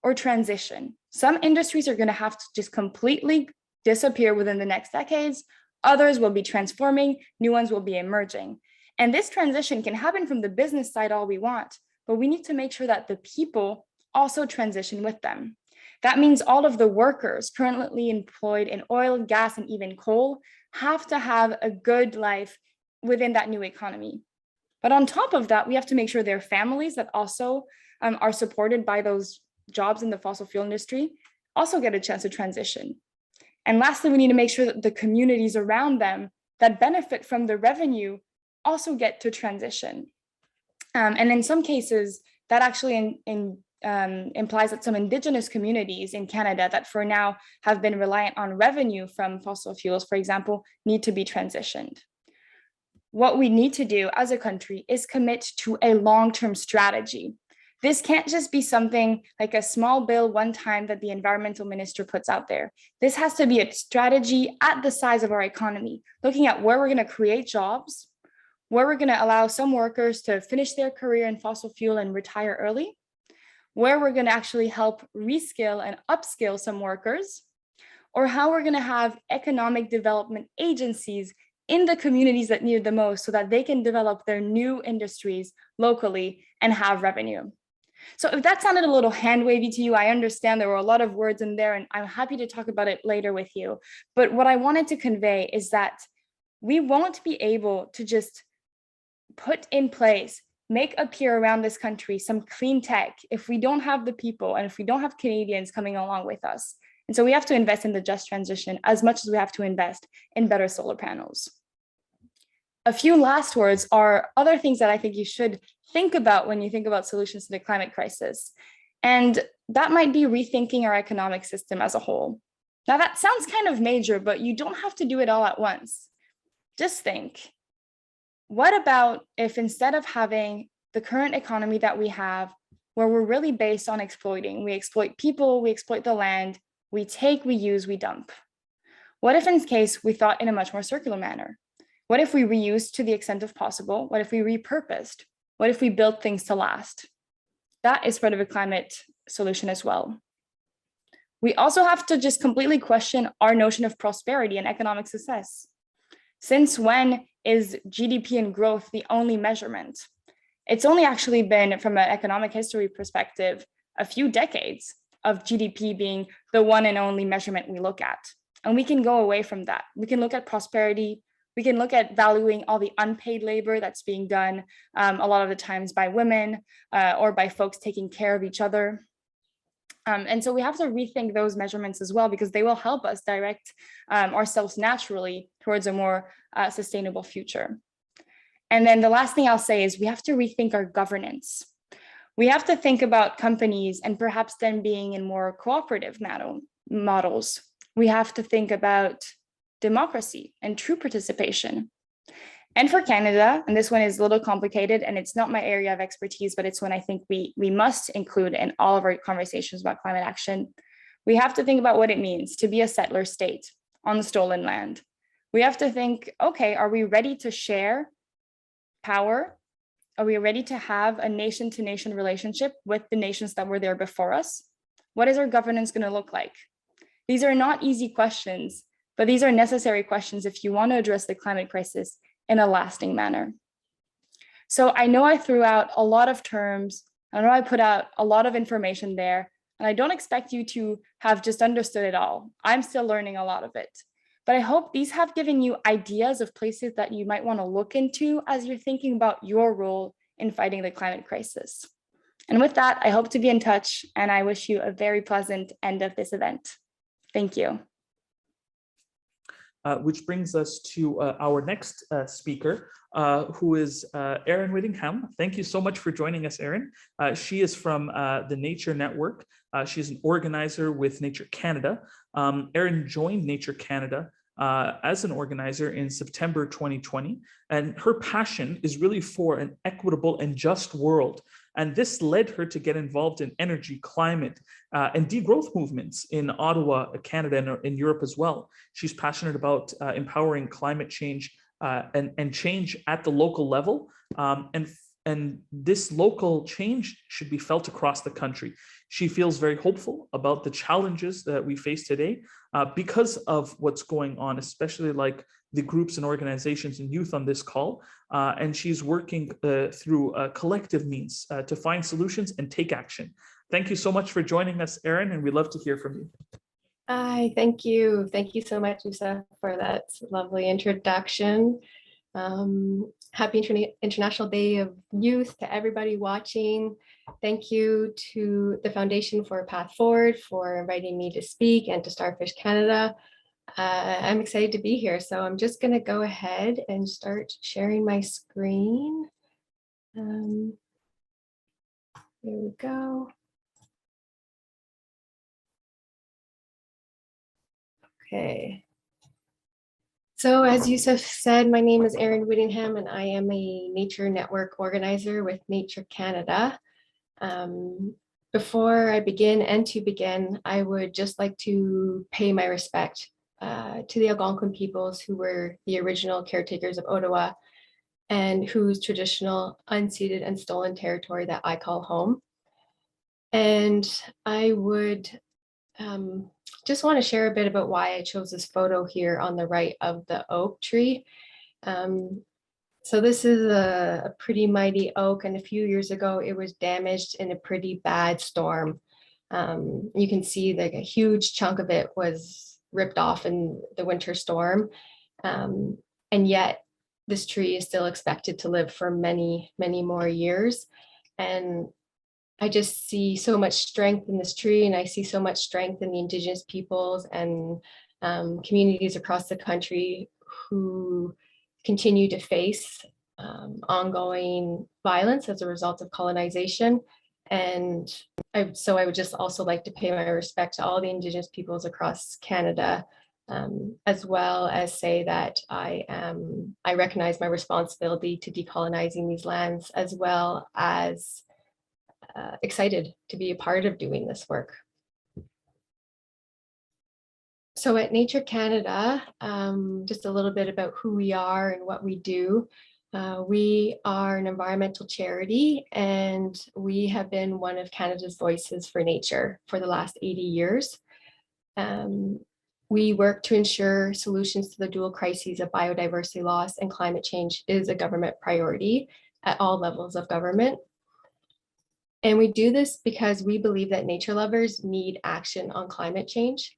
or transition. Some industries are going to have to just completely disappear within the next decades. Others will be transforming, new ones will be emerging. And this transition can happen from the business side all we want, but we need to make sure that the people also transition with them. That means all of the workers currently employed in oil, gas, and even coal have to have a good life within that new economy. But on top of that, we have to make sure their families that also are supported by those jobs in the fossil fuel industry also get a chance to transition. And lastly, we need to make sure that the communities around them that benefit from the revenue also get to transition. And in some cases, that actually implies that some Indigenous communities in Canada that for now have been reliant on revenue from fossil fuels, for example, need to be transitioned. what we need to do as a country is commit to a long-term strategy. This can't just be something like a small bill one time that the environmental minister puts out there. This has to be a strategy at the size of our economy, looking at where we're going to create jobs, where we're going to allow some workers to finish their career in fossil fuel and retire early, where we're going to actually help reskill and upskill some workers, or how we're going to have economic development agencies in the communities that need it the most so that they can develop their new industries locally and have revenue. So if that sounded a little hand wavy to you, I understand there were a lot of words in there and I'm happy to talk about it later with you. But what I wanted to convey is that we won't be able to just put in place, make appear around this country some clean tech if we don't have the people and if we don't have Canadians coming along with us. And so we have to invest in the just transition as much as we have to invest in better solar panels. A few last words are other things that I think you should think about when you think about solutions to the climate crisis. And that might be rethinking our economic system as a whole. Now that sounds kind of major, but you don't have to do it all at once. Just think, what about if instead of having the current economy that we have, where we're really based on exploiting, we exploit people, we exploit the land, we take, we use, we dump. What if in case we thought in a much more circular manner? What if we reused to the extent of possible? What if we repurposed? What if we built things to last? That is part of a climate solution as well. We also have to just completely question our notion of prosperity and economic success. Since when is GDP and growth the only measurement? It's only actually been, from an economic history perspective, a few decades of GDP being the one and only measurement we look at. And we can go away from that. We can look at prosperity. We can look at valuing all the unpaid labor that's being done a lot of the times by women or by folks taking care of each other. And so we have to rethink those measurements as well, because they will help us direct ourselves naturally towards a more sustainable future. And then the last thing I'll say is we have to rethink our governance. We have to think about companies and perhaps them being in more cooperative models. We have to think about democracy and true participation. And for Canada, and this one is a little complicated and it's not my area of expertise, but it's one I think we must include in all of our conversations about climate action. We have to think about what it means to be a settler state on the stolen land. We have to think, okay, are we ready to share power? Are we ready to have a nation-to-nation relationship with the nations that were there before us? What is our governance going to look like? These are not easy questions, but these are necessary questions if you want to address the climate crisis in a lasting manner. So I know I threw out a lot of terms. I know I put out a lot of information there, and I don't expect you to have just understood it all. I'm still learning a lot of it. But I hope these have given you ideas of places that you might want to look into as you're thinking about your role in fighting the climate crisis. And with that, I hope to be in touch, and I wish you a very pleasant end of this event. Thank you. Which brings us to our next speaker, who is Erin Whittingham. Thank you so much for joining us, Erin. She is from the Nature Network. She's an organizer with Nature Canada. Erin joined Nature Canada as an organizer in September 2020, and her passion is really for an equitable and just world. And this led her to get involved in energy, climate, and degrowth movements in Ottawa, Canada, and in Europe as well. She's passionate about empowering climate change and change at the local level. And this local change should be felt across the country. She feels very hopeful about the challenges that we face today because of what's going on, especially like the groups and organizations and youth on this call. And she's working through collective means to find solutions and take action. Thank you so much for joining us, Erin, and we'd love to hear from you. Hi, thank you. Thank you so much, Usa, for that lovely introduction. Happy International Day of Youth to everybody watching. Thank you to the Foundation for a Path Forward for inviting me to speak, and to Starfish Canada. I'm excited to be here, so I'm just going to go ahead and start sharing my screen. There we go. Okay. So as Yusuf said, my name is Erin Whittingham and I am a nature network organizer with Nature Canada. Before I begin, I would just like to pay my respect to the Algonquin peoples who were the original caretakers of Ottawa and whose traditional unceded and stolen territory that I call home. And I would just want to share a bit about why I chose this photo here on the right of the oak tree. So this is a pretty mighty oak, and a few years ago it was damaged in a pretty bad storm. You can see that a huge chunk of it was ripped off in the winter storm, and yet this tree is still expected to live for many, many more years. And I just see so much strength in this tree, and I see so much strength in the Indigenous peoples and communities across the country who continue to face ongoing violence as a result of colonization. And so I would just also like to pay my respect to all the Indigenous peoples across Canada, as well as say that I recognize my responsibility to decolonizing these lands, as well as excited to be a part of doing this work. So at Nature Canada, just a little bit about who we are and what we do. We are an environmental charity, and we have been one of Canada's voices for nature for the last 80 years. We work to ensure solutions to the dual crises of biodiversity loss and climate change is a government priority at all levels of government. And we do this because we believe that nature lovers need action on climate change.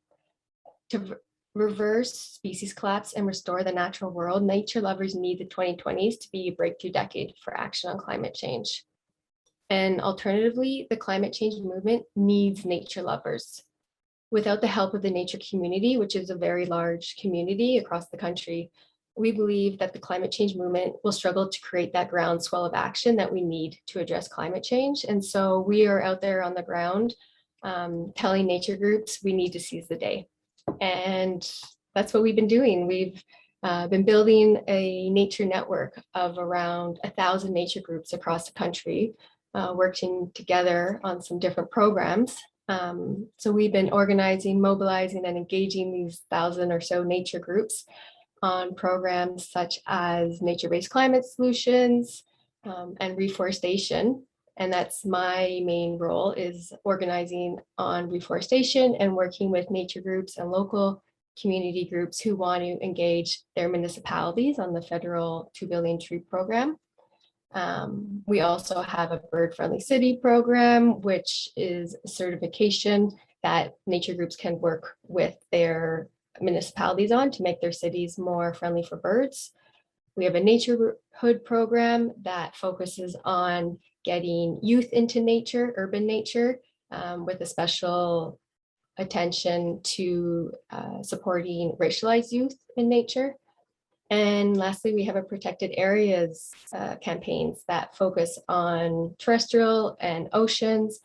To reverse species collapse and restore the natural world, nature lovers need the 2020s to be a breakthrough decade for action on climate change. And alternatively, the climate change movement needs nature lovers. Without the help of the nature community, which is a very large community across the country, we believe that the climate change movement will struggle to create that groundswell of action that we need to address climate change. And so we are out there on the ground telling nature groups we need to seize the day. And that's what we've been doing. We've been building a nature network of around 1,000 nature groups across the country, working together on some different programs. So we've been organizing, mobilizing, and engaging these 1,000 or so nature groups on programs such as nature-based climate solutions and reforestation. And that's my main role, is organizing on reforestation and working with nature groups and local community groups who want to engage their municipalities on the federal 2 billion tree program. We also have a bird-friendly city program, which is a certification that nature groups can work with their municipalities on to make their cities more friendly for birds. We have a neighborhood program that focuses on getting youth into nature, urban nature, with a special attention to supporting racialized youth in nature. And lastly, we have a protected areas campaigns that focus on terrestrial and oceans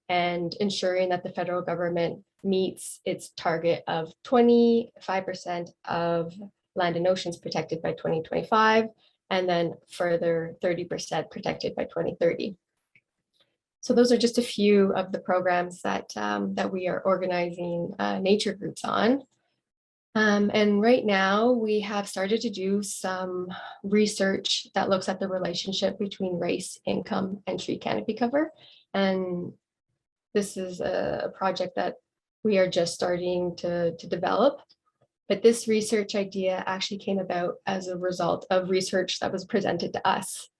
and ensuring that the federal government meets its target of 25% of land and oceans protected by 2025, and then further 30% protected by 2030. So those are just a few of the programs that, that we are organizing nature groups on. And right now we have started to do some research that looks at the relationship between race, income, and tree canopy cover. And this is a project that we are just starting to develop. But this research idea actually came about as a result of research that was presented to us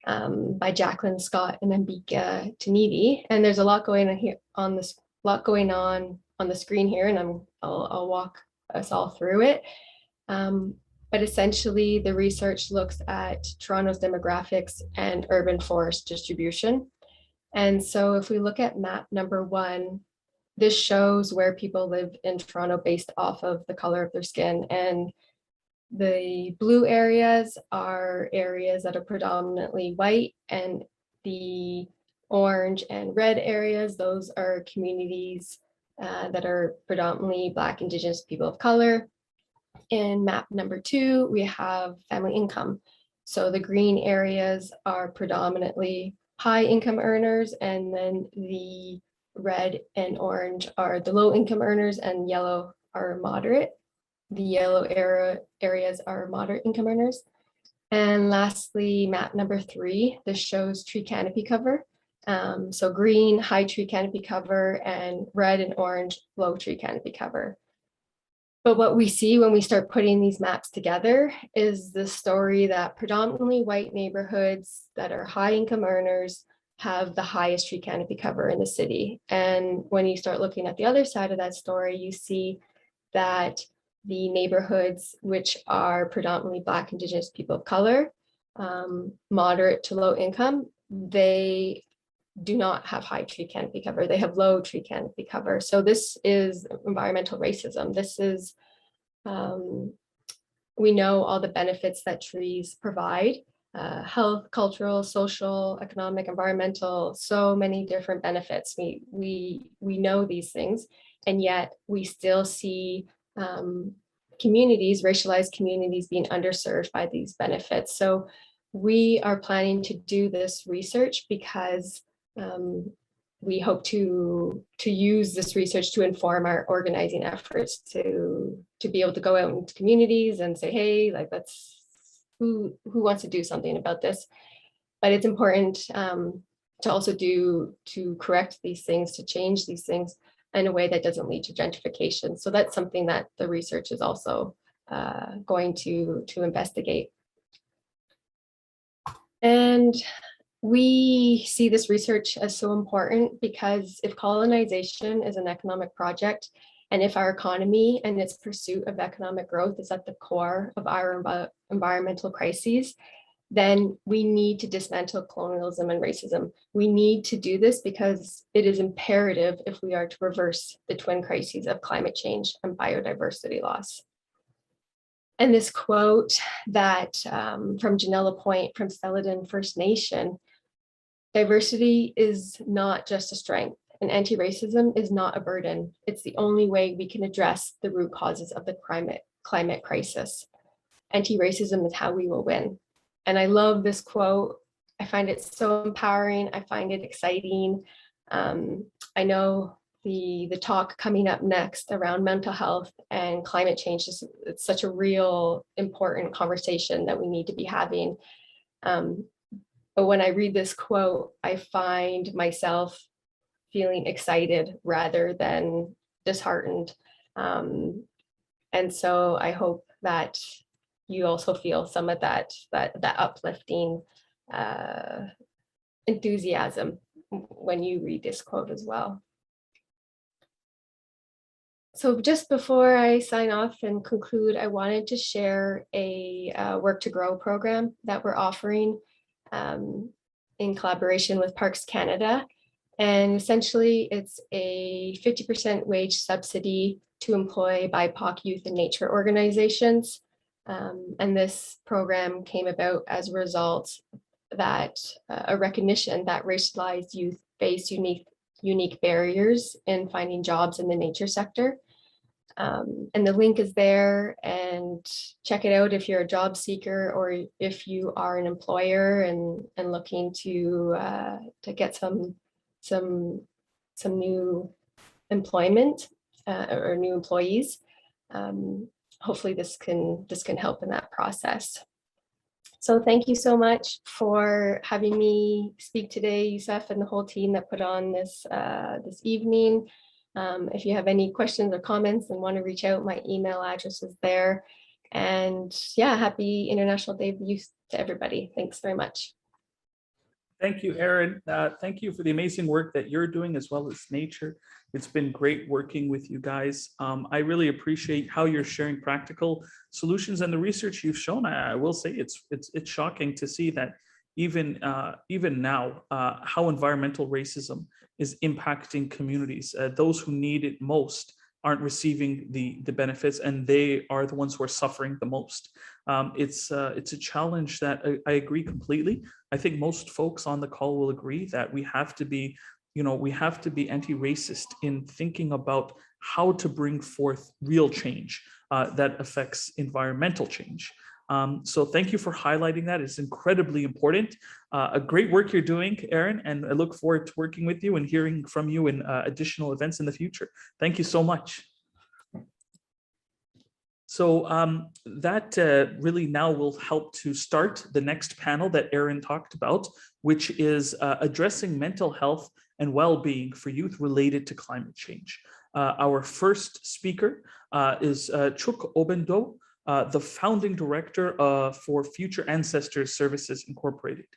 by Jacqueline Scott and Ambika Tanidi. And there's a lot going on here on this, on the screen here, and I'll walk us all through it. But essentially the research looks at Toronto's demographics and urban forest distribution. And so if we look at map number 1, this shows where people live in Toronto based off of the color of their skin. And the blue areas are areas that are predominantly white, and the orange and red areas, those are communities that are predominantly Black, Indigenous, people of color. In map number 2, we have family income. So the green areas are predominantly high income earners, and then the red and orange are the low income earners, and yellow are moderate. The yellow areas are moderate income earners. And lastly, map number 3, this shows tree canopy cover. So green, high tree canopy cover, and red and orange, low tree canopy cover. But what we see when we start putting these maps together is the story that predominantly white neighborhoods that are high income earners have the highest tree canopy cover in the city. And when you start looking at the other side of that story, you see that the neighborhoods which are predominantly Black, Indigenous, people of color, moderate to low income, they do not have high tree canopy cover. They have low tree canopy cover. So this is environmental racism. This is, we know all the benefits that trees provide, health, cultural, social, economic, environmental, so many different benefits. We know these things, and yet we still see communities, racialized communities, being underserved by these benefits. So we are planning to do this research because we hope to use this research to inform our organizing efforts to be able to go out into communities and say, hey, like, let's, who wants to do something about this? But it's important to also to correct these things, to change these things in a way that doesn't lead to gentrification. So that's something that the research is also going to investigate. And we see this research as so important because if colonization is an economic project, and if our economy and its pursuit of economic growth is at the core of our environmental crises, then we need to dismantle colonialism and racism. We need to do this because it is imperative if we are to reverse the twin crises of climate change and biodiversity loss. And this quote that from Janella Point from Celadon First Nation, diversity is not just a strength, and anti-racism is not a burden. It's the only way we can address the root causes of the climate crisis. Anti-racism is how we will win. And I love this quote. I find it so empowering. I find it exciting. I know the talk coming up next around mental health and climate change is it's such a real important conversation that we need to be having. But when I read this quote, I find myself feeling excited rather than disheartened. And so I hope that you also feel some of that uplifting enthusiasm when you read this quote as well. So just before I sign off and conclude, I wanted to share a Work to Grow program that we're offering in collaboration with Parks Canada. And essentially it's a 50% wage subsidy to employ BIPOC youth and nature organizations. And this program came about as a result that a recognition that racialized youth face unique barriers in finding jobs in the nature sector. And the link is there, and check it out if you're a job seeker or if you are an employer and looking to get some new employment or new employees. Hopefully this can help in that process. So thank you so much for having me speak today, Youssef, and the whole team that put on this this evening. If you have any questions or comments and want to reach out, my email address is there. And yeah, happy International Day of the Youth to everybody. Thanks very much. Thank you, Erin. Thank you for the amazing work that you're doing as well as nature. It's been great working with you guys. I really appreciate how you're sharing practical solutions and the research you've shown. I will say it's shocking to see that even now, how environmental racism is impacting communities. Those who need it most aren't receiving the benefits, and they are the ones who are suffering the most. It's a challenge that I agree completely. I think most folks on the call will agree that we have to be we have to be anti-racist in thinking about how to bring forth real change that affects environmental change. So thank you for highlighting that. It's incredibly important. A great work you're doing, Erin, and I look forward to working with you and hearing from you in additional events in the future. Thank you so much. So that really now will help to start the next panel that Erin talked about, which is addressing mental health and well-being for youth related to climate change. Our first speaker is Chuk Obendo, the founding director for Future Ancestors Services Incorporated.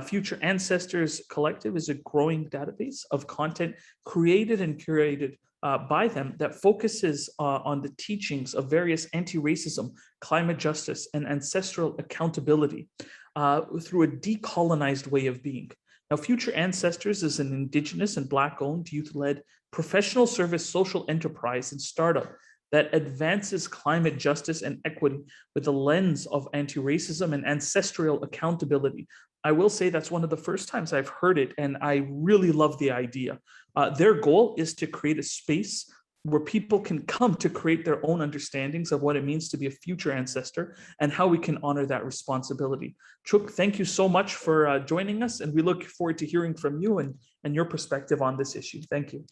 Future Ancestors Collective is a growing database of content created and curated by them that focuses on the teachings of various anti-racism, climate justice, and ancestral accountability through a decolonized way of being. Now, Future Ancestors is an Indigenous and Black-owned, youth-led professional service social enterprise and startup that advances climate justice and equity with a lens of anti-racism and ancestral accountability. I will say that's one of the first times I've heard it, and I really love the idea. Their goal is to create a space where people can come to create their own understandings of what it means to be a future ancestor and how we can honor that responsibility. Chuk, thank you so much for joining us, and we look forward to hearing from you and your perspective on this issue. Thank you.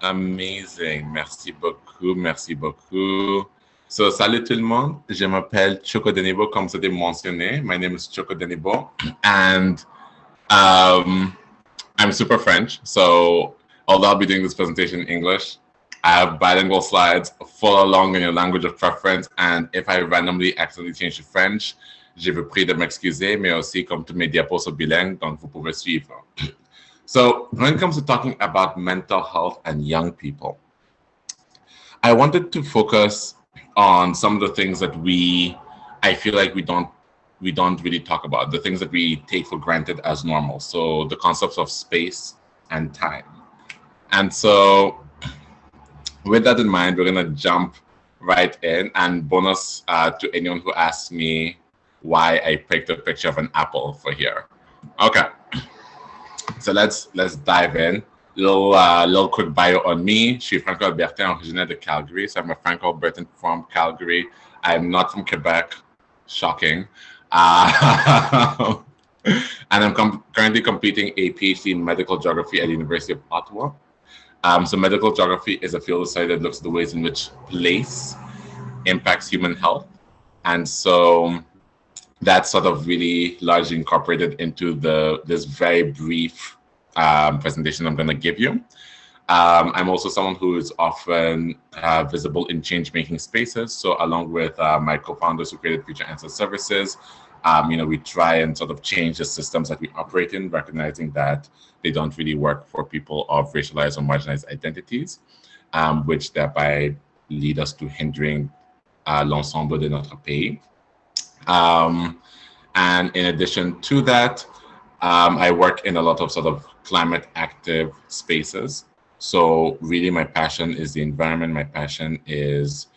Amazing. Merci beaucoup. Merci beaucoup. So, salut tout le monde. Je m'appelle Chuk Obendo, comme c'était mentionné. My name is Chuk Obendo, and I'm super French. So, although I'll be doing this presentation in English, I have bilingual slides. Follow along in your language of preference. And if I randomly accidentally change to French, je vous prie de m'excuser, mais aussi comme tous mes diapos sont bilingues, donc vous pouvez suivre. So when it comes to talking about mental health and young people, I wanted to focus on some of the things that I feel like we don't really talk about, the things that we take for granted as normal. So the concepts of space and time. And so with that in mind, we're gonna jump right in, and bonus to anyone who asks me why I picked a picture of an apple for here. Okay. So let's dive in. Little quick bio on me. Je suis Franco-Albertain, originaire de Calgary. So I'm a Franco-Albertan from Calgary. I'm not from Quebec. Shocking. And I'm currently completing a PhD in medical geography at the University of Ottawa. So medical geography is a field of study that looks at the ways in which place impacts human health. And so that's sort of really largely incorporated into this very brief presentation I'm going to give you. I'm also someone who is often visible in change-making spaces. So along with my co-founders who created Future Ancestors Services, we try and sort of change the systems that we operate in, recognizing that they don't really work for people of racialized or marginalized identities, which thereby lead us to hindering l'ensemble de notre pays. And in addition to that, I work in a lot of sort of climate active spaces. So really my passion is the environment. My passion is,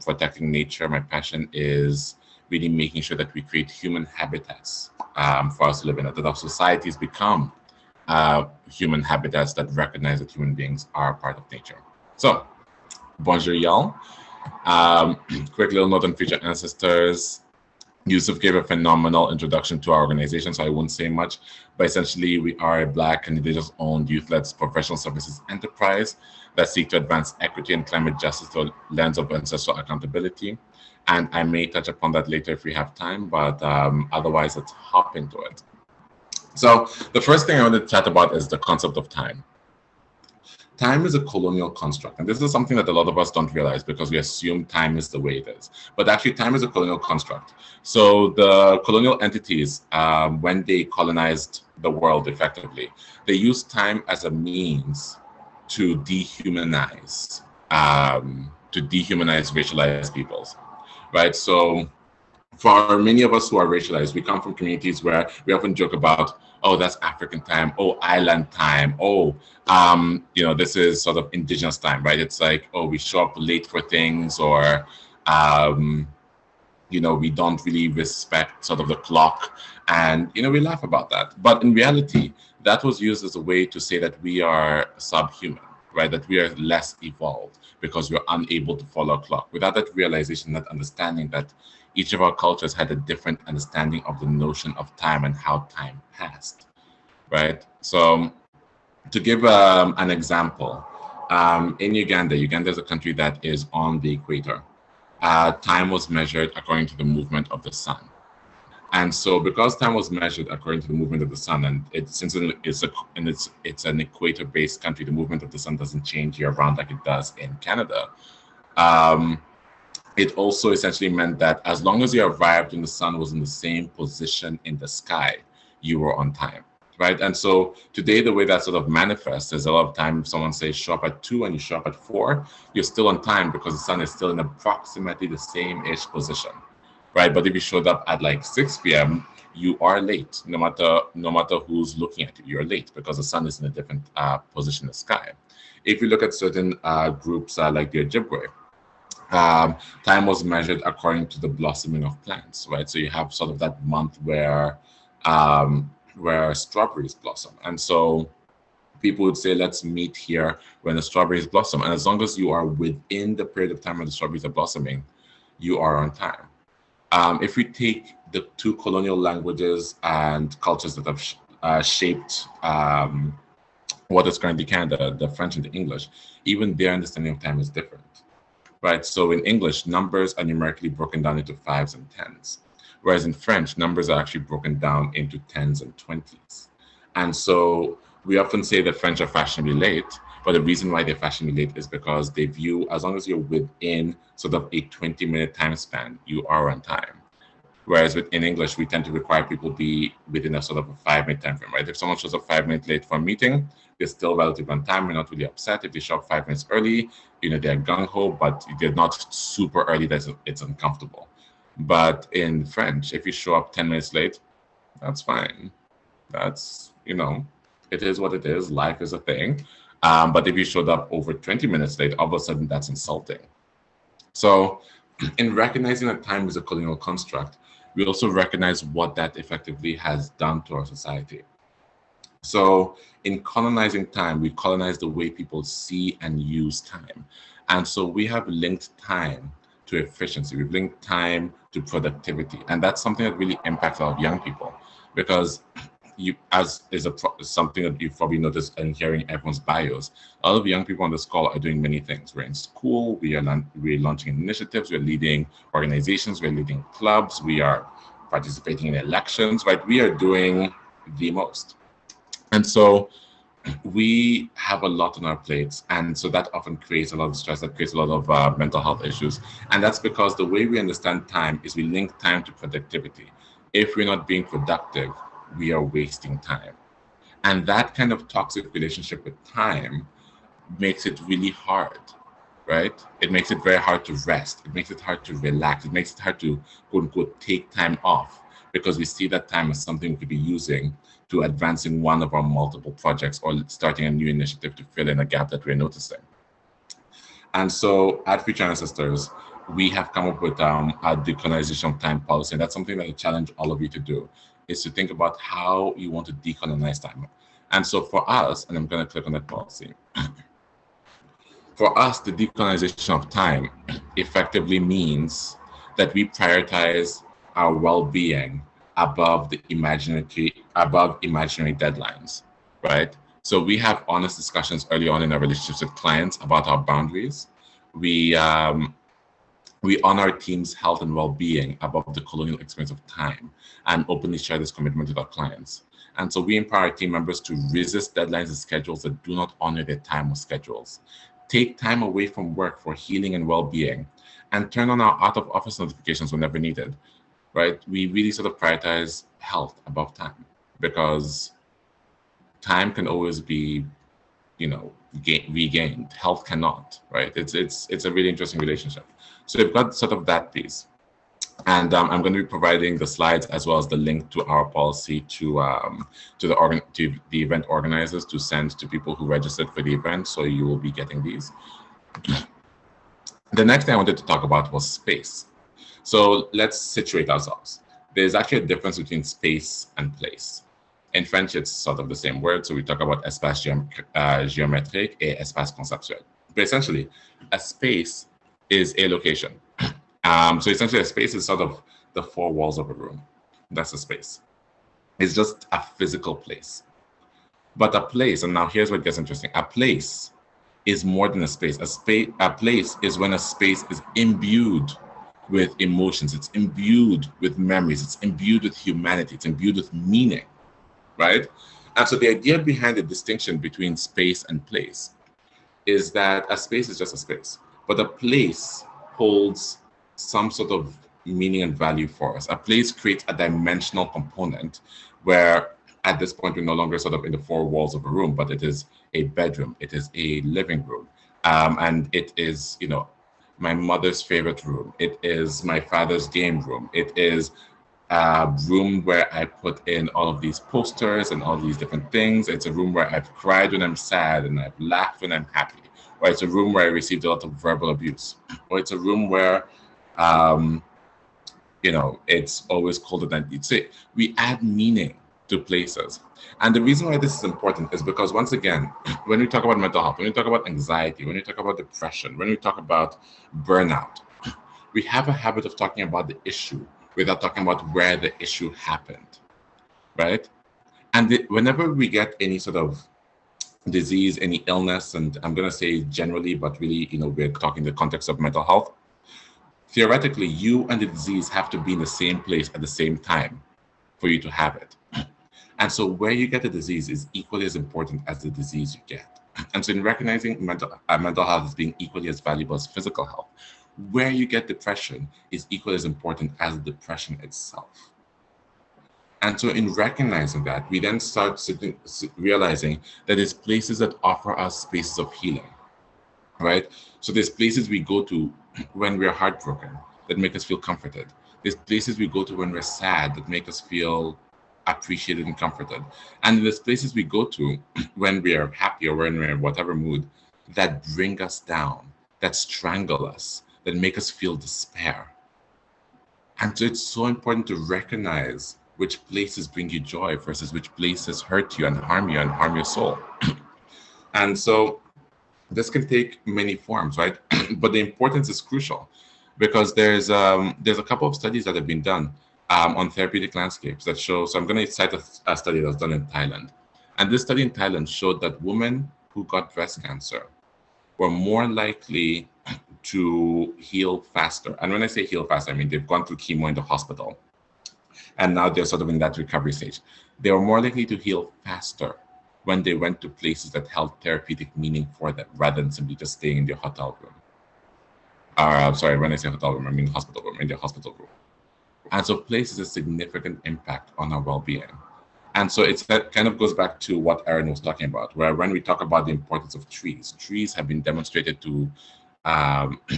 protecting nature. My passion is really making sure that we create human habitats for us to live in, that our societies become human habitats that recognize that human beings are part of nature. So, bonjour y'all. Quick little note on Future Ancestors. Yusuf gave a phenomenal introduction to our organization, so I won't say much, but essentially we are a Black and Indigenous-owned youth-led professional services enterprise that seek to advance equity and climate justice through a lens of ancestral accountability. And I may touch upon that later if we have time, but otherwise let's hop into it. So the first thing I want to chat about is the concept of time. Time is a colonial construct, and this is something that a lot of us don't realize because we assume time is the way it is. But actually, time is a colonial construct. So the colonial entities, when they colonized the world effectively, they used time as a means to dehumanize racialized peoples, right? So for many of us who are racialized, we come from communities where we often joke about, oh, that's African time, oh, island time, oh, this is sort of indigenous time, right? It's like, oh, we show up late for things, or, we don't really respect sort of the clock, and we laugh about that. But in reality, that was used as a way to say that we are subhuman, right? That we are less evolved because we're unable to follow a clock. Without that realization, that understanding that each of our cultures had a different understanding of the notion of time and how time passed, right? So to give an example, in Uganda is a country that is on the equator. Time was measured according to the movement of the sun. And so because time was measured according to the movement of the sun, and since it's an equator-based country, the movement of the sun doesn't change year-round like it does in Canada. It also essentially meant that as long as you arrived and the sun was in the same position in the sky, you were on time, right? And so today, the way that sort of manifests is a lot of time if someone says show up at 2 and you show up at 4, you're still on time because the sun is still in approximately the same-ish position, right? But if you showed up at like 6 p.m., you are late. No matter who's looking at you, you're late because the sun is in a different position in the sky. If you look at certain groups like the Ojibwe, time was measured according to the blossoming of plants, right? So you have sort of that month where strawberries blossom. And so people would say, let's meet here when the strawberries blossom. And as long as you are within the period of time when the strawberries are blossoming, you are on time. If we take the two colonial languages and cultures that have shaped what is currently Canada, the French and the English, even their understanding of time is different, right? So in English, numbers are numerically broken down into 5s and 10s, whereas in French, numbers are actually broken down into 10s and 20s. And so we often say that French are fashionably late, but the reason why they're fashionably late is because they view, as long as you're within sort of a 20-minute time span, you are on time. Whereas in English, we tend to require people to be within a sort of a 5-minute time frame, right? If someone shows up 5 minutes late for a meeting, they're still relatively on time. We're not really upset. If they show up 5 minutes early, they're gung-ho, but they're not super early that it's uncomfortable. But in French, if you show up 10 minutes late, that's fine. That's, it is what it is. Life is a thing. But if you showed up over 20 minutes late, all of a sudden that's insulting. So in recognizing that time is a colonial construct, we also recognize what that effectively has done to our society. So in colonizing time, we colonize the way people see and use time. And so we have linked time to efficiency. We've linked time to productivity. And that's something that really impacts a lot of young people, because something that you've probably noticed in hearing everyone's bios, a lot of young people on this call are doing many things. We're in school, we're launching initiatives, we're leading organizations, we're leading clubs, we are participating in elections, right? We are doing the most. And so we have a lot on our plates. And so that often creates a lot of stress, that creates a lot of mental health issues. And that's because the way we understand time is we link time to productivity. If we're not being productive, we are wasting time. And that kind of toxic relationship with time makes it really hard, right? It makes it very hard to rest. It makes it hard to relax. It makes it hard to, quote unquote, take time off, because we see that time as something we could be using to advancing one of our multiple projects or starting a new initiative to fill in a gap that we're noticing. And so at Future Ancestors, we have come up with a decolonization of time policy. And that's something that I challenge all of you to do, is to think about how you want to decolonize time. And so for us, and I'm going to click on that policy, for us, the decolonization of time effectively means that we prioritize our well-being above imaginary deadlines, right? So we have honest discussions early on in our relationships with clients about our boundaries. We honor our team's health and well-being above the colonial experience of time, and openly share this commitment with our clients. And so we empower our team members to resist deadlines and schedules that do not honor their time or schedules, take time away from work for healing and well-being, and turn on our out-of-office notifications whenever needed, right? We really sort of prioritize health above time, because time can always be, regained. Health cannot, right? It's a really interesting relationship. So we've got sort of that piece. And I'm going to be providing the slides as well as the link to our policy to the event organizers to send to people who registered for the event. So you will be getting these. The next thing I wanted to talk about was space. So let's situate ourselves. There's actually a difference between space and place. In French, it's sort of the same word. So we talk about espace géométrique et espace conceptuel. But essentially, a space is a location. So essentially, a space is sort of the four walls of a room. That's a space. It's just a physical place. But a place, and now here's what gets interesting. A place is more than a space. A place is when a space is imbued with emotions. It's imbued with memories. It's imbued with humanity. It's imbued with meaning, right? And so the idea behind the distinction between space and place is that a space is just a space, but a place holds some sort of meaning and value for us. A place creates a dimensional component where at this point we're no longer sort of in the four walls of a room, but it is a bedroom, it is a living room, and it is, you know, my mother's favorite room. It is my father's game room. It is a room where I put in all of these posters and all these different things. It's a room where I've cried when I'm sad and I've laughed when I'm happy. Or it's a room where I received a lot of verbal abuse. Or it's a room where, you know, it's always colder than you'd say. We add meaning to places. And the reason why this is important is because, once again, when we talk about mental health, when we talk about anxiety, when we talk about depression, when we talk about burnout, we have a habit of talking about the issue without talking about where the issue happened, right? And whenever we get any sort of disease, any illness, and I'm going to say generally, but really, you know, we're talking in the context of mental health, theoretically, you and the disease have to be in the same place at the same time for you to have it. And so where you get the disease is equally as important as the disease you get. And so in recognizing mental health as being equally as valuable as physical health, where you get depression is equally as important as the depression itself. And so in recognizing that, we then start realizing that there's places that offer us spaces of healing, right? So there's places we go to when we're heartbroken that make us feel comforted. There's places we go to when we're sad that make us feel appreciated and comforted. And there's places we go to when we are happy or when we're in whatever mood that bring us down, that strangle us, that make us feel despair. And so it's so important to recognize which places bring you joy versus which places hurt you and harm your soul. And so this can take many forms, right? But the importance is crucial because there's a couple of studies that have been done on therapeutic landscapes that show, so I'm going to cite a study that was done in Thailand. And this study in Thailand showed that women who got breast cancer were more likely to heal faster. And when I say heal faster, I mean they've gone through chemo in the hospital and now they're sort of in that recovery stage. They were more likely to heal faster when they went to places that held therapeutic meaning for them rather than simply just staying in their hotel room. Sorry, when I say hotel room, I mean hospital room, in their hospital room. And so place is a significant impact on our well-being. And so that kind of goes back to what Aaron was talking about, where when we talk about the importance of trees have been demonstrated to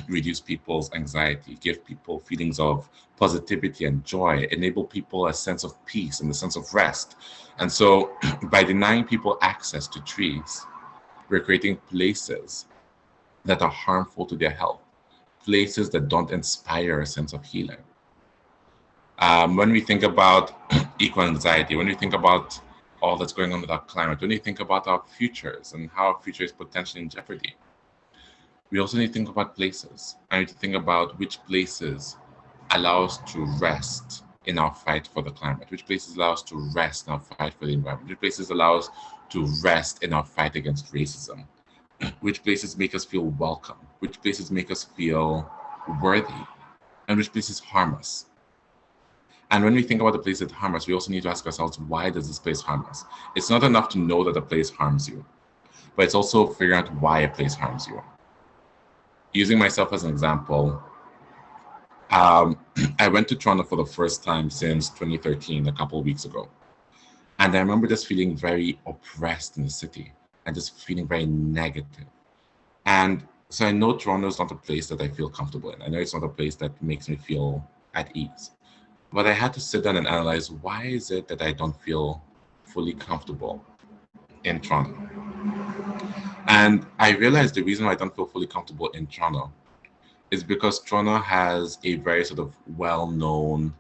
reduce people's anxiety, give people feelings of positivity and joy, enable people a sense of peace and a sense of rest. And so by denying people access to trees, we're creating places that are harmful to their health, places that don't inspire a sense of healing. When we think about equal anxiety, when we think about all that's going on with our climate, when we think about our futures and how our future is potentially in jeopardy, we also need to think about places. I need to think about which places allow us to rest in our fight for the climate, which places allow us to rest in our fight for the environment, which places allow us to rest in our fight against racism, which places make us feel welcome, which places make us feel worthy, and which places harm us. And when we think about the place that harm us, we also need to ask ourselves, why does this place harm us? It's not enough to know that a place harms you, but it's also figuring out why a place harms you. Using myself as an example, I went to Toronto for the first time since 2013, a couple of weeks ago. And I remember just feeling very oppressed in the city and just feeling very negative. And so I know Toronto is not a place that I feel comfortable in. I know it's not a place that makes me feel at ease. But I had to sit down and analyze, why is it that I don't feel fully comfortable in Toronto? And I realized the reason why I don't feel fully comfortable in Toronto is because Toronto has a very sort of well-known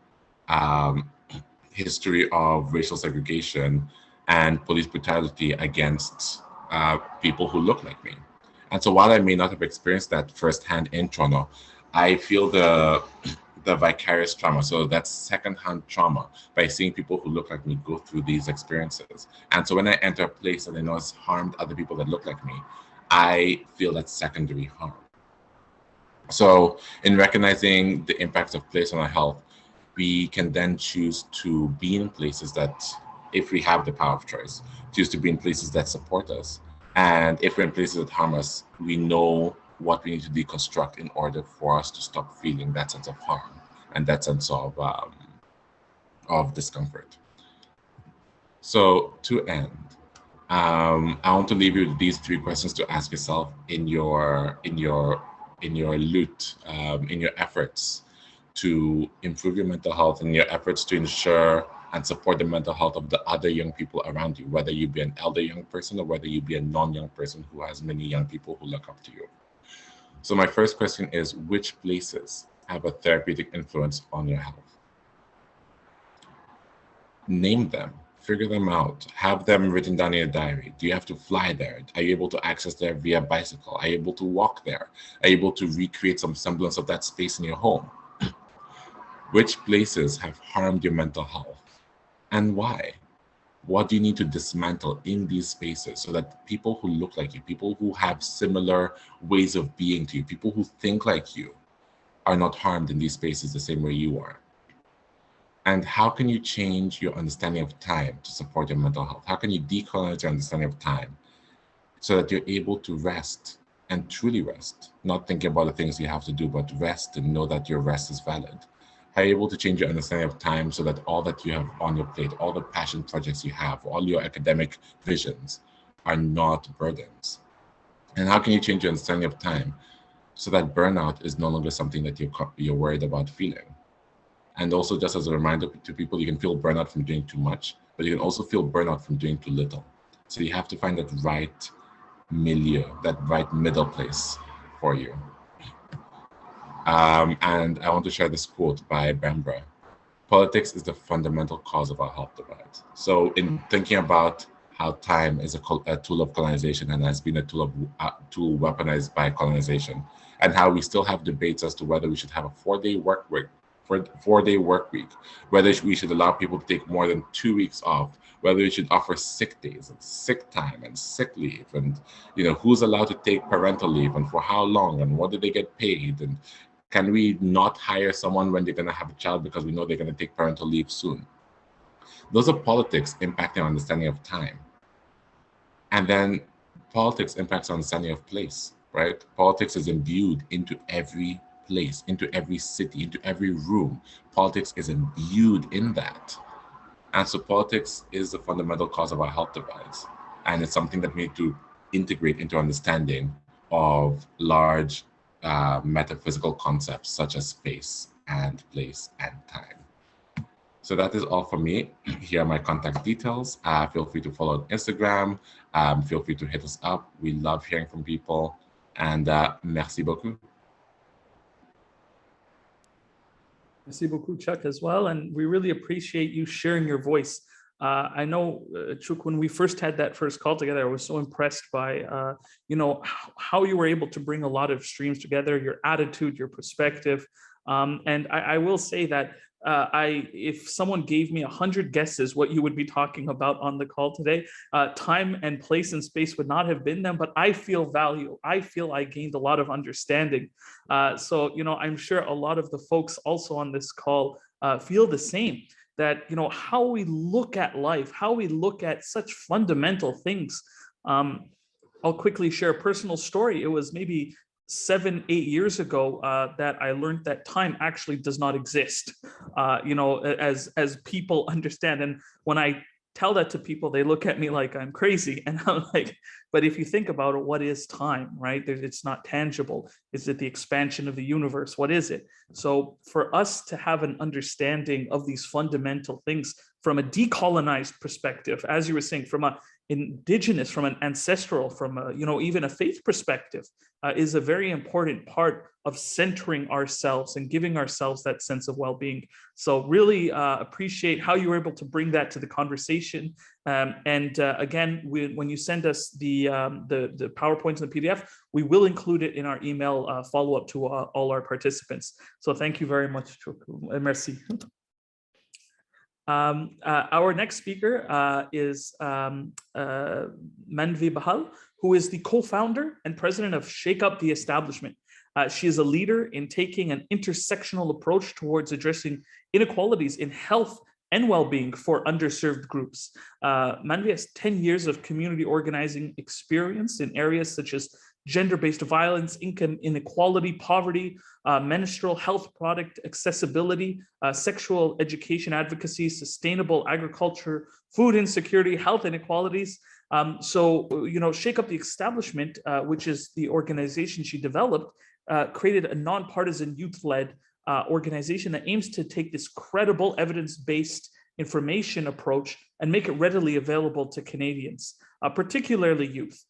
history of racial segregation and police brutality against people who look like me. And so while I may not have experienced that firsthand in Toronto, I feel the vicarious trauma, so that's secondhand trauma, by seeing people who look like me go through these experiences. And so when I enter a place that I know has harmed other people that look like me, I feel that secondary harm. So in recognizing the impacts of place on our health, we can then choose to be in places that, if we have the power of choice, choose to be in places that support us. And if we're in places that harm us, we know what we need to deconstruct in order for us to stop feeling that sense of harm and that sense of discomfort. So to end, I want to leave you with these 3 questions to ask yourself in your efforts to improve your mental health, and your efforts to ensure and support the mental health of the other young people around you, whether you be an elder young person or whether you be a non-young person who has many young people who look up to you. So my first question is, which places have a therapeutic influence on your health? Name them, figure them out, have them written down in your diary. Do you have to fly there? Are you able to access there via bicycle? Are you able to walk there? Are you able to recreate some semblance of that space in your home? Which places have harmed your mental health and why? What do you need to dismantle in these spaces so that people who look like you, people who have similar ways of being to you, people who think like you, are not harmed in these spaces the same way you are? And how can you change your understanding of time to support your mental health? How can you decolonize your understanding of time so that you're able to rest and truly rest, not thinking about the things you have to do, but rest and know that your rest is valid? How are you able to change your understanding of time so that all that you have on your plate, all the passion projects you have, all your academic visions are not burdens? And how can you change your understanding of time so that burnout is no longer something that you're worried about feeling? And also, just as a reminder to people, you can feel burnout from doing too much, but you can also feel burnout from doing too little. So you have to find that right milieu, that right middle place for you. And I want to share this quote by Bambra. Politics is the fundamental cause of our health divide. So in thinking about how time is a tool of colonization and has been a tool weaponized by colonization, and how we still have debates as to whether we should have a 4-day work week, whether we should allow people to take more than 2 weeks off, whether we should offer sick days and sick time and sick leave, and who's allowed to take parental leave and for how long and what do they get paid, and can we not hire someone when they're going to have a child because we know they're going to take parental leave soon? Those are politics impacting our understanding of time. And then politics impacts our understanding of place, right? Politics is imbued into every place, into every city, into every room. Politics is imbued in that. And so politics is the fundamental cause of our health divides. And it's something that we need to integrate into understanding of large metaphysical concepts such as space and place and time. So that is all for me. Here are my contact details. Feel free to follow on Instagram. Feel free to hit us up. We love hearing from people. And merci beaucoup. Merci beaucoup, Chuck, as well. And we really appreciate you sharing your voice. I know, Chuck, when we first had that first call together, I was so impressed by, how you were able to bring a lot of streams together, your attitude, your perspective. And I will say that if someone gave me 100 guesses what you would be talking about on the call today, time and place and space would not have been them, but I feel value. I feel I gained a lot of understanding. So, I'm sure a lot of the folks also on this call feel the same, that, how we look at life, how we look at such fundamental things. I'll quickly share a personal story. It was maybe 7-8 years ago that I learned that time actually does not exist, as people understand. And when I tell that to people, they look at me like I'm crazy. And I'm like, but if you think about it, what is time, right? It's not tangible. Is it the expansion of the universe? What is it? So for us to have an understanding of these fundamental things from a decolonized perspective, as you were saying, from a indigenous, from an ancestral, from a, even a faith perspective, is a very important part of centering ourselves and giving ourselves that sense of well-being. So really appreciate how you were able to bring that to the conversation. Again, when you send us the PowerPoints and the PDF, we will include it in our email follow-up to all our participants. So thank you very much. Merci. Our next speaker is Manvi Bahal, who is the co-founder and president of Shake Up the Establishment. She is a leader in taking an intersectional approach towards addressing inequalities in health and well-being for underserved groups. Manvi has 10 years of community organizing experience in areas such as gender-based violence, income inequality, poverty, menstrual health product accessibility, sexual education advocacy, sustainable agriculture, food insecurity, health inequalities. Shake Up the Establishment, which is the organization she developed, created a nonpartisan youth-led organization that aims to take this credible evidence-based information approach and make it readily available to Canadians, particularly youth,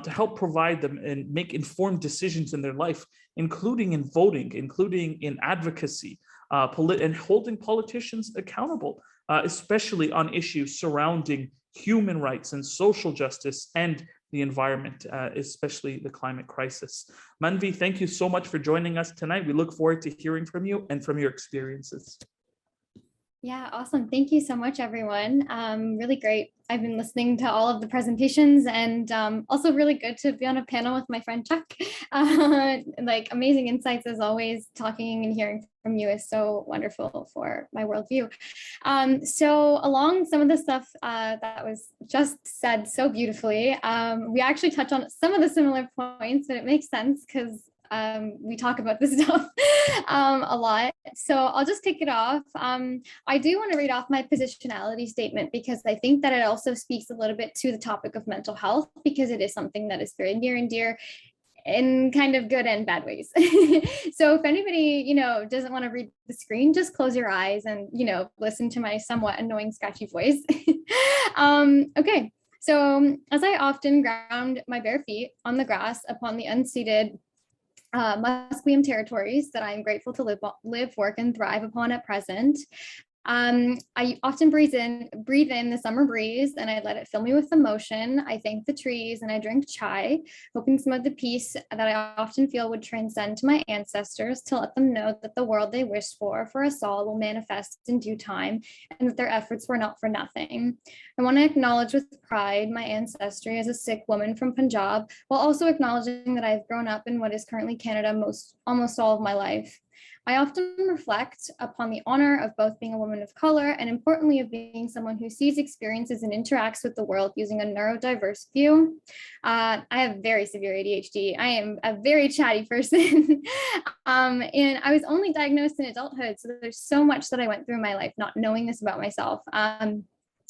to help provide them and make informed decisions in their life, including in voting, including in advocacy, and holding politicians accountable, especially on issues surrounding human rights and social justice and the environment, especially the climate crisis. Manvi, thank you so much for joining us tonight. We look forward to hearing from you and from your experiences. Yeah, awesome. Thank you so much, everyone. Really great. I've been listening to all of the presentations, and also really good to be on a panel with my friend Chuck. Like amazing insights as always. Talking and hearing from you is so wonderful for my worldview. So along some of the stuff that was just said so beautifully, we actually touch on some of the similar points, and it makes sense because we talk about this stuff a lot. So I'll just kick it off. I do want to read off my positionality statement because I think that it also speaks a little bit to the topic of mental health, because it is something that is very near and dear in kind of good and bad ways. So if anybody, doesn't want to read the screen, just close your eyes and, listen to my somewhat annoying, scratchy voice. Okay. So as I often ground my bare feet on the grass upon the unceded Musqueam territories that I am grateful to live, work, and thrive upon at present, I often breathe in the summer breeze, and I let it fill me with emotion. I thank the trees and I drink chai, hoping some of the peace that I often feel would transcend to my ancestors, to let them know that the world they wished for us all will manifest in due time, and that their efforts were not for nothing. I want to acknowledge with pride my ancestry as a Sikh woman from Punjab, while also acknowledging that I've grown up in what is currently Canada almost all of my life. I often reflect upon the honor of both being a woman of color and, importantly, of being someone who sees experiences and interacts with the world using a neurodiverse view. I have very severe ADHD. I am a very chatty person. And I was only diagnosed in adulthood, so there's so much that I went through in my life not knowing this about myself.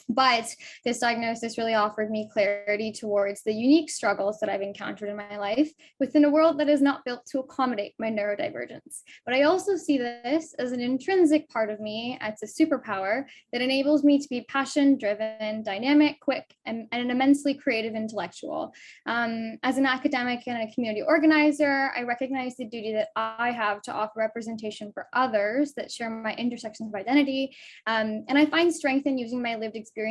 But this diagnosis really offered me clarity towards the unique struggles that I've encountered in my life within a world that is not built to accommodate my neurodivergence. But I also see this as an intrinsic part of me, as a superpower that enables me to be passion-driven, dynamic, quick, and an immensely creative intellectual. As an academic and a community organizer, I recognize the duty that I have to offer representation for others that share my intersections of identity. And I find strength in using my lived experiences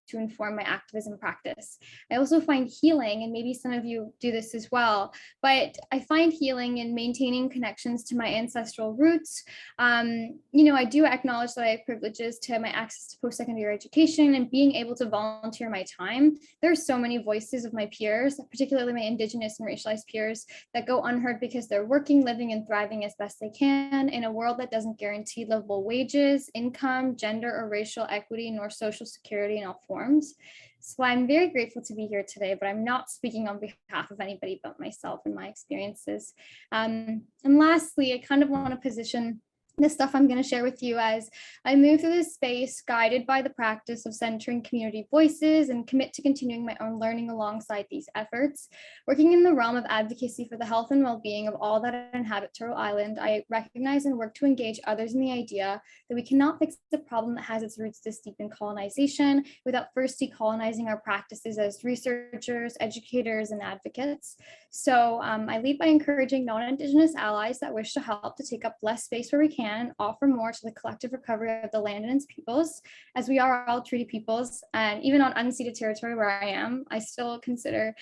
to inform my activism practice. I also find healing, and maybe some of you do this as well, but I find healing in maintaining connections to my ancestral roots. I do acknowledge that I have privileges to my access to post-secondary education and being able to volunteer my time. There are so many voices of my peers, particularly my Indigenous and racialized peers, that go unheard because they're working, living, and thriving as best they can in a world that doesn't guarantee livable wages, income, gender or racial equity, nor social security in all forms. So I'm very grateful to be here today, but I'm not speaking on behalf of anybody but myself and my experiences. And lastly, I kind of want to position this stuff I'm going to share with you as I move through this space, guided by the practice of centering community voices, and commit to continuing my own learning alongside these efforts. Working in the realm of advocacy for the health and well-being of all that inhabit Turtle Island, I recognize and work to engage others in the idea that we cannot fix the problem that has its roots this deep in colonization without first decolonizing our practices as researchers, educators, and advocates. So I lead by encouraging non-Indigenous allies that wish to help to take up less space where we can, offer more to the collective recovery of the land and its peoples, as we are all treaty peoples. And even on unceded territory where I am, I still consider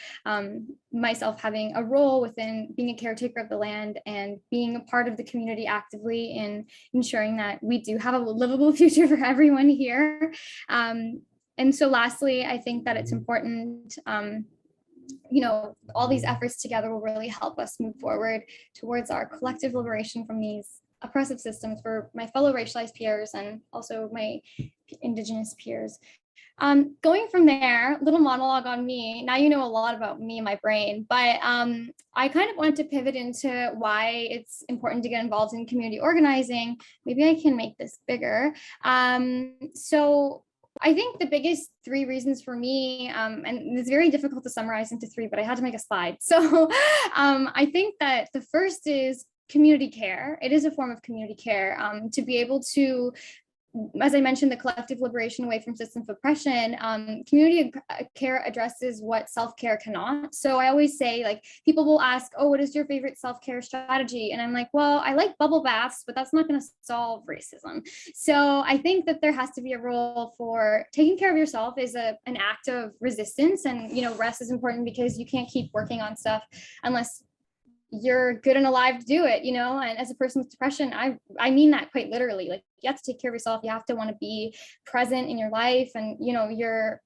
myself having a role within being a caretaker of the land and being a part of the community actively in ensuring that we do have a livable future for everyone here. And so lastly, I think that it's important, you know, all these efforts together will really help us move forward towards our collective liberation from these oppressive systems for my fellow racialized peers and also my Indigenous peers. Going from there, little monologue on me. Now you know a lot about me and my brain, but I kind of wanted to pivot into why it's important to get involved in community organizing. Maybe I can make this bigger. So I think the biggest three reasons for me, and it's very difficult to summarize into three, but I had to make a slide. So I think that the first is community care. It is a form of community care to be able to, as I mentioned, the collective liberation away from systems of oppression. Community care addresses what self-care cannot. So I always say, like, people will ask, oh, what is your favorite self-care strategy? And I'm like, well, I like bubble baths, but that's not going to solve racism. So I think that there has to be a role for taking care of yourself is an act of resistance. And, you know, rest is important because you can't keep working on stuff unless you're good and alive to do it, you know. And as a person with depression, I mean that quite literally. Like, you have to take care of yourself. You have to want to be present in your life, and, you know, your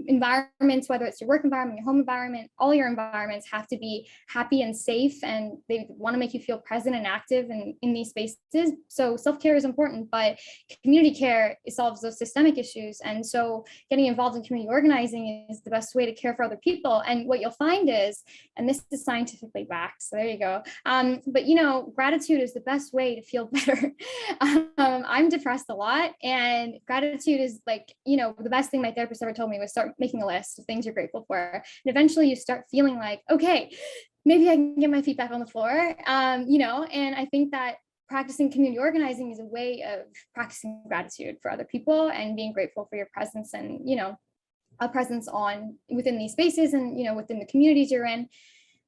environments, whether it's your work environment, your home environment, all your environments have to be happy and safe, and they want to make you feel present and active in these spaces. So self-care is important, but community care solves those systemic issues. And so getting involved in community organizing is the best way to care for other people. And what you'll find is, and this is scientifically backed, so there you go, but, you know, gratitude is the best way to feel better. I'm depressed a lot, and gratitude is, like, you know, the best thing my therapist ever told me was start making a list of things you're grateful for. And eventually you start feeling like, okay, maybe I can get my feet back on the floor, you know. And I think that practicing community organizing is a way of practicing gratitude for other people and being grateful for your presence and, you know, a presence within these spaces and, you know, within the communities you're in.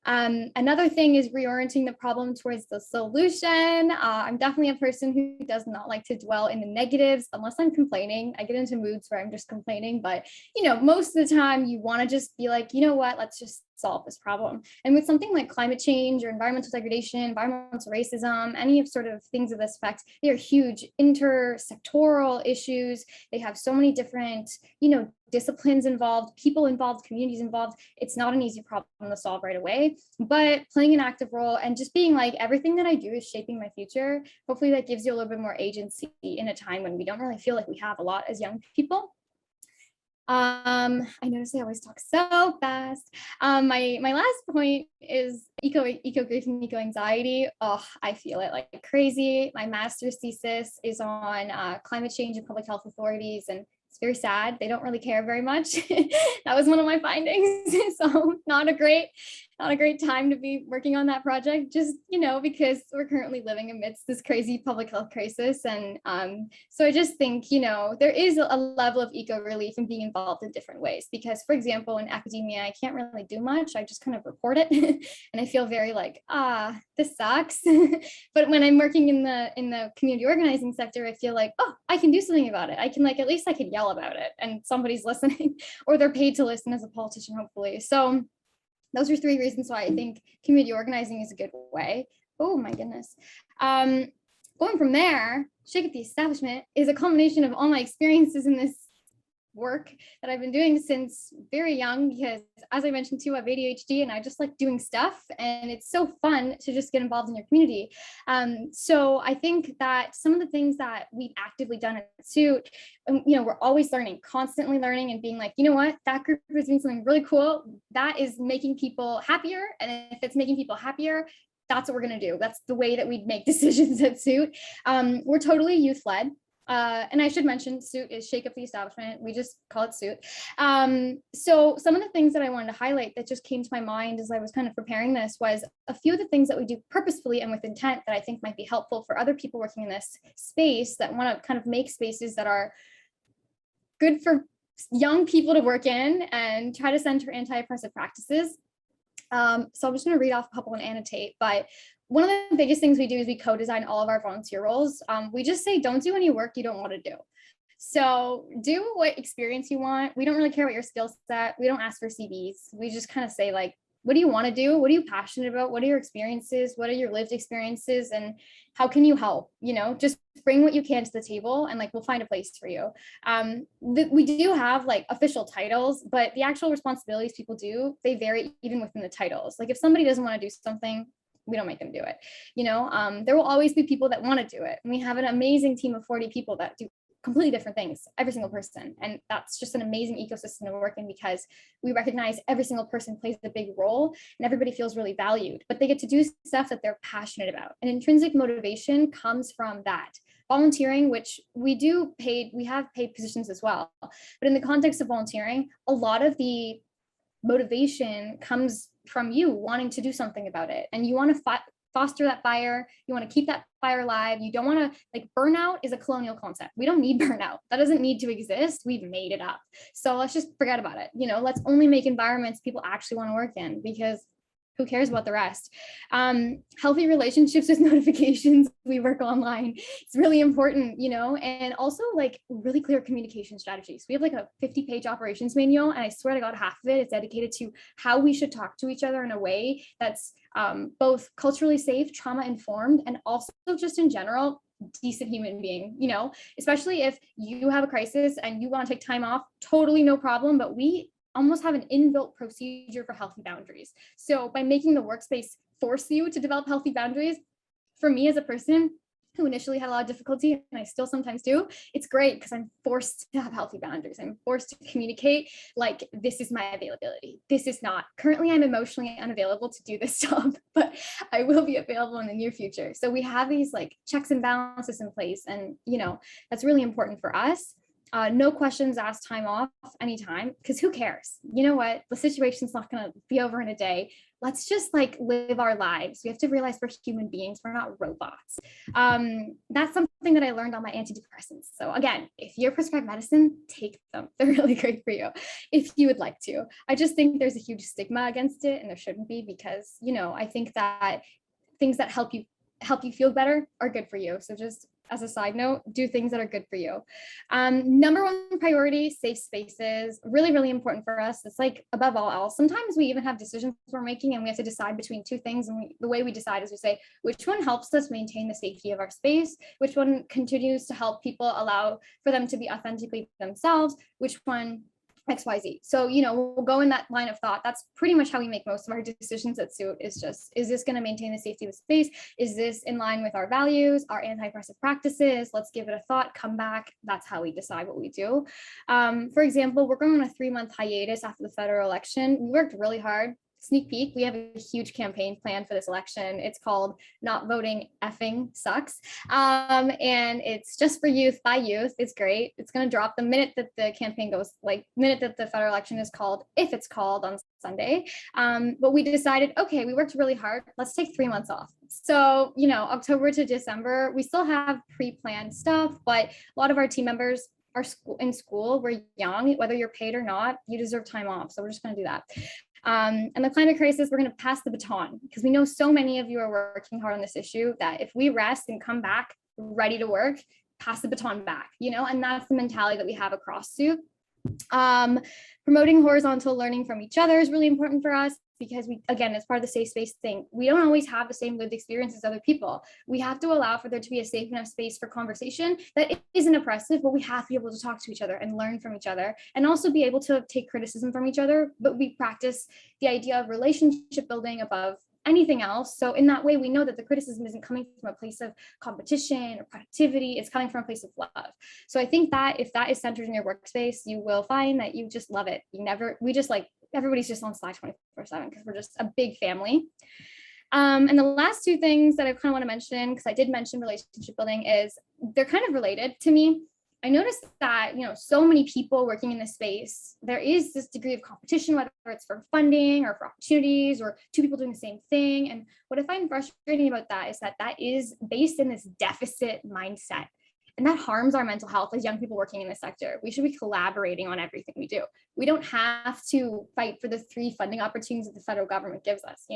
Another thing is reorienting the problem towards the solution. I'm definitely a person who does not like to dwell in the negatives unless I'm complaining. I get into moods where I'm just complaining, but, you know, most of the time you want to just be like, you know what, let's just solve this problem. And with something like climate change or environmental degradation, environmental racism, any of sort of things of this effect, they are huge intersectoral issues. They have so many different, you know, disciplines involved, people involved, communities involved. It's not an easy problem to solve right away, but playing an active role and just being like, everything that I do is shaping my future. Hopefully that gives you a little bit more agency in a time when we don't really feel like we have a lot as young people. I notice I always talk so fast. My last point is eco grief and eco anxiety. Oh, I feel it like crazy. My master's thesis is on climate change and public health authorities, and it's very sad. They don't really care very much. That was one of my findings. So not a great time to be working on that project, just, you know, because we're currently living amidst this crazy public health crisis. And so I just think, you know, there is a level of eco relief in being involved in different ways, because, for example, in academia, I can't really do much. I just kind of report it and I feel very like, this sucks. But when I'm working in the community organizing sector, I feel like, oh, I can do something about it. I can, like, at least I can yell about it and somebody's listening, or they're paid to listen as a politician, hopefully. So those are three reasons why I think community organizing is a good way. Oh my goodness. Going from there, Shake Up the Establishment is a culmination of all my experiences in this work that I've been doing since very young, because, as I mentioned too, I have ADHD and I just like doing stuff, and it's so fun to just get involved in your community. So I think that some of the things that we've actively done at Suit, you know, we're always learning, constantly learning, and being like, you know what, that group is doing something really cool that is making people happier, and if it's making people happier, that's what we're going to do. That's the way that we make decisions at Suit. We're totally youth-led. And I should mention, Suit is Shake Up the Establishment. We just call it Suit. So some of the things that I wanted to highlight that just came to my mind as I was kind of preparing this was a few of the things that we do purposefully and with intent that I think might be helpful for other people working in this space that want to kind of make spaces that are good for young people to work in and try to center anti-oppressive practices. So I'm just going to read off a couple and annotate, but one of the biggest things we do is we co-design all of our volunteer roles. We just say, don't do any work you don't want to do. So do what experience you want. We don't really care about your skill set. We don't ask for CVs. We just kind of say, like, what do you want to do? What are you passionate about? What are your experiences? What are your lived experiences? And how can you help? You know, just bring what you can to the table and like, we'll find a place for you. We do have like official titles, but the actual responsibilities people do, they vary even within the titles. Like if somebody doesn't want to do something, we don't make them do it. You know, there will always be people that want to do it. And we have an amazing team of 40 people that do completely different things, every single person. And that's just an amazing ecosystem to work in because we recognize every single person plays a big role and everybody feels really valued, but they get to do stuff that they're passionate about. And intrinsic motivation comes from that. Volunteering, which we have paid positions as well. But in the context of volunteering, a lot of the motivation comes from you wanting to do something about it. And you want to foster that fire. You want to keep that fire alive. You don't want to, like, burnout is a colonial concept. We don't need burnout. That doesn't need to exist. We've made it up. So let's just forget about it. You know, let's only make environments people actually want to work in, because who cares about the rest? Healthy relationships with notifications. We work online. It's really important, you know, and also like really clear communication strategies. We have like a 50-page operations manual, and I swear to God, half of it is dedicated to how we should talk to each other in a way that's both culturally safe, trauma informed, and also just in general, decent human being, you know, especially if you have a crisis and you want to take time off, totally no problem. But we almost have an inbuilt procedure for healthy boundaries. So by making the workspace force you to develop healthy boundaries, for me as a person who initially had a lot of difficulty, and I still sometimes do, it's great because I'm forced to have healthy boundaries. I'm forced to communicate, like, this is my availability. This is not. Currently, I'm emotionally unavailable to do this job, but I will be available in the near future. So we have these like checks and balances in place. And, you know, that's really important for us. No questions asked, time off anytime, because who cares? You know what? The situation's not going to be over in a day. Let's just like live our lives. We have to realize we're human beings. We're not robots. That's something that I learned on my antidepressants. So again, if you're prescribed medicine, take them. They're really great for you if you would like to. I just think there's a huge stigma against it, and there shouldn't be, because, you know, I think that things that help you feel better are good for you. So just as a side note, do things that are good for you. Number one priority, safe spaces, really, really important for us. It's like above all else. Sometimes we even have decisions we're making and we have to decide between two things. And the way we decide is we say, which one helps us maintain the safety of our space? Which one continues to help people, allow for them to be authentically themselves? Which one XYZ. So, you know, we'll go in that line of thought. That's pretty much how we make most of our decisions at Suit, is just, is this going to maintain the safety of the space? Is this in line with our values, our anti-oppressive practices? Let's give it a thought, come back. That's how we decide what we do. For example, we're going on a 3-month hiatus after the federal election. We worked really hard. Sneak peek, we have a huge campaign plan for this election. It's called Not Voting Effing Sucks. And it's just for youth, by youth. It's great. It's going to drop the minute that the campaign goes, like minute that the federal election is called, if it's called on Sunday. But we decided, okay, we worked really hard. Let's take 3 months off. So, you know, October to December, we still have pre-planned stuff, but a lot of our team members are in school. We're young, whether you're paid or not, you deserve time off. So we're just going to do that. And the climate crisis, we're going to pass the baton, because we know so many of you are working hard on this issue that if we rest and come back ready to work, pass the baton back, you know, and that's the mentality that we have across Suit. Promoting horizontal learning from each other is really important for us, because we, again, as part of the safe space thing, we don't always have the same lived experience as other people. We have to allow for there to be a safe enough space for conversation that isn't oppressive, but we have to be able to talk to each other and learn from each other, and also be able to take criticism from each other. But we practice the idea of relationship building above anything else. So in that way, we know that the criticism isn't coming from a place of competition or productivity, it's coming from a place of love. So I think that if that is centered in your workspace, you will find that you just love it. We just like, everybody's just on Slack 24/7, because we're just a big family. And the last two things that I kind of want to mention, because I did mention relationship building, is they're kind of related to me. I noticed that, so many people working in this space, there is this degree of competition, whether it's for funding or for opportunities or two people doing the same thing. And what I find frustrating about that is that that is based in this deficit mindset. And that harms our mental health as young people working in this sector. We should be collaborating on everything we do. We don't have to fight for the 3 funding opportunities that the federal government gives us,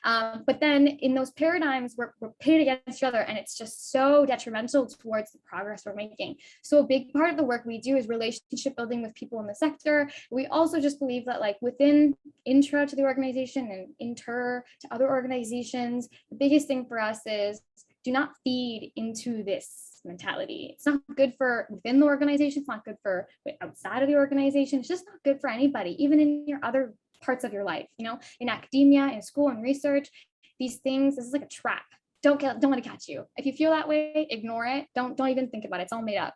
but then in those paradigms, we're pitted against each other, and it's just so detrimental towards the progress we're making. So a big part of the work we do is relationship building with people in the sector. We also just believe that, like, within intra to the organization and inter to other organizations, the biggest thing for us is do not feed into this mentality. It's not good for within the organization. It's not good for outside of the organization. It's just not good for anybody, even in your other parts of your life, in academia, in school and research. These things, this is like a trap. Don't let it catch you. If you feel that way, ignore it. Don't even think about it. It's all made up.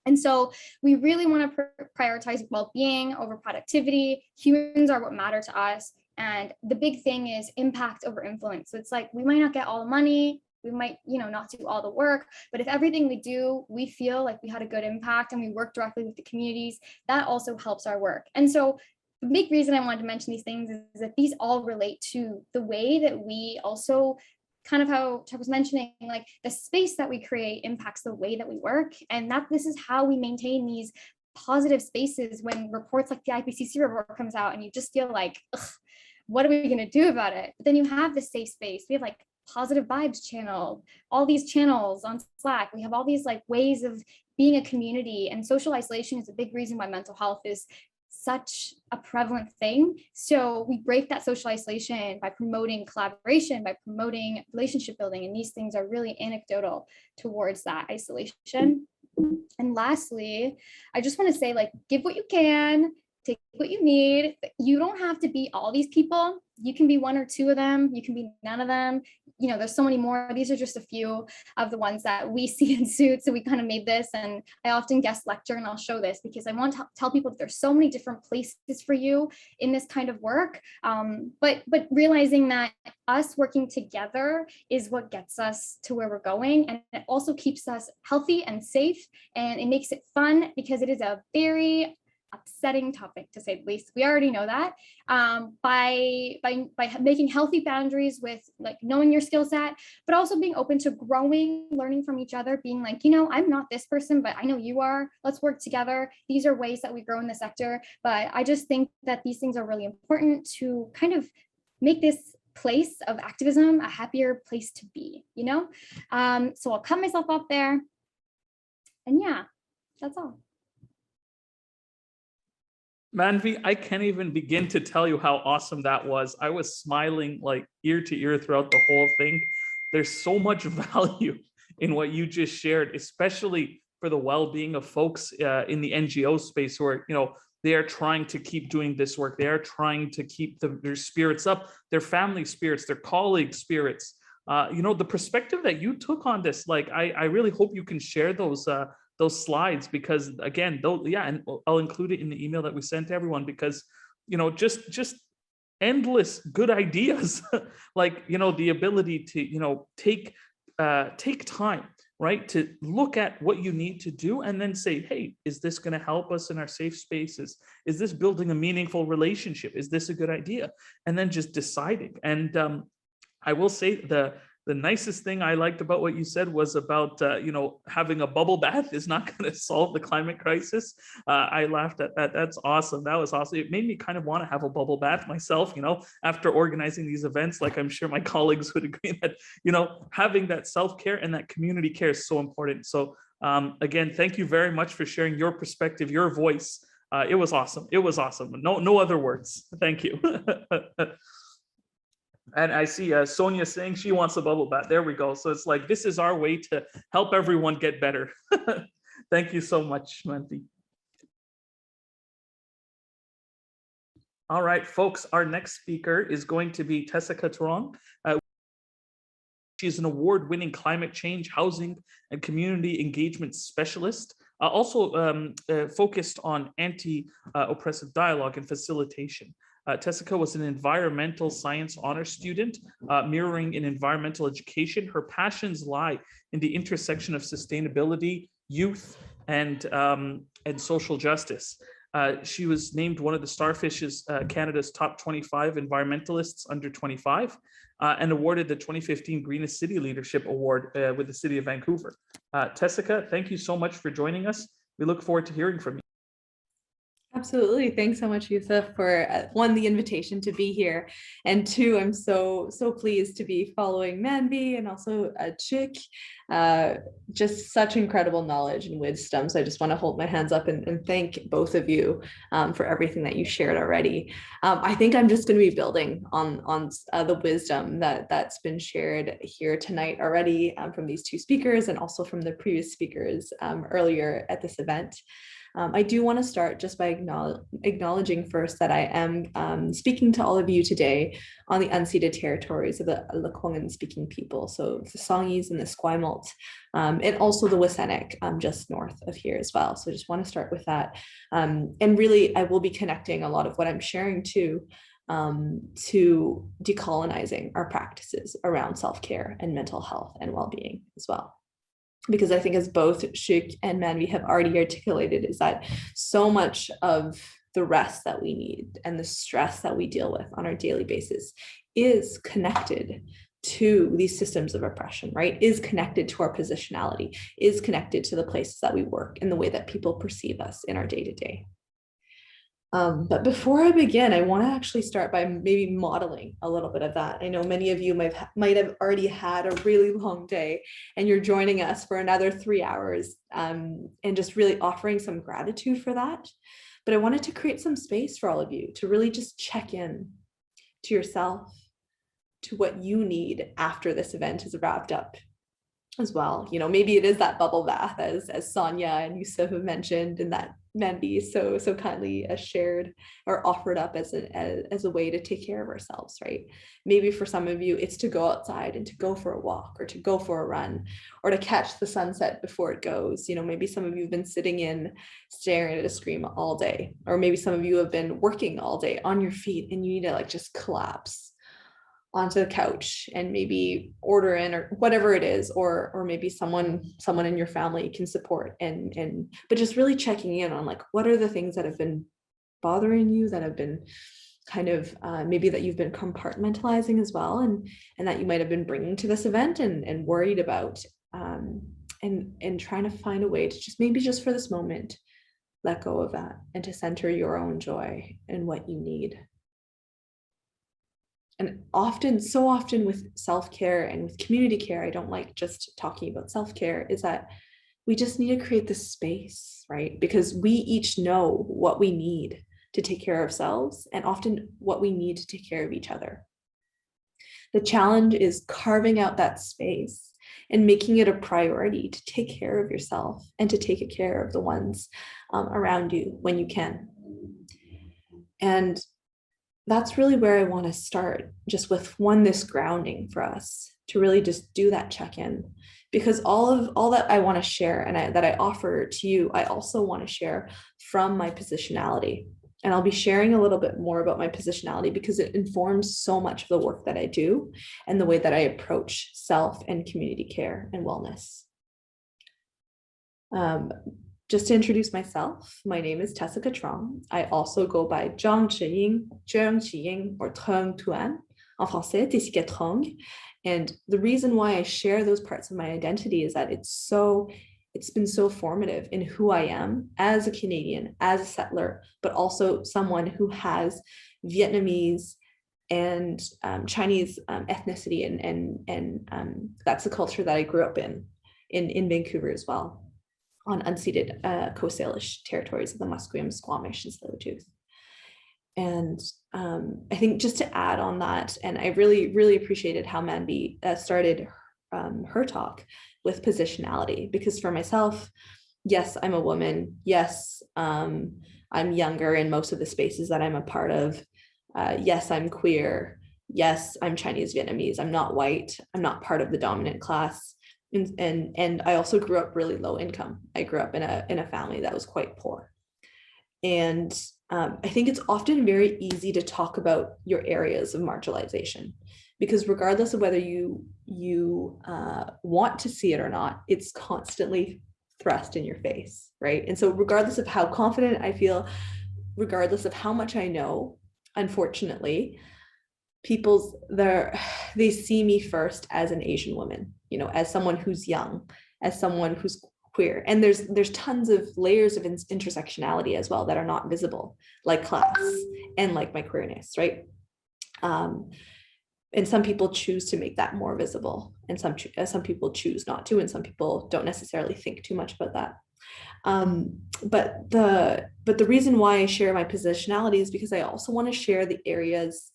And so we really want to prioritize well-being over productivity. Humans are what matter to us. And the big thing is impact over influence. So it's like, we might not get all the money, we might, not do all the work, but if everything we do, we feel like we had a good impact and we work directly with the communities, that also helps our work. And so the big reason I wanted to mention these things is that these all relate to the way that we also, kind of how Chuck was mentioning, like the space that we create impacts the way that we work. And that this is how we maintain these positive spaces when reports like the IPCC report comes out and you just feel like, what are we going to do about it? But then you have this safe space. We have like positive vibes channel, all these channels on Slack. We have all these like ways of being a community, and social isolation is a big reason why mental health is such a prevalent thing. So we break that social isolation by promoting collaboration, by promoting relationship building, and these things are really anecdotal towards that isolation. And lastly, I just want to say, like, give what you can, take what you need. You don't have to be all these people. You can be 1 or 2 of them. You can be none of them. There's so many more. These are just a few of the ones that we see in Suits. So we kind of made this, and I often guest lecture, and I'll show this because I want to tell people that there's so many different places for you in this kind of work. But realizing that us working together is what gets us to where we're going. And it also keeps us healthy and safe. And it makes it fun because it is a very upsetting topic, to say the least. We already know that. By making healthy boundaries with, like, knowing your skill set, but also being open to growing, learning from each other, being like, I'm not this person, but I know you are. Let's work together. These are ways that we grow in the sector. But I just think that these things are really important to kind of make this place of activism a happier place to be, So I'll cut myself off there. And yeah, that's all. Manvi, I can't even begin to tell you how awesome that was. I was smiling like ear to ear throughout the whole thing. There's so much value in what you just shared, especially for the well-being of folks in the NGO space who are, they are trying to keep doing this work. They are trying to keep their spirits up, their family spirits, their colleague spirits. The perspective that you took on this, like, I really hope you can share those slides, because again, and I'll include it in the email that we sent to everyone, because just endless good ideas like the ability to take time, right, to look at what you need to do and then say, hey, is this going to help us in our safe spaces? Is this building a meaningful relationship? Is this a good idea? And then just deciding. And I will say the nicest thing I liked about what you said was about, having a bubble bath is not going to solve the climate crisis. I laughed at that. That's awesome. That was awesome. It made me kind of want to have a bubble bath myself, after organizing these events. Like, I'm sure my colleagues would agree that, having that self-care and that community care is so important. So again, thank you very much for sharing your perspective, your voice. It was awesome. It was awesome. No other words. Thank you. And I see Sonia saying she wants a bubble bath. There we go. So it's like, this is our way to help everyone get better. Thank you so much, Manvi. All right, folks, our next speaker is going to be Tessica Turong. She's an award-winning climate change, housing, and community engagement specialist, also focused on anti-oppressive dialogue and facilitation. Tessica was an environmental science honor student, mirroring in environmental education. Her passions lie in the intersection of sustainability, youth, and social justice. She was named one of the Starfish's Canada's top 25 environmentalists under 25 and awarded the 2015 Greenest City Leadership Award with the City of Vancouver. Tessica, thank you so much for joining us. We look forward to hearing from you. Absolutely. Thanks so much, Yusuf, for one, the invitation to be here, and two, I'm so pleased to be following Manvi and also Chick. Just such incredible knowledge and wisdom. So I just want to hold my hands up and thank both of you for everything that you shared already. I think I'm just going to be building on the wisdom that's been shared here tonight already from these two speakers and also from the previous speakers earlier at this event. I do want to start just by acknowledging first that I am speaking to all of you today on the unceded territories of the Lekwungen speaking people, so the Songhees and the Esquimalt, and also the WSÁNEĆ just north of here as well. So I just want to start with that. And really, I will be connecting a lot of what I'm sharing to decolonizing our practices around self-care and mental health and well-being as well. Because I think, as both Shuk and Manvi have already articulated, is that so much of the rest that we need and the stress that we deal with on our daily basis is connected to these systems of oppression, right? Is connected to our positionality, is connected to the places that we work and the way that people perceive us in our day-to-day. But before I begin, I want to actually start by maybe modeling a little bit of that. I know many of you might have already had a really long day and you're joining us for another 3 hours and just really offering some gratitude for that. But I wanted to create some space for all of you to really just check in to yourself, to what you need after this event is wrapped up as well. You know, maybe it is that bubble bath as Sonia and Yusuf have mentioned, and that Mandy so kindly shared or offered up as a way to take care of ourselves, right? Maybe for some of you, it's to go outside and to go for a walk or to go for a run or to catch the sunset before it goes. You know, maybe some of you have been sitting in staring at a screen all day, or maybe some of you have been working all day on your feet and you need to like just collapse onto the couch and maybe order in or whatever it is, or maybe someone in your family can support but just really checking in on like, what are the things that have been bothering you, that have been kind of maybe that you've been compartmentalizing as well, and that you might have been bringing to this event and worried about, and trying to find a way to just maybe just for this moment let go of that and to center your own joy and what you need. And so often with self-care and with community care, I don't like just talking about self-care, is that we just need to create this space, right? Because we each know what we need to take care of ourselves and often what we need to take care of each other. The challenge is carving out that space and making it a priority to take care of yourself and to take care of the ones around you when you can. And that's really where I want to start, just with this grounding for us to really just do that check-in, because all that I want to share and that I offer to you, I also want to share from my positionality. And I'll be sharing a little bit more about my positionality because it informs so much of the work that I do and the way that I approach self and community care and wellness. Just to introduce myself, my name is Tessica Trong. I also go by Zhang Chiying, or Trong Tuan, en français, Tessica Trong. And the reason why I share those parts of my identity is that it's been so formative in who I am as a Canadian, as a settler, but also someone who has Vietnamese and Chinese ethnicity, and that's the culture that I grew up in Vancouver as well, on unceded Coast Salish territories of the Musqueam, Squamish, and Tsleil-Waututh. And I think just to add on that, and I really appreciated how Manvi started her talk with positionality, because for myself, yes, I'm a woman. Yes, I'm younger in most of the spaces that I'm a part of. Yes, I'm queer. Yes, I'm Chinese Vietnamese. I'm not white. I'm not part of the dominant class. And I also grew up really low income. I grew up in a family that was quite poor. And I think it's often very easy to talk about your areas of marginalization, because regardless of whether you want to see it or not, it's constantly thrust in your face, right? And so regardless of how confident I feel, regardless of how much I know, unfortunately, they see me first as an Asian woman, you know, as someone who's young, as someone who's queer. And there's tons of layers of intersectionality as well that are not visible, like class and like my queerness, right? And some people choose to make that more visible, and some people choose not to, and some people don't necessarily think too much about that. But the reason why I share my positionality is because I also want to share the areas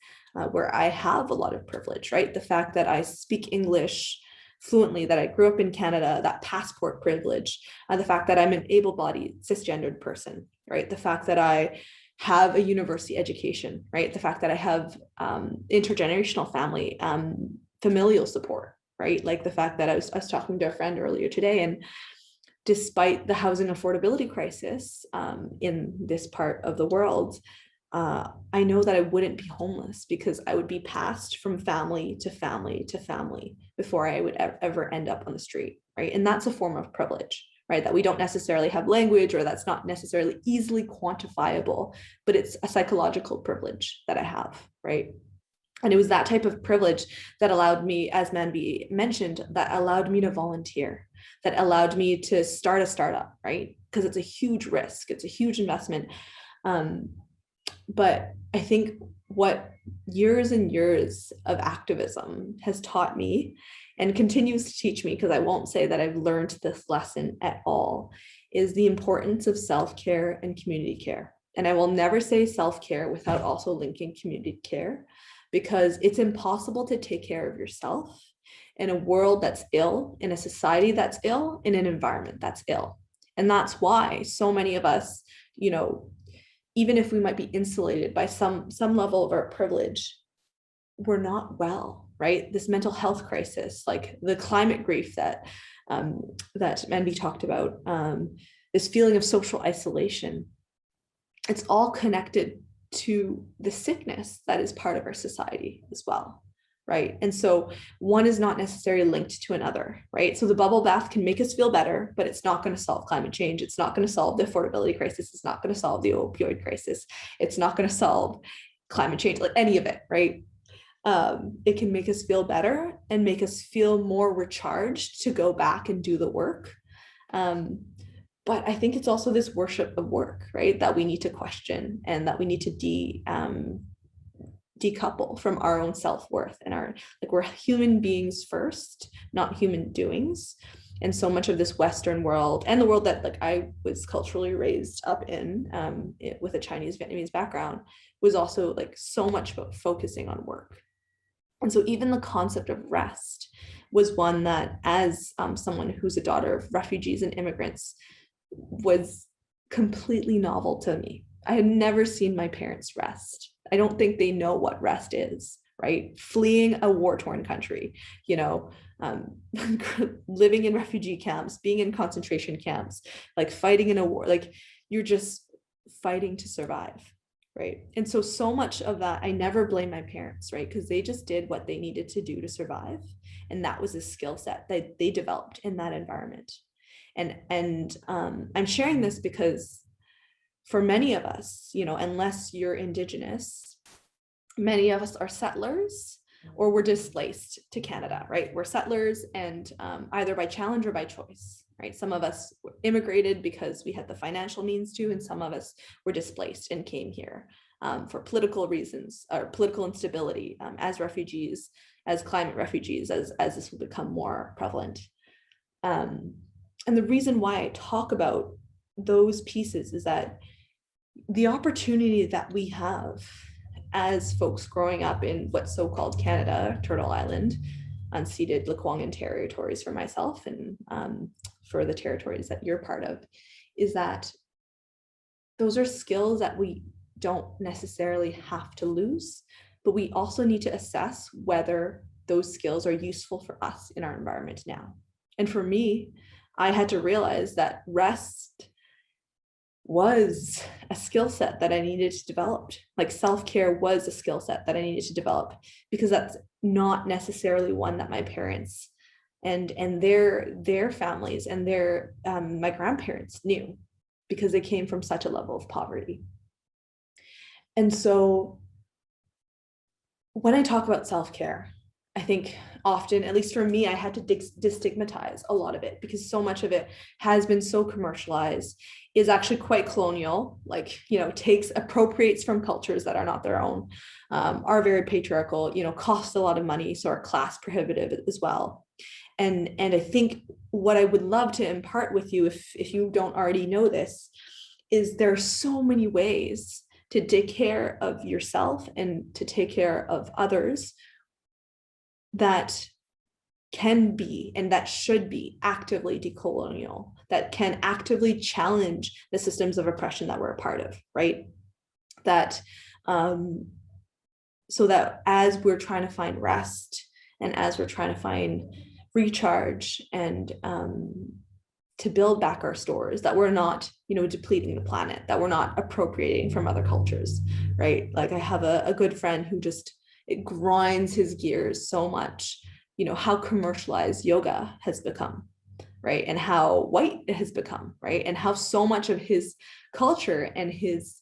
where I have a lot of privilege, right? The fact that I speak English fluently, that I grew up in Canada, that passport privilege, the fact that I'm an able-bodied cisgendered person, right? The fact that I have a university education, right? The fact that I have intergenerational family, familial support, right? Like the fact that I was talking to a friend earlier today, and despite the housing affordability crisis in this part of the world, I know that I wouldn't be homeless because I would be passed from family to family to family before I would ever end up on the street, right? And that's a form of privilege, right? That we don't necessarily have language, or that's not necessarily easily quantifiable, but it's a psychological privilege that I have, right? And it was that type of privilege that allowed me, as Manvi mentioned, that allowed me to volunteer, that allowed me to start a startup, right? Because it's a huge risk, it's a huge investment. But I think what years and years of activism has taught me, and continues to teach me, because I won't say that I've learned this lesson at all, is the importance of self-care and community care. And I will never say self-care without also linking community care, because it's impossible to take care of yourself in a world that's ill, in a society that's ill, in an environment that's ill. And that's why so many of us, you know, even if we might be insulated by some level of our privilege, we're not well, right? This mental health crisis, like the climate grief that Manvi talked about, this feeling of social isolation, it's all connected to the sickness that is part of our society as well, right? And so one is not necessarily linked to another, right? So the bubble bath can make us feel better, but it's not going to solve climate change. It's not going to solve the affordability crisis. It's not going to solve the opioid crisis. It's not going to solve climate change, like any of it, right? It can make us feel better and make us feel more recharged to go back and do the work. But I think it's also this worship of work, right? That we need to question, and that we need to decouple from our own self-worth, and we're human beings first, not human doings. And so much of this Western world, and the world that like I was culturally raised up in, with a Chinese Vietnamese background, was also like so much about focusing on work. And so even the concept of rest was one that, as someone who's a daughter of refugees and immigrants, was completely novel to me. I had never seen my parents rest. I don't think they know what rest is, right? Fleeing a war-torn country, you know, living in refugee camps, being in concentration camps, like fighting in a war, like you're just fighting to survive, right? And so much of that, I never blame my parents, right? Because they just did what they needed to do to survive. And that was a skill set that they developed in that environment. And I'm sharing this because for many of us, you know, unless you're Indigenous, many of us are settlers or we're displaced to Canada, right? We're settlers, and either by challenge or by choice, right? Some of us immigrated because we had the financial means to, and some of us were displaced and came here for political reasons or political instability, as refugees, as climate refugees, as this will become more prevalent. And the reason why I talk about those pieces is that the opportunity that we have as folks growing up in what's so-called Canada, Turtle Island, unceded Lekwungen territories for myself and for the territories that you're part of, is that those are skills that we don't necessarily have to lose, but we also need to assess whether those skills are useful for us in our environment now. And for me, I had to realize that rest was a skill set that I needed to develop. Like self-care was a skill set that I needed to develop, because that's not necessarily one that my parents and their families and their my grandparents knew, because they came from such a level of poverty. And so when I talk about self-care, I think often, at least for me, I had to destigmatize a lot of it, because so much of it has been so commercialized, is actually quite colonial, like, you know, appropriates from cultures that are not their own, are very patriarchal, you know, cost a lot of money, so are class prohibitive as well. And I think what I would love to impart with you, if you don't already know this, is there are so many ways to take care of yourself and to take care of others that can be and that should be actively decolonial, that can actively challenge the systems of oppression that we're a part of, right? That so that as we're trying to find rest and as we're trying to find recharge and to build back our stores, that we're not, you know, depleting the planet, that we're not appropriating from other cultures, right? Like I have a good friend who just, it grinds his gears so much, you know, how commercialized yoga has become, right? And how white it has become, right? And how so much of his culture and his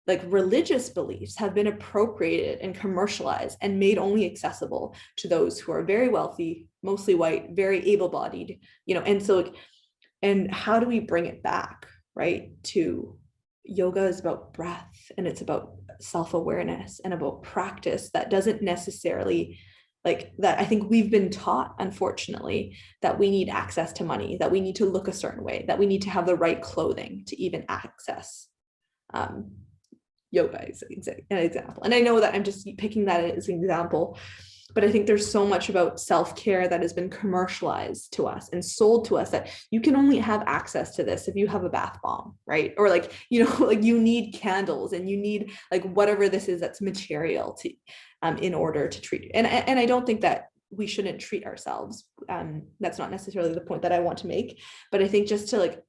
like religious beliefs have been appropriated and commercialized and made only accessible to those who are very wealthy, mostly white, very able-bodied, you know. And so, and how do we bring it back, right? To yoga is about breath, and it's about self-awareness and about practice that doesn't necessarily, like that I think we've been taught, unfortunately, that we need access to money, that we need to look a certain way, that we need to have the right clothing to even access yoga is an example. And I know that I'm just picking that as an example, but I think there's so much about self-care that has been commercialized to us and sold to us that you can only have access to this if you have a bath bomb, right? Or like, you know, like you need candles and you need like whatever this is that's material to in order to treat you. And I don't think that we shouldn't treat ourselves. That's not necessarily the point that I want to make, but I think just to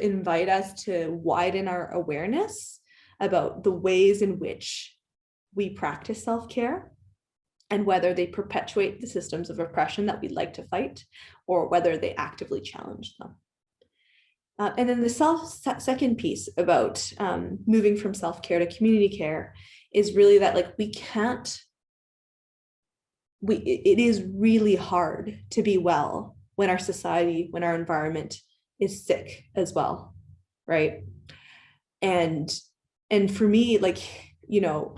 invite us to widen our awareness about the ways in which we practice self-care and whether they perpetuate the systems of oppression that we'd like to fight or whether they actively challenge them. And then the second piece about moving from self-care to community care is really that like it is really hard to be well when our society, when our environment is sick as well, right? And for me, like, you know,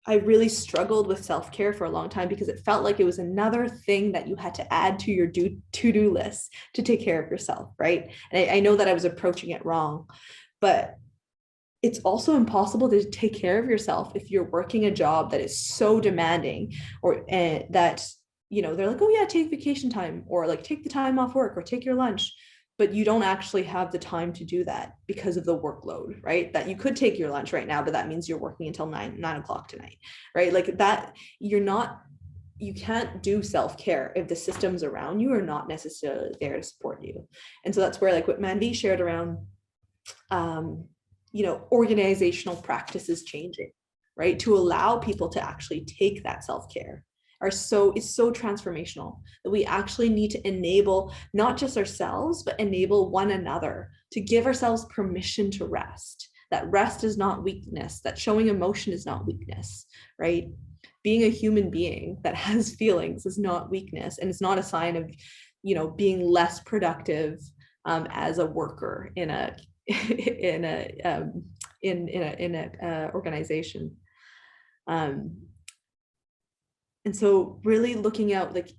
I really struggled with self-care for a long time because it felt like it was another thing that you had to add to your to-do list to take care of yourself, right? And I know that I was approaching it wrong, but it's also impossible to take care of yourself if you're working a job that is so demanding or that, you know, they're like, oh yeah, take vacation time or like take the time off work or take your lunch. But you don't actually have the time to do that because of the workload, right? That you could take your lunch right now, but that means you're working until 9 o'clock tonight, right? Like that, you can't do self-care if the systems around you are not necessarily there to support you. And so that's where like what Mandy shared around, you know, organizational practices changing, right? To allow people to actually take that self-care is so transformational that we actually need to enable not just ourselves, but enable one another to give ourselves permission to rest. That rest is not weakness, that showing emotion is not weakness, right? Being a human being that has feelings is not weakness, and it's not a sign of, you know, being less productive as a worker in a organization. And so really looking out, like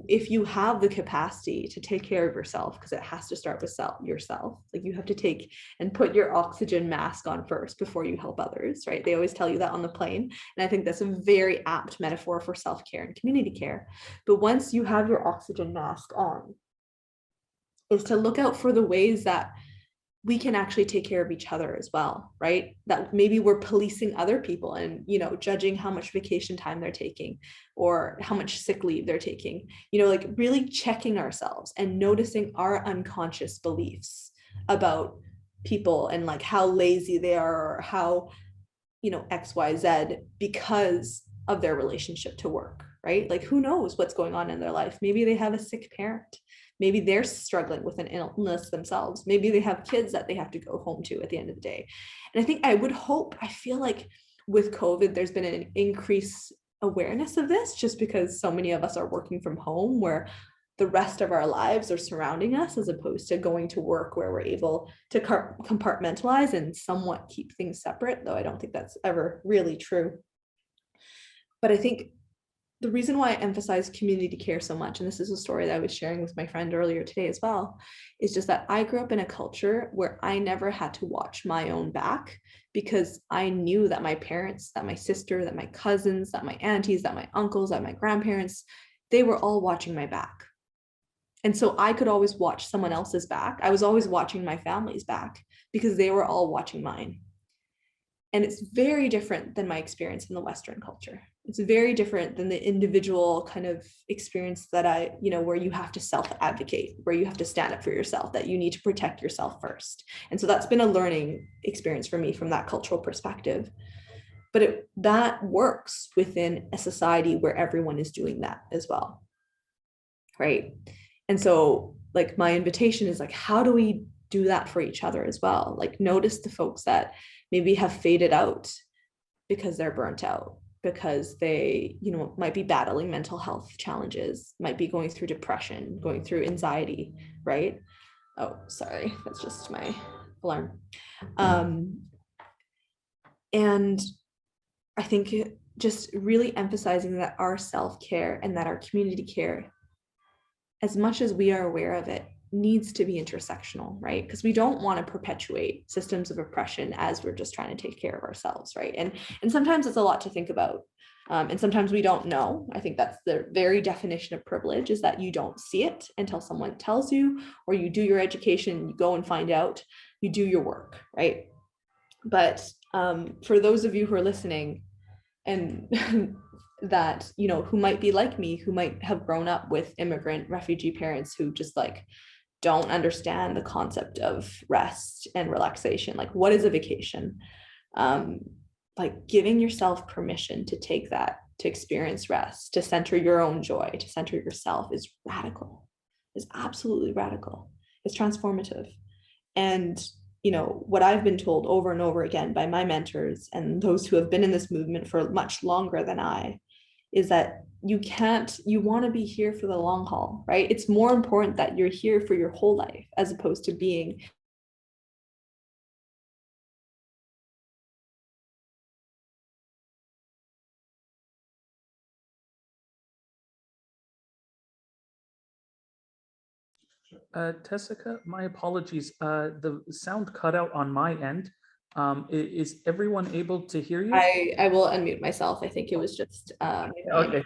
if you have the capacity to take care of yourself, because it has to start with yourself, like you have to take and put your oxygen mask on first before you help others, right? They always tell you that on the plane. And I think that's a very apt metaphor for self-care and community care. But once you have your oxygen mask on, is to look out for the ways that we can actually take care of each other as well, right? That maybe we're policing other people and, you know, judging how much vacation time they're taking or how much sick leave they're taking, you know, like really checking ourselves and noticing our unconscious beliefs about people and like how lazy they are or how, you know, XYZ because of their relationship to work, right? Like who knows what's going on in their life? Maybe they have a sick parent. Maybe they're struggling with an illness themselves. Maybe they have kids that they have to go home to at the end of the day. And I think I feel like with COVID, there's been an increased awareness of this just because so many of us are working from home where the rest of our lives are surrounding us as opposed to going to work where we're able to compartmentalize and somewhat keep things separate, though I don't think that's ever really true. But I think the reason why I emphasize community care so much, and this is a story that I was sharing with my friend earlier today as well, is just that I grew up in a culture where I never had to watch my own back because I knew that my parents, that my sister, that my cousins, that my aunties, that my uncles, that my grandparents, they were all watching my back. And so I could always watch someone else's back. I was always watching my family's back because they were all watching mine. And it's very different than my experience in the Western culture. It's very different than the individual kind of experience that where you have to self-advocate, where you have to stand up for yourself, that you need to protect yourself first. And so that's been a learning experience for me from that cultural perspective. But that works within a society where everyone is doing that as well, right? And so like my invitation is like, how do we do that for each other as well? Like notice the folks that maybe have faded out because they're burnt out, because they, might be battling mental health challenges, might be going through depression, going through anxiety, right? Oh, sorry, that's just my alarm. And I think just really emphasizing that our self-care and that our community care, as much as we are aware of it, needs to be intersectional, right? Because we don't want to perpetuate systems of oppression as we're just trying to take care of ourselves, right? And sometimes it's a lot to think about. And sometimes we don't know. I think that's the very definition of privilege, is that you don't see it until someone tells you, or you do your education, you go and find out, you do your work, right? But for those of you who are listening and that, who might be like me, who might have grown up with immigrant refugee parents who just like don't understand the concept of rest and relaxation. Like, what is a vacation? Like giving yourself permission to take that, to experience rest, to center your own joy, to center yourself is radical, is absolutely radical. It's transformative. And what I've been told over and over again by my mentors and those who have been in this movement for much longer than I, is that you want to be here for the long haul, right? It's more important that you're here for your whole life as opposed to being Tessica, my apologies. The sound cut out on my end. Is everyone able to hear you? I will unmute myself. I think it was just okay.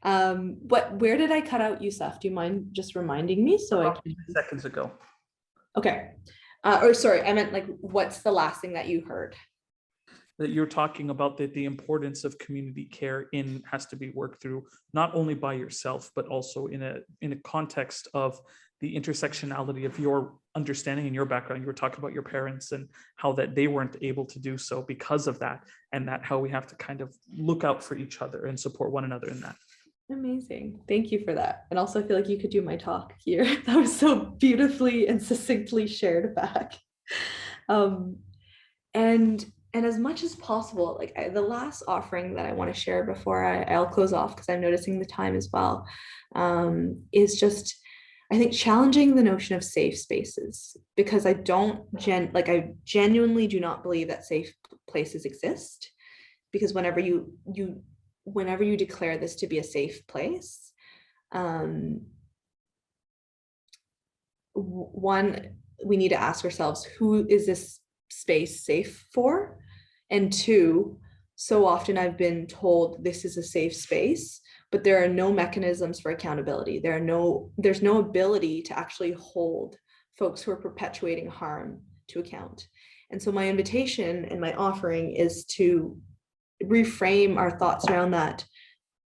Where did I cut out, Yusuf? Do you mind just reminding me so I can... Seconds ago. Okay. Or sorry, I meant like, what's the last thing that you heard? That you're talking about that the importance of community care has to be worked through not only by yourself, but also in a context of the intersectionality of your understanding and your background. You were talking about your parents and how that they weren't able to do so because of that, and that how we have to kind of look out for each other and support one another in that. Amazing. Thank you for that. And also I feel like you could do my talk here. That was so beautifully and succinctly shared back. And as much as possible, like the last offering that I want to share before I'll close off, because I'm noticing the time as well, is just, I think, challenging the notion of safe spaces, because I genuinely do not believe that safe places exist, because whenever you declare this to be a safe place, one, we need to ask ourselves, who is this space safe for? And two, so often I've been told this is a safe space, but there are no mechanisms for accountability. There's no ability to actually hold folks who are perpetuating harm to account. And so my invitation and my offering is to reframe our thoughts around that,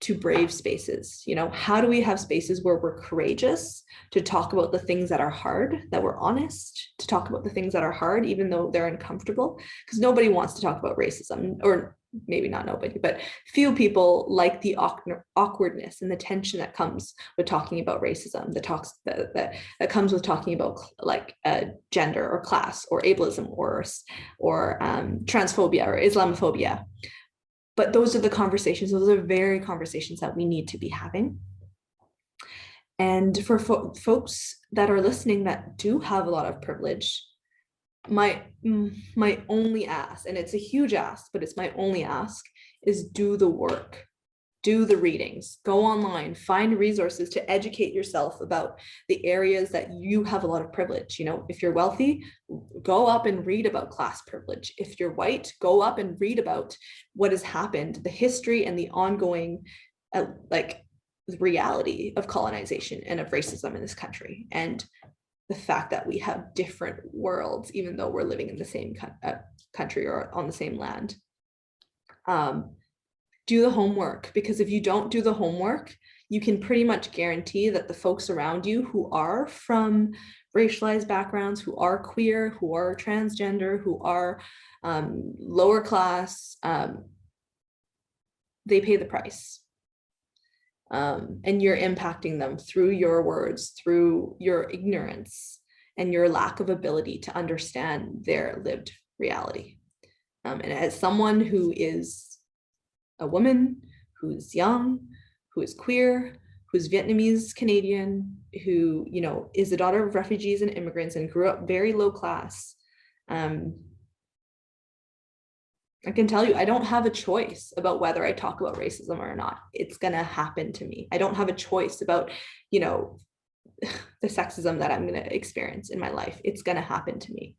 to brave spaces. You know, how do we have spaces where we're courageous to talk about the things that are hard, that we're honest to talk about the things that are hard, even though they're uncomfortable? Because nobody wants to talk about racism, or maybe not nobody, but few people like the awkwardness and the tension that comes with talking about racism, that comes with talking about like gender or class or ableism or transphobia or Islamophobia. But those are the conversations, those are very conversations that we need to be having. And for folks that are listening that do have a lot of privilege, my only ask, and it's a huge ask, but it's my only ask, is do the work. Do the readings, go online, find resources to educate yourself about the areas that you have a lot of privilege. You know, if you're wealthy, go up and read about class privilege. If you're white, go up and read about what has happened, the history and the ongoing like reality of colonization and of racism in this country, and the fact that we have different worlds, even though we're living in the same country or on the same land. Do the homework, because if you don't do the homework, you can pretty much guarantee that the folks around you who are from racialized backgrounds, who are queer, who are transgender, who are lower class, they pay the price. And you're impacting them through your words, through your ignorance, and your lack of ability to understand their lived reality. And as someone who is a woman, who's young, who is queer, who's Vietnamese Canadian, who, you know, is the daughter of refugees and immigrants and grew up very low class, I can tell you, I don't have a choice about whether I talk about racism or not. It's gonna happen to me. I don't have a choice about, you know, the sexism that I'm gonna experience in my life. It's gonna happen to me.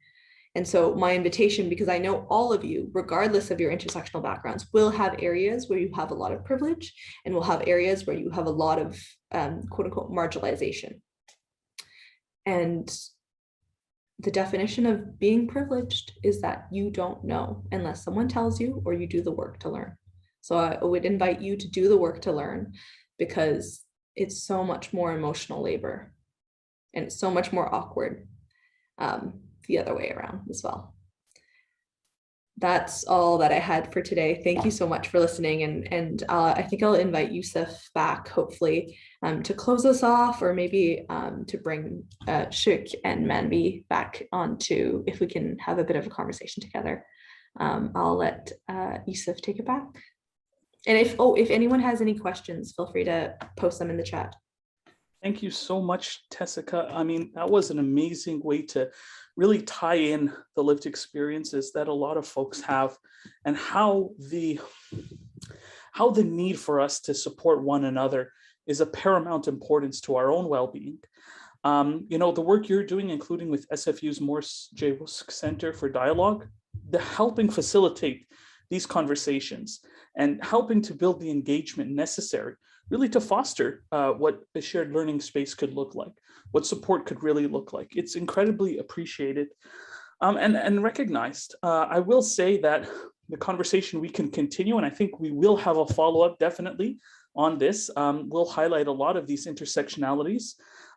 And so my invitation, because I know all of you, regardless of your intersectional backgrounds, will have areas where you have a lot of privilege and will have areas where you have a lot of quote unquote marginalization. And the definition of being privileged is that you don't know unless someone tells you or you do the work to learn. So I would invite you to do the work to learn, because it's so much more emotional labor and it's so much more awkward. The other way around as well. That's all that I had for today. Thank you so much for listening. And I think I'll invite Yusuf back, hopefully, to close us off, or maybe to bring Shuk and Manvi back onto, if we can have a bit of a conversation together. I'll let Yusuf take it back. And if anyone has any questions, feel free to post them in the chat. Thank you so much, Tessica. I mean, that was an amazing way to really tie in the lived experiences that a lot of folks have, and how the need for us to support one another is of paramount importance to our own well-being. You know, the work you're doing, including with SFU's Morse J. Wusk Center for Dialogue, the helping facilitate these conversations and helping to build the engagement necessary really to foster what a shared learning space could look like, what support could really look like. It's incredibly appreciated and recognized. I will say that the conversation we can continue, and I think we will have a follow-up definitely on this. We'll highlight a lot of these intersectionalities.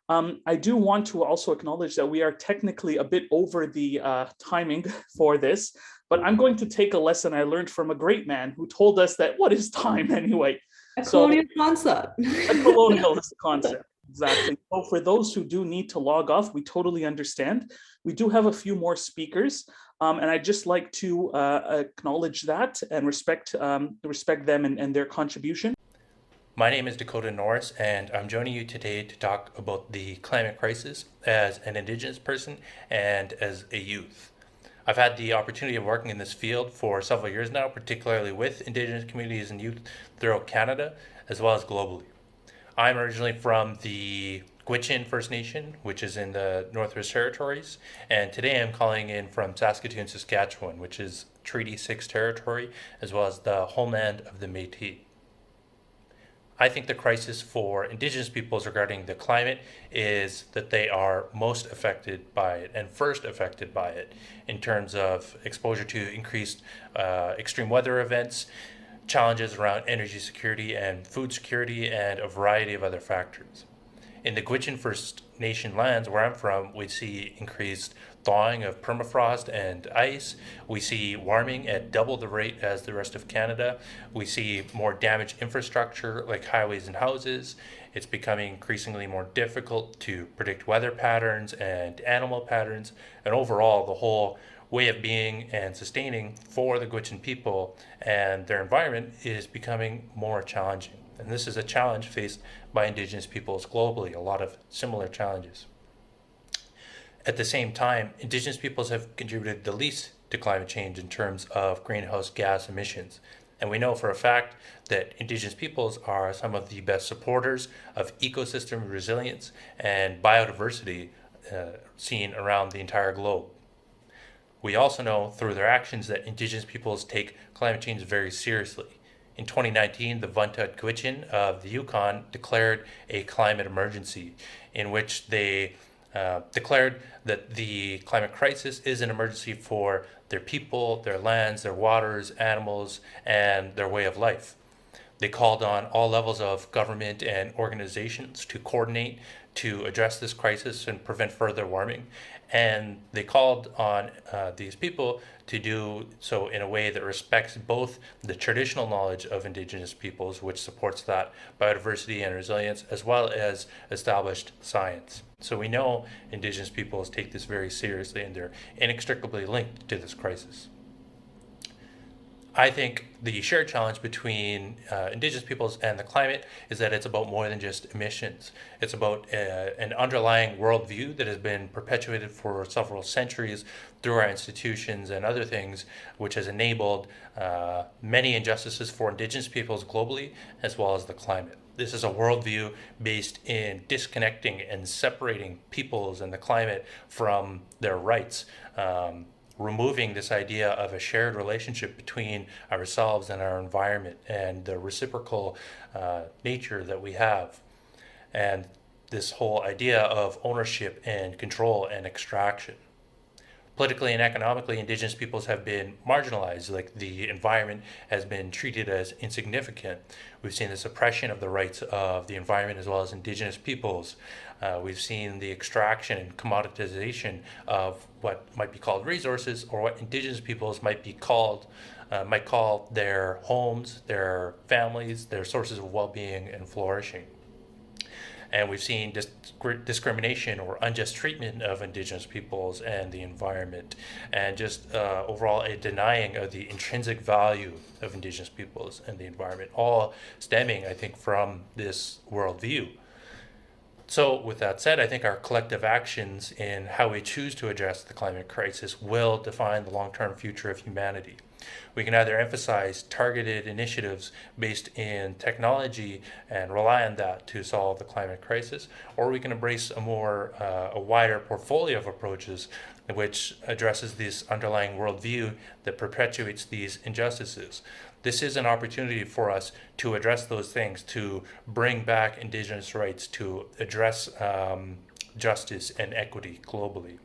I do want to also acknowledge that we are technically a bit over the timing for this, but I'm going to take a lesson I learned from a great man who told us that what is time anyway? A colonial concept. A colonial concept, exactly. So for those who do need to log off, we totally understand. We do have a few more speakers, and I'd just like to acknowledge that and respect them and their contribution. My name is Dakota Norris, and I'm joining you today to talk about the climate crisis as an Indigenous person and as a youth. I've had the opportunity of working in this field for several years now, particularly with Indigenous communities and youth throughout Canada, as well as globally. I'm originally from the Gwich'in First Nation, which is in the Northwest Territories, and today I'm calling in from Saskatoon, Saskatchewan, which is Treaty 6 territory, as well as the homeland of the Métis. I think the crisis for Indigenous peoples regarding the climate is that they are most affected by it and first affected by it in terms of exposure to increased extreme weather events, challenges around energy security and food security and a variety of other factors. In the Gwich'in First Nation lands where I'm from, we see increased thawing of permafrost and ice. We see warming at double the rate as the rest of Canada. We see more damaged infrastructure like highways and houses. It's becoming increasingly more difficult to predict weather patterns and animal patterns. And overall, the whole way of being and sustaining for the Gwich'in people and their environment is becoming more challenging. And this is a challenge faced by Indigenous peoples globally, a lot of similar challenges. At the same time, Indigenous peoples have contributed the least to climate change in terms of greenhouse gas emissions. And we know for a fact that Indigenous peoples are some of the best supporters of ecosystem resilience and biodiversity seen around the entire globe. We also know through their actions that Indigenous peoples take climate change very seriously. In 2019, the Vuntut Gwich'in of the Yukon declared a climate emergency in which they declared that the climate crisis is an emergency for their people, their lands, their waters, animals, and their way of life. They called on all levels of government and organizations to coordinate to address this crisis and prevent further warming. And they called on these people to do so in a way that respects both the traditional knowledge of Indigenous peoples, which supports that biodiversity and resilience, as well as established science. So we know Indigenous peoples take this very seriously and they're inextricably linked to this crisis. I think the shared challenge between Indigenous peoples and the climate is that it's about more than just emissions. It's about an underlying worldview that has been perpetuated for several centuries through our institutions and other things, which has enabled many injustices for Indigenous peoples globally, as well as the climate. This is a worldview based in disconnecting and separating peoples and the climate from their rights. Removing this idea of a shared relationship between ourselves and our environment and the reciprocal nature that we have. And this whole idea of ownership and control and extraction. Politically and economically, Indigenous peoples have been marginalized, like the environment has been treated as insignificant. We've seen the suppression of the rights of the environment as well as Indigenous peoples. We've seen the extraction and commoditization of what might be called resources, or what Indigenous peoples might call their homes, their families, their sources of well-being and flourishing. And we've seen discrimination or unjust treatment of Indigenous peoples and the environment, and just overall a denying of the intrinsic value of Indigenous peoples and the environment, all stemming, I think, from this worldview. So with that said, I think our collective actions in how we choose to address the climate crisis will define the long-term future of humanity. We can either emphasize targeted initiatives based in technology and rely on that to solve the climate crisis, or we can embrace a wider portfolio of approaches which addresses this underlying worldview that perpetuates these injustices. This is an opportunity for us to address those things, to bring back Indigenous rights, to address justice and equity globally.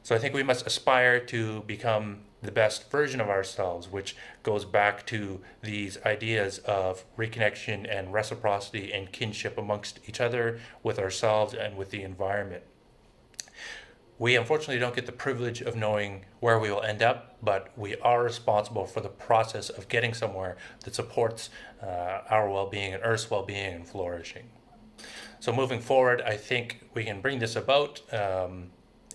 So I think we must aspire to become the best version of ourselves, which goes back to these ideas of reconnection and reciprocity and kinship amongst each other, with ourselves, and with the environment. We unfortunately don't get the privilege of knowing where we will end up, but we are responsible for the process of getting somewhere that supports our well-being and Earth's well-being and flourishing. So moving forward, I think we can bring this about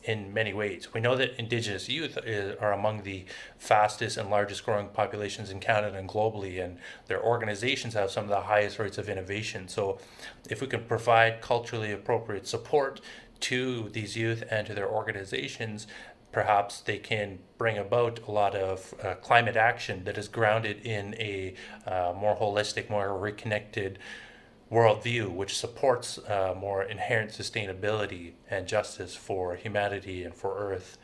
in many ways. We know that Indigenous youth are among the fastest and largest growing populations in Canada and globally, and their organizations have some of the highest rates of innovation. So if we can provide culturally appropriate support to these youth and to their organizations, perhaps they can bring about a lot of climate action that is grounded in a more holistic, more reconnected worldview, which supports more inherent sustainability and justice for humanity and for Earth.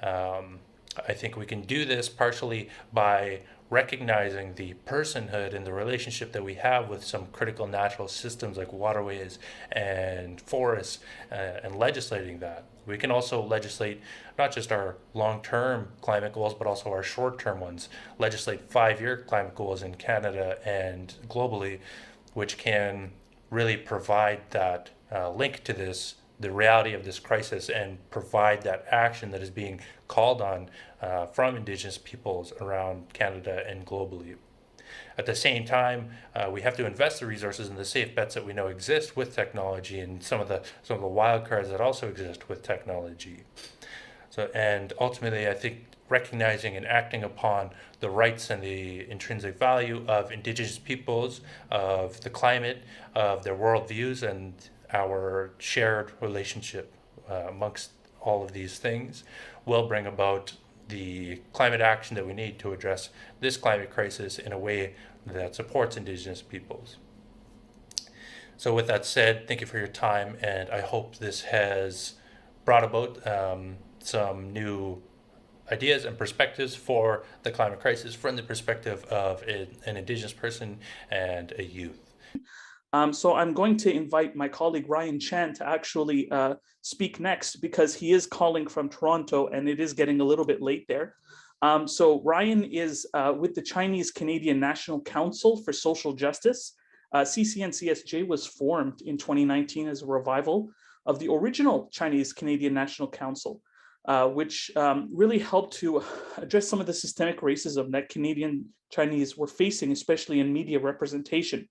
I think we can do this partially by recognizing the personhood and the relationship that we have with some critical natural systems like waterways and forests, and legislating that. We can also legislate not just our long-term climate goals, but also our short-term ones. Legislate 5-year climate goals in Canada and globally, which can really provide that link to this, the reality of this crisis, and provide that action that is being called on from Indigenous peoples around Canada and globally. At the same time, we have to invest the resources in the safe bets that we know exist with technology, and some of the wild cards that also exist with technology. So, and ultimately, I think recognizing and acting upon the rights and the intrinsic value of Indigenous peoples, of the climate, of their worldviews, and our shared relationship amongst all of these things will bring about the climate action that we need to address this climate crisis in a way that supports Indigenous peoples. So with that said, thank you for your time, and I hope this has brought about some new ideas and perspectives for the climate crisis from the perspective of an Indigenous person and a youth. So I'm going to invite my colleague Ryan Chan to actually speak next, because he is calling from Toronto and it is getting a little bit late there. So Ryan is with the Chinese Canadian National Council for Social Justice. CCNCSJ was formed in 2019 as a revival of the original Chinese Canadian National Council, which really helped to address some of the systemic racism that Canadian Chinese were facing, especially in media representation.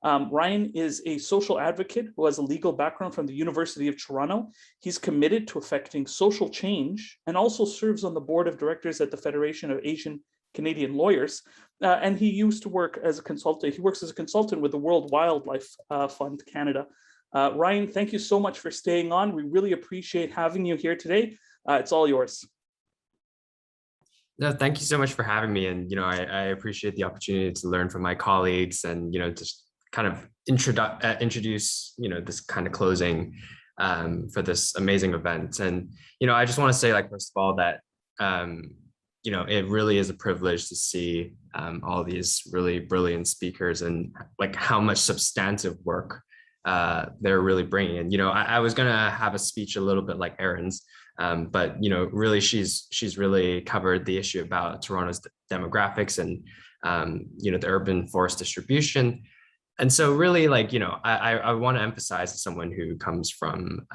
Ryan is a social advocate who has a legal background from the University of Toronto. He's committed to effecting social change and also serves on the board of directors at the Federation of Asian Canadian Lawyers. And he used to work as a consultant. He works as a consultant with the World Wildlife Fund Canada. Ryan, thank you so much for staying on. We really appreciate having you here today. It's all yours. No, thank you so much for having me. And, I appreciate the opportunity to learn from my colleagues and, just kind of introduce, this kind of closing for this amazing event. And, I just want to say, first of all, that, it really is a privilege to see all these really brilliant speakers and how much substantive work they're really bringing. And, I was going to have a speech a little bit like Erin's, but, really she's really covered the issue about Toronto's demographics and, the urban forest distribution. And so really, I want to emphasize as someone who comes from,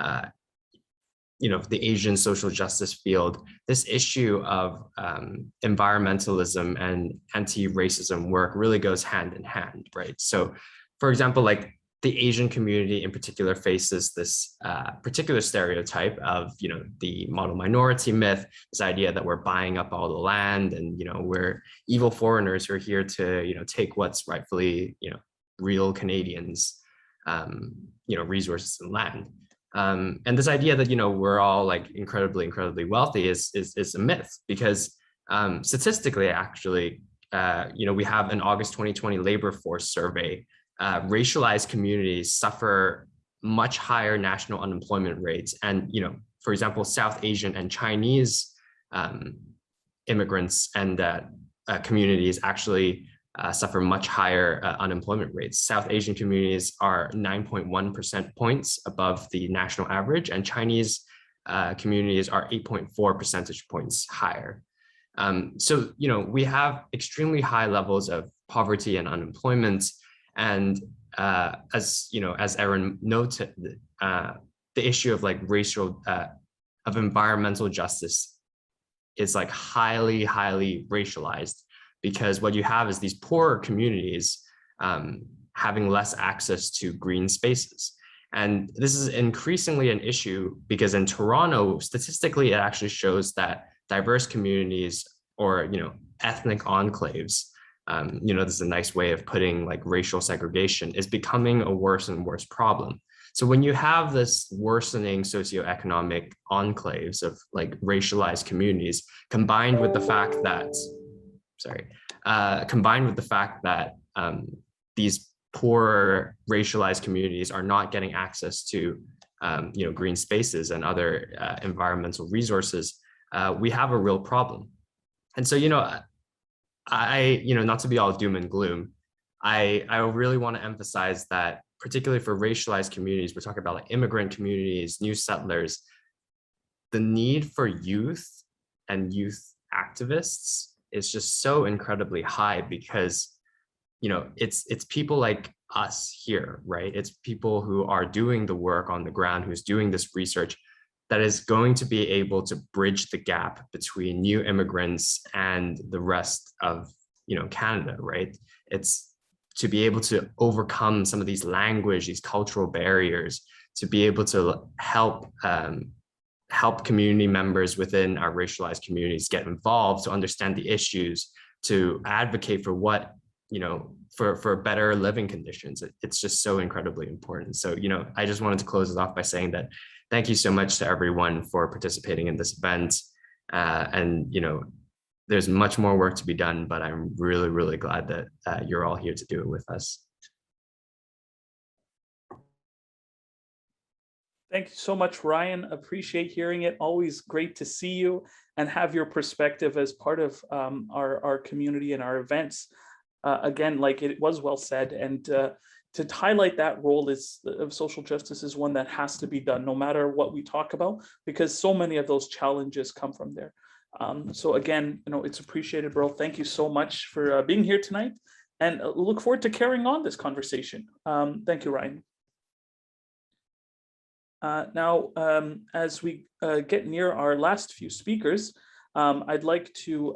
the Asian social justice field, this issue of environmentalism and anti-racism work really goes hand in hand, right? So, for example, the Asian community in particular faces this particular stereotype of, the model minority myth, this idea that we're buying up all the land and, we're evil foreigners who are here to, take what's rightfully, real Canadians, resources and land. And this idea that, we're all incredibly wealthy is a myth, because statistically, actually, we have an August 2020 labor force survey. Racialized communities suffer much higher national unemployment rates. And, for example, South Asian and Chinese immigrants and communities actually suffer much higher unemployment rates. South Asian communities are 9.1% points above the national average, and Chinese communities are 8.4 percentage points higher. So, we have extremely high levels of poverty and unemployment. And as Erin noted, the issue of racial, of environmental justice is highly racialized, because what you have is these poorer communities having less access to green spaces. And this is increasingly an issue because in Toronto, statistically, it actually shows that diverse communities or, ethnic enclaves, this is a nice way of putting racial segregation, is becoming a worse and worse problem. So when you have this worsening socioeconomic enclaves of racialized communities, combined with the fact that, these poor racialized communities are not getting access to, green spaces and other environmental resources, we have a real problem. And so, not to be all doom and gloom, I really want to emphasize that, particularly for racialized communities, we're talking about immigrant communities, new settlers, the need for youth and youth activists is just so incredibly high because, you know, it's people like us here, right? It's people who are doing the work on the ground, who's doing this research that is going to be able to bridge the gap between new immigrants and the rest of, you know, Canada, right? It's to be able to overcome some of these language, these cultural barriers, to be able to help help community members within our racialized communities get involved, to understand the issues, to advocate for what, you know, for better living conditions. It's just so incredibly important. So, you know, I just wanted to close it off by saying that thank you so much to everyone for participating in this event. And, you know, there's much more work to be done, but I'm really, really glad that you're all here to do it with us. Thank you so much, Ryan. Appreciate hearing it. Always great to see you and have your perspective as part of our community and our events. Again, like it was well said, and to highlight that role of social justice is one that has to be done no matter what we talk about, because so many of those challenges come from there. So again, you know, it's appreciated, bro. Thank you so much for being here tonight, and look forward to carrying on this conversation. Thank you, Ryan. Now, as we get near our last few speakers, I'd like to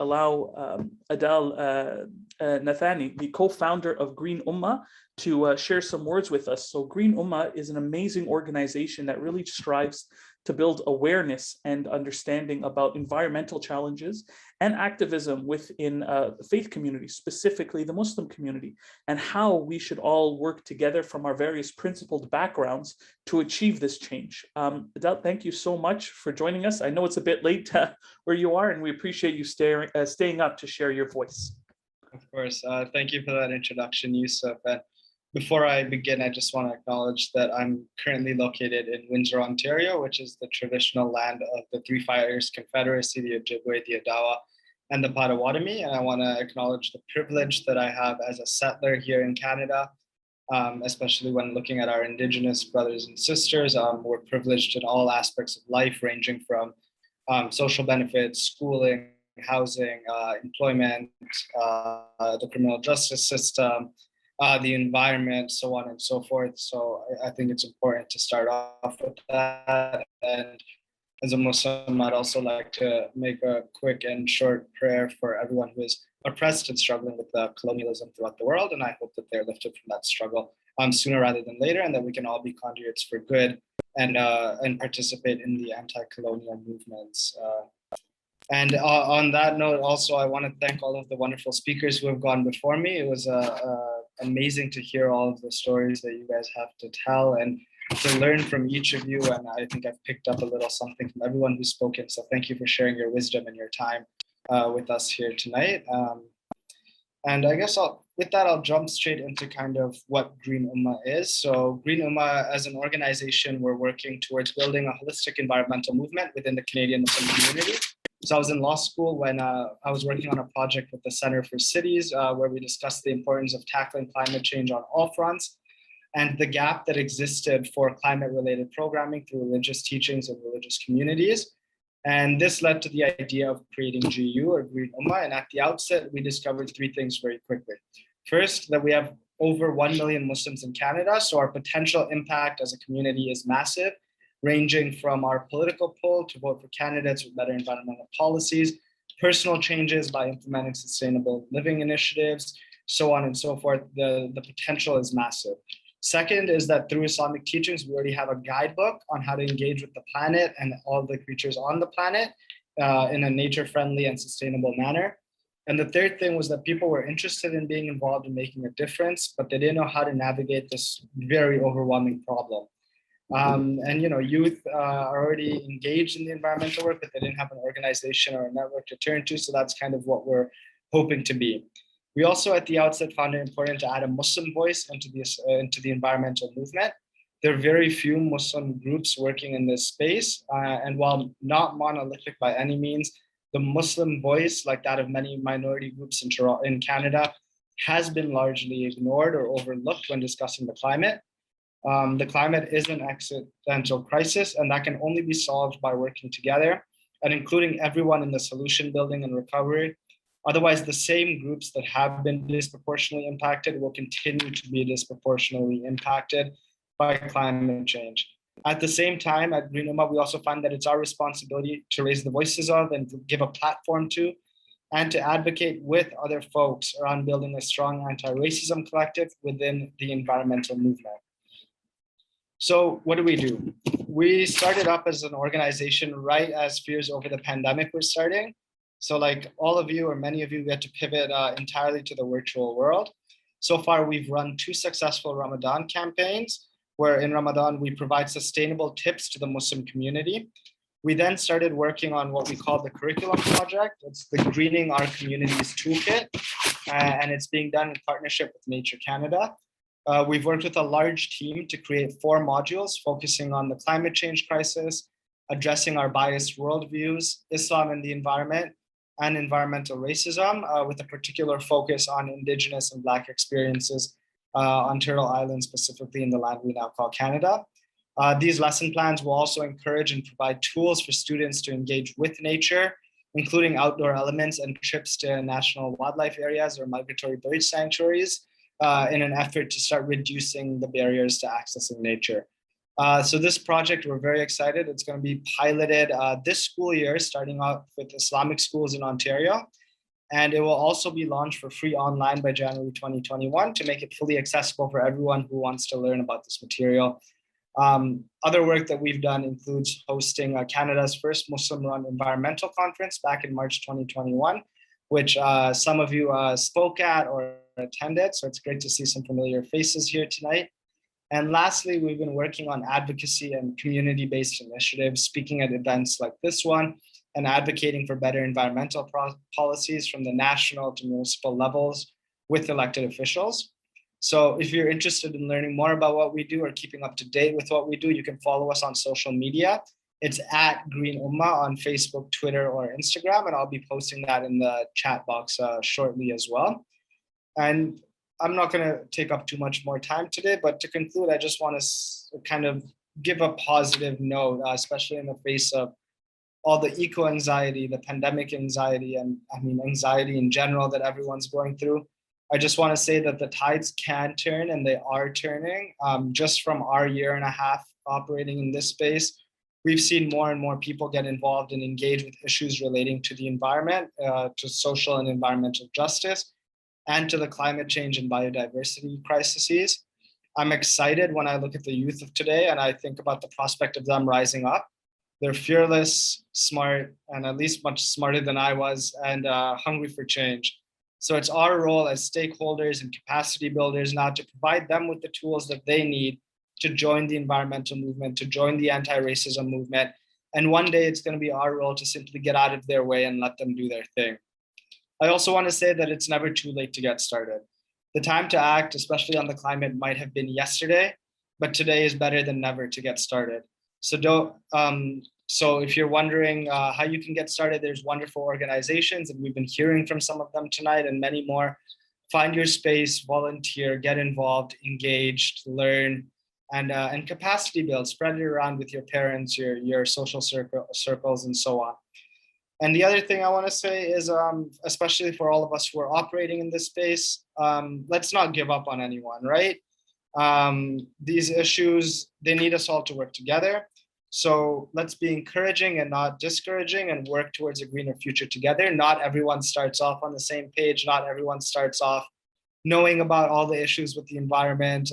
allow Adel Nathani, the co-founder of Green Ummah, to share some words with us. So Green Ummah is an amazing organization that really strives to build awareness and understanding about environmental challenges and activism within the faith community, specifically the Muslim community, and how we should all work together from our various principled backgrounds to achieve this change. Adel, thank you so much for joining us. I know it's a bit late where you are, and we appreciate you staying up to share your voice. Of course. Thank you for that introduction, Yusuf. And before I begin, I just want to acknowledge that I'm currently located in Windsor, Ontario, which is the traditional land of the Three Fires Confederacy, the Ojibwe, the Odawa, and the Potawatomi. And I want to acknowledge the privilege that I have as a settler here in Canada, especially when looking at our Indigenous brothers and sisters. We're privileged in all aspects of life, ranging from social benefits, schooling, housing, employment, the criminal justice system, the environment, so on and so forth. So I think it's important to start off with that. And as a Muslim, I'd also like to make a quick and short prayer for everyone who is oppressed and struggling with colonialism throughout the world. And I hope that they're lifted from that struggle sooner rather than later, and that we can all be conduits for good and participate in the anti-colonial movements. And on that note, also, I want to thank all of the wonderful speakers who have gone before me. It was amazing to hear all of the stories that you guys have to tell and to learn from each of you. And I think I've picked up a little something from everyone who's spoken. So thank you for sharing your wisdom and your time with us here tonight. And I guess with that, I'll jump straight into kind of what Green Ummah is. So Green Ummah, as an organization, we're working towards building a holistic environmental movement within the Canadian Muslim community. So I was in law school when I was working on a project with the Center for Cities, where we discussed the importance of tackling climate change on all fronts and the gap that existed for climate-related programming through religious teachings and religious communities. And this led to the idea of creating GU, or Green Ummah. And at the outset, we discovered three things very quickly. First, that we have over 1 million Muslims in Canada, so our potential impact as a community is massive, ranging from our political pull to vote for candidates with better environmental policies, personal changes by implementing sustainable living initiatives, so on and so forth. The potential is massive. Second is that through Islamic teachings, we already have a guidebook on how to engage with the planet and all the creatures on the planet in a nature-friendly and sustainable manner. And the third thing was that people were interested in being involved in making a difference, but they didn't know how to navigate this very overwhelming problem. And youth are already engaged in the environmental work, but they didn't have an organization or a network to turn to. So that's kind of what we're hoping to be. We also at the outset found it important to add a Muslim voice into the environmental movement. There are very few Muslim groups working in this space. And while not monolithic by any means, the Muslim voice, like that of many minority groups in Canada, has been largely ignored or overlooked when discussing the climate. The climate is an existential crisis, and that can only be solved by working together and including everyone in the solution building and recovery. Otherwise, the same groups that have been disproportionately impacted will continue to be disproportionately impacted by climate change. At the same time, at Green Ummah, we also find that it's our responsibility to raise the voices of and to give a platform to, and to advocate with other folks around building a strong anti-racism collective within the environmental movement. So what do? We started up as an organization right as fears over the pandemic were starting. So like all of you or many of you get to pivot entirely to the virtual world. So far, we've run 2 successful Ramadan campaigns, where in Ramadan, we provide sustainable tips to the Muslim community. We then started working on what we call the curriculum project. It's the Greening Our Communities Toolkit, and it's being done in partnership with Nature Canada. We've worked with a large team to create 4 modules focusing on the climate change crisis, addressing our biased worldviews, Islam and the environment, and environmental racism, with a particular focus on Indigenous and Black experiences on Turtle Island, specifically in the land we now call Canada. These lesson plans will also encourage and provide tools for students to engage with nature, including outdoor elements and trips to national wildlife areas or migratory bird sanctuaries, in an effort to start reducing the barriers to accessing nature. So this project, we're very excited. It's going to be piloted this school year, starting off with Islamic schools in Ontario. And it will also be launched for free online by January 2021 to make it fully accessible for everyone who wants to learn about this material. Other work that we've done includes hosting Canada's first Muslim-run environmental conference back in March 2021, which some of you spoke at or attended. So it's great to see some familiar faces here tonight. And lastly, we've been working on advocacy and community-based initiatives, speaking at events like this one, and advocating for better environmental policies from the national to municipal levels with elected officials. So if you're interested in learning more about what we do or keeping up to date with what we do, you can follow us on social media. It's at Green Ummah on Facebook, Twitter, or Instagram, and I'll be posting that in the chat box shortly as well. And I'm not going to take up too much more time today, but to conclude, I just want to kind of give a positive note, especially in the face of all the eco-anxiety, the pandemic anxiety, and anxiety in general that everyone's going through. I just want to say that the tides can turn, and they are turning. Just from our 1.5 years operating in this space, we've seen more and more people get involved and engage with issues relating to the environment, to social and environmental justice, and to the climate change and biodiversity crises. I'm excited when I look at the youth of today and I think about the prospect of them rising up. They're fearless, smart, and at least much smarter than I was, and hungry for change. So it's our role as stakeholders and capacity builders now to provide them with the tools that they need to join the environmental movement, to join the anti-racism movement. And one day it's going to be our role to simply get out of their way and let them do their thing. I also want to say that it's never too late to get started. The time to act, especially on the climate, might have been yesterday, but today is better than never to get started. So if you're wondering how you can get started, there's wonderful organizations, and we've been hearing from some of them tonight and many more. Find your space, volunteer, get involved, engaged, learn, and capacity build. Spread it around with your parents, your social circles, and so on. And the other thing I want to say is, especially for all of us who are operating in this space, let's not give up on anyone, right? These issues, they need us all to work together. So let's be encouraging and not discouraging and work towards a greener future together. Not everyone starts off on the same page. Not everyone starts off knowing about all the issues with the environment,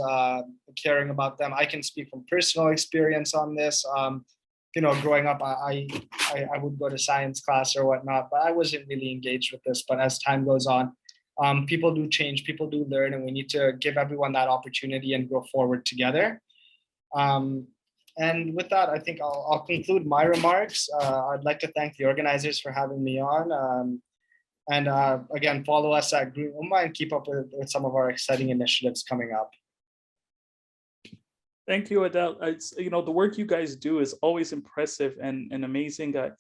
caring about them. I can speak from personal experience on this. Growing up, I would go to science class or whatnot, but I wasn't really engaged with this. But as time goes on, people do change, people do learn, and we need to give everyone that opportunity and go forward together. And with that, I think I'll conclude my remarks. I'd like to thank the organizers for having me on. Again, follow us at Green Ummah and keep up with some of our exciting initiatives coming up. Thank you, Adel. The work you guys do is always impressive and amazing. I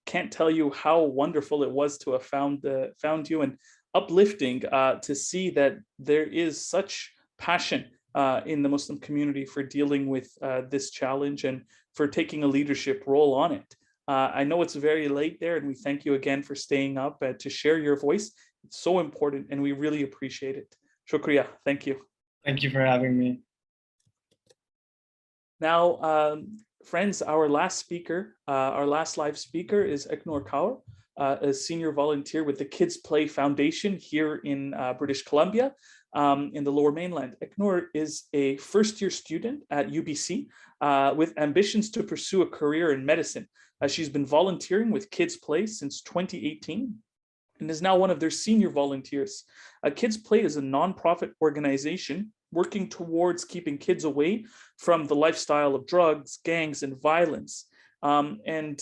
can't tell you how wonderful it was to have found you, and uplifting to see that there is such passion in the Muslim community for dealing with this challenge and for taking a leadership role on it. I know it's very late there, and we thank you again for staying up to share your voice. It's so important, and we really appreciate it. Shukriya. Thank you. Thank you for having me. Now, friends, our last speaker, our last live speaker is Eknor Kaur, a senior volunteer with the Kids Play Foundation here in British Columbia, in the Lower Mainland. Eknor is a first-year student at UBC with ambitions to pursue a career in medicine. She's been volunteering with Kids Play since 2018 and is now one of their senior volunteers. Kids Play is a nonprofit organization working towards keeping kids away from the lifestyle of drugs, gangs, and violence. In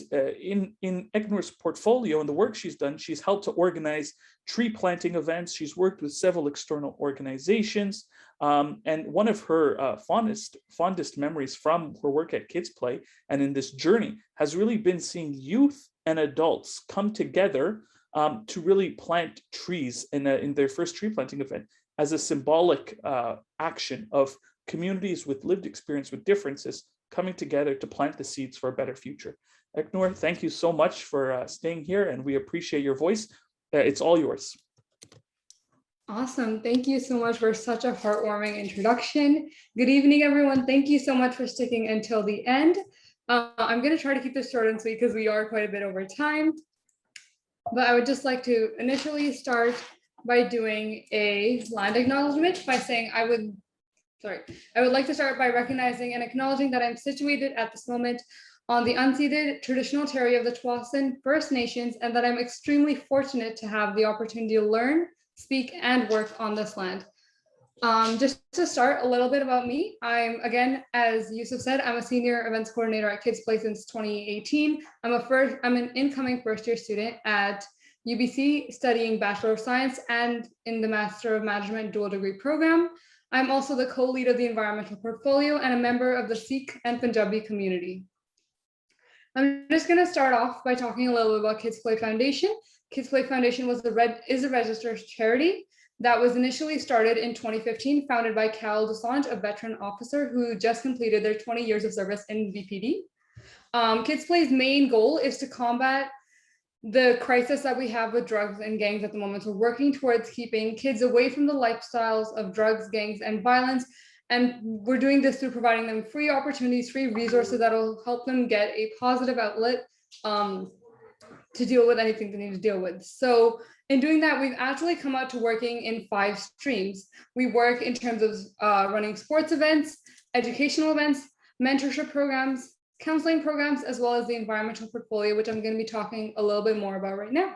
Eknor's portfolio and the work she's done, she's helped to organize tree planting events. She's worked with several external organizations. And one of her fondest memories from her work at Kids Play and in this journey has really been seeing youth and adults come together to really plant trees in their first tree planting event as a symbolic action of communities with lived experience with differences coming together to plant the seeds for a better future. Eknor, thank you so much for staying here, and we appreciate your voice. It's all yours. Awesome. Thank you so much for such a heartwarming introduction. Good evening, everyone. Thank you so much for sticking until the end. I'm going to try to keep this short and sweet because we are quite a bit over time. But I would just like to initially start by doing a land acknowledgement by saying I would like to start by recognizing and acknowledging that I'm situated at this moment on the unceded traditional territory of the Tsawwassen First Nations, and that I'm extremely fortunate to have the opportunity to learn, speak, and work on this land. Just to start, a little bit about me. I'm, again, as Yusuf said, I'm a senior events coordinator at Kids Play since 2018. I'm an incoming first-year student at UBC studying Bachelor of Science and in the Master of Management dual degree program. I'm also the co-lead of the environmental portfolio and a member of the Sikh and Punjabi community. I'm just going to start off by talking a little bit about Kids Play Foundation. Kids Play Foundation is a registered charity that was initially started in 2015, founded by Cal Desange, a veteran officer who just completed their 20 years of service in VPD. Kids Play's main goal is to combat the crisis that we have with drugs and gangs at the moment. We're working towards keeping kids away from the lifestyles of drugs, gangs, and violence. And we're doing this through providing them free opportunities, free resources that will help them get a positive outlet to deal with anything they need to deal with. So in doing that, we've actually come out to working in 5 streams. We work in terms of running sports events, educational events, mentorship programs, counseling programs, as well as the environmental portfolio, which I'm going to be talking a little bit more about right now.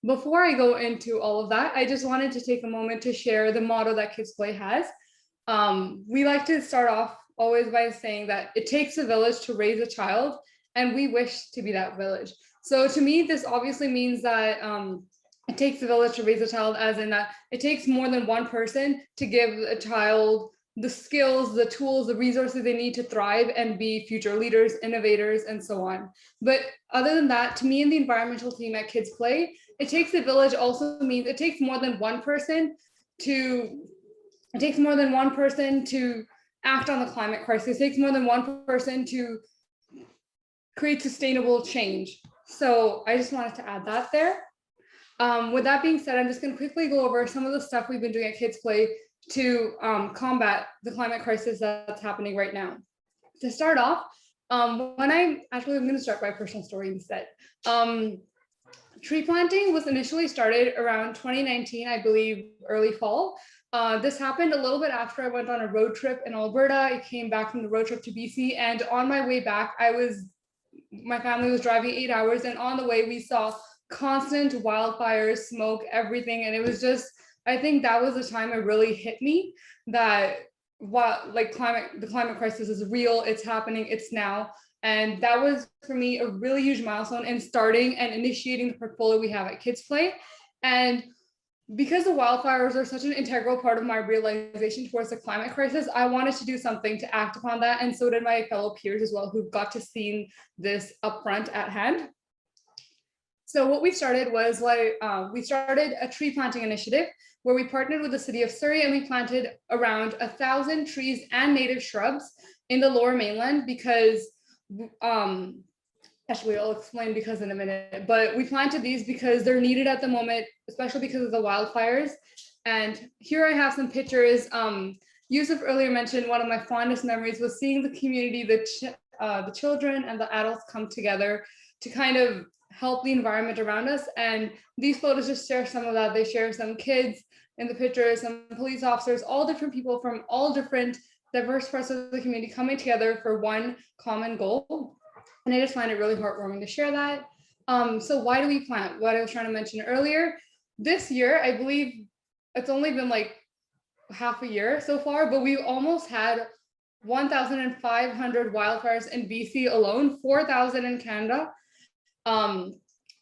Before I go into all of that, I just wanted to take a moment to share the motto that Kids Play has. We like to start off always by saying that it takes a village to raise a child, and we wish to be that village. So to me, this obviously means that it takes a village to raise a child, as in that it takes more than one person to give a child the skills, the tools, the resources they need to thrive and be future leaders, innovators, and so on. But other than that, to me and the environmental team at Kids Play, it takes a village also means it takes more than one person to act on the climate crisis. It takes more than one person to create sustainable change. So I just wanted to add that there. With that being said, I'm just going to quickly go over some of the stuff we've been doing at Kids Play to combat the climate crisis that's happening right now. To start off, I'm going to start by a personal story instead. Tree planting was initially started around 2019, I believe, early fall. This happened a little bit after I went on a road trip in Alberta. I came back from the road trip to BC, and on my way back, my family was driving 8 hours, and on the way we saw constant wildfires, smoke, everything, and it was just, I think that was the time it really hit me that the climate crisis is real, it's happening, it's now. And that was for me a really huge milestone in starting and initiating the portfolio we have at Kids Play. And because the wildfires are such an integral part of my realization towards the climate crisis, I wanted to do something to act upon that. And so did my fellow peers as well, who got to see this upfront at hand. So what we started was we started a tree planting initiative where we partnered with the city of Surrey and we planted around 1,000 trees and native shrubs in the Lower Mainland because, actually I'll explain because in a minute, but we planted these because they're needed at the moment, especially because of the wildfires. And here I have some pictures. Yusuf earlier mentioned one of my fondest memories was seeing the community, the children and the adults come together to kind of help the environment around us. And these photos just share some of that. They share some kids in the pictures, some police officers, all different people from all different diverse parts of the community coming together for one common goal. And I just find it really heartwarming to share that. So why do we plant? What I was trying to mention earlier, this year, I believe it's only been like half a year so far, but we've almost had 1,500 wildfires in BC alone, 4,000 in Canada.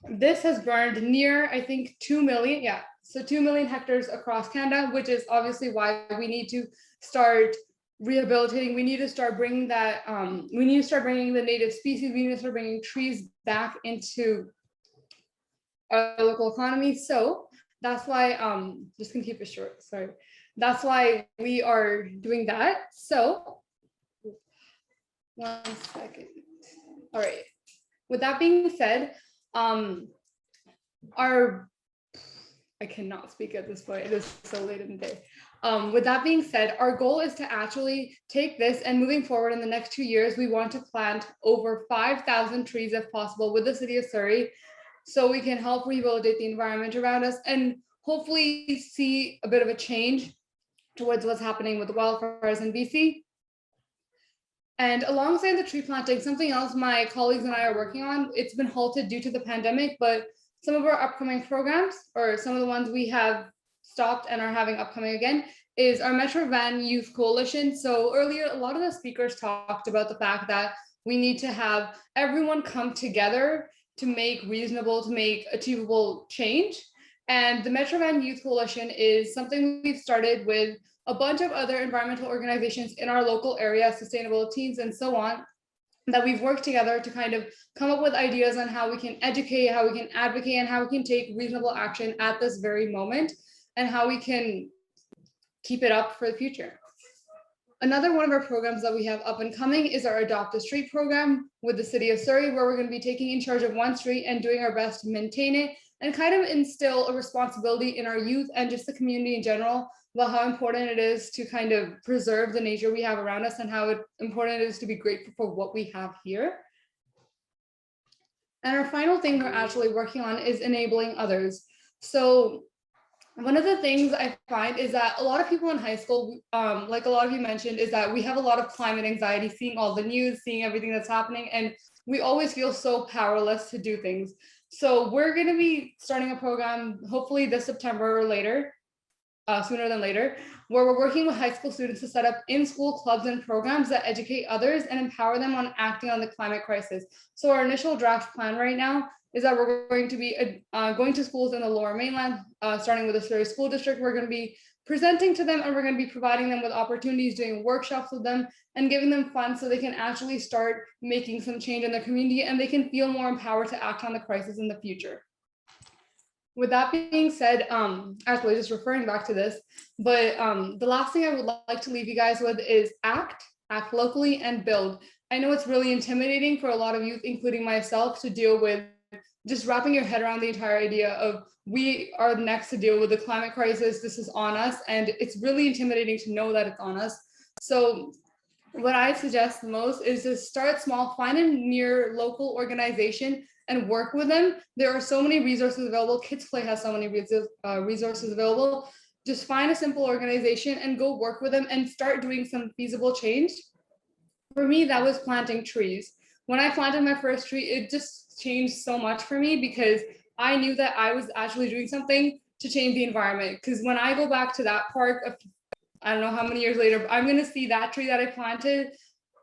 This has burned near, I think, 2 million. Yeah, so 2 million hectares across Canada, which is obviously why we need to start rehabilitating. We need to start bringing that, we need to start bringing the native species, we need to start bringing trees back into our local economy. So that's why, just gonna keep it short, sorry. That's why we are doing that. So, 1 second. All right. With that being said, I cannot speak at this point. It is so late in the day. With that being said, our goal is to actually take this and moving forward in the next 2 years, we want to plant over 5,000 trees if possible with the city of Surrey, so we can help rehabilitate the environment around us and hopefully see a bit of a change towards what's happening with the wildfires in BC. And alongside the tree planting, something else my colleagues and I are working on, it's been halted due to the pandemic, but some of our upcoming programs, or some of the ones we have stopped and are having upcoming again, is our Metro Van Youth Coalition. So earlier, a lot of the speakers talked about the fact that we need to have everyone come together to make achievable change. And the Metro Van Youth Coalition is something we've started with a bunch of other environmental organizations in our local area, sustainable teens and so on, that we've worked together to kind of come up with ideas on how we can educate, how we can advocate, and how we can take reasonable action at this very moment, and how we can keep it up for the future. Another one of our programs that we have up and coming is our Adopt a Street program with the city of Surrey, where we're going to be taking in charge of one street and doing our best to maintain it and kind of instill a responsibility in our youth and just the community in general about how important it is to kind of preserve the nature we have around us and how important it is to be grateful for what we have here. And our final thing we're actually working on is enabling others. So one of the things I find is that a lot of people in high school, like a lot of you mentioned, is that we have a lot of climate anxiety, seeing all the news, seeing everything that's happening, and we always feel so powerless to do things. So we're going to be starting a program, hopefully this September or later, sooner than later, where we're working with high school students to set up in-school clubs and programs that educate others and empower them on acting on the climate crisis. So our initial draft plan right now is that we're going to be going to schools in the Lower Mainland, starting with the Surrey School District. We're going to be presenting to them, and we're going to be providing them with opportunities, doing workshops with them, and giving them funds so they can actually start making some change in their community, and they can feel more empowered to act on the crisis in the future. With that being said, actually just referring back to this, but the last thing I would like to leave you guys with is act locally, and build. I know it's really intimidating for a lot of youth, including myself, to deal with just wrapping your head around the entire idea of we are next to deal with the climate crisis. This is on us, and it's really intimidating to know that it's on us. So what I suggest the most is to start small, find a near local organization and work with them. There are so many resources available. Kids Play has so many resources available. Just find a simple organization and go work with them and start doing some feasible change. For me, that was planting trees. When I planted my first tree, it just changed so much for me because I knew that I was actually doing something to change the environment. Because when I go back to that park, I don't know how many years later, I'm going to see that tree that I planted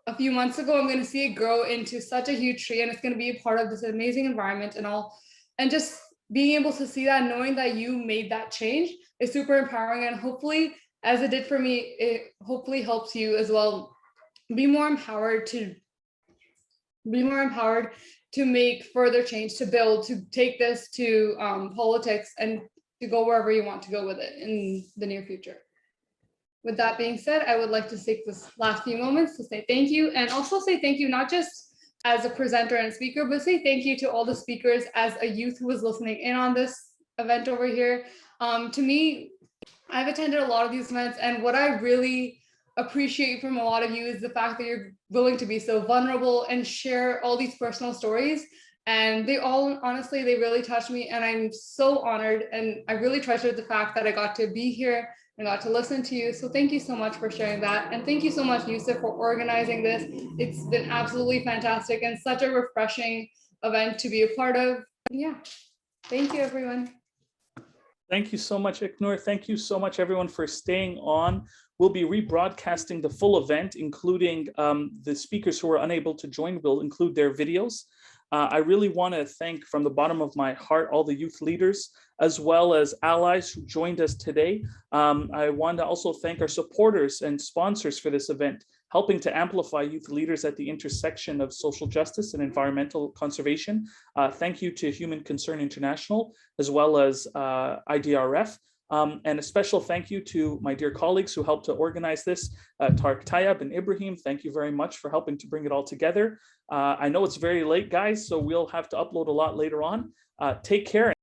a few months ago. I'm going to see it grow into such a huge tree, and it's going to be a part of this amazing environment and all. And just being able to see that, knowing that you made that change is super empowering. And hopefully, as it did for me, it hopefully helps you as well be more empowered to make further change, to build, to take this to politics and to go wherever you want to go with it in the near future. With that being said, I would like to take this last few moments to say thank you, and also say thank you not just as a presenter and speaker, but say thank you to all the speakers as a youth who was listening in on this event over here. To me, I've attended a lot of these events, and what I really appreciate from a lot of you is the fact that you're willing to be so vulnerable and share all these personal stories. And they all, honestly, they really touched me, and I'm so honored, and I really treasured the fact that I got to be here and got to listen to you. So thank you so much for sharing that. And thank you so much, Yusuf, for organizing this. It's been absolutely fantastic and such a refreshing event to be a part of. Yeah, thank you, everyone. Thank you so much, Iknur. Thank you so much, everyone, for staying on. We'll be rebroadcasting the full event, including the speakers who were unable to join. We'll include their videos. I really want to thank from the bottom of my heart all the youth leaders, as well as allies who joined us today. I want to also thank our supporters and sponsors for this event, helping to amplify youth leaders at the intersection of social justice and environmental conservation. Thank you to Human Concern International, as well as IDRF. And a special thank you to my dear colleagues who helped to organize this, Tarek Tayyab and Ibrahim. Thank you very much for helping to bring it all together. I know it's very late, guys, so we'll have to upload a lot later on. Take care.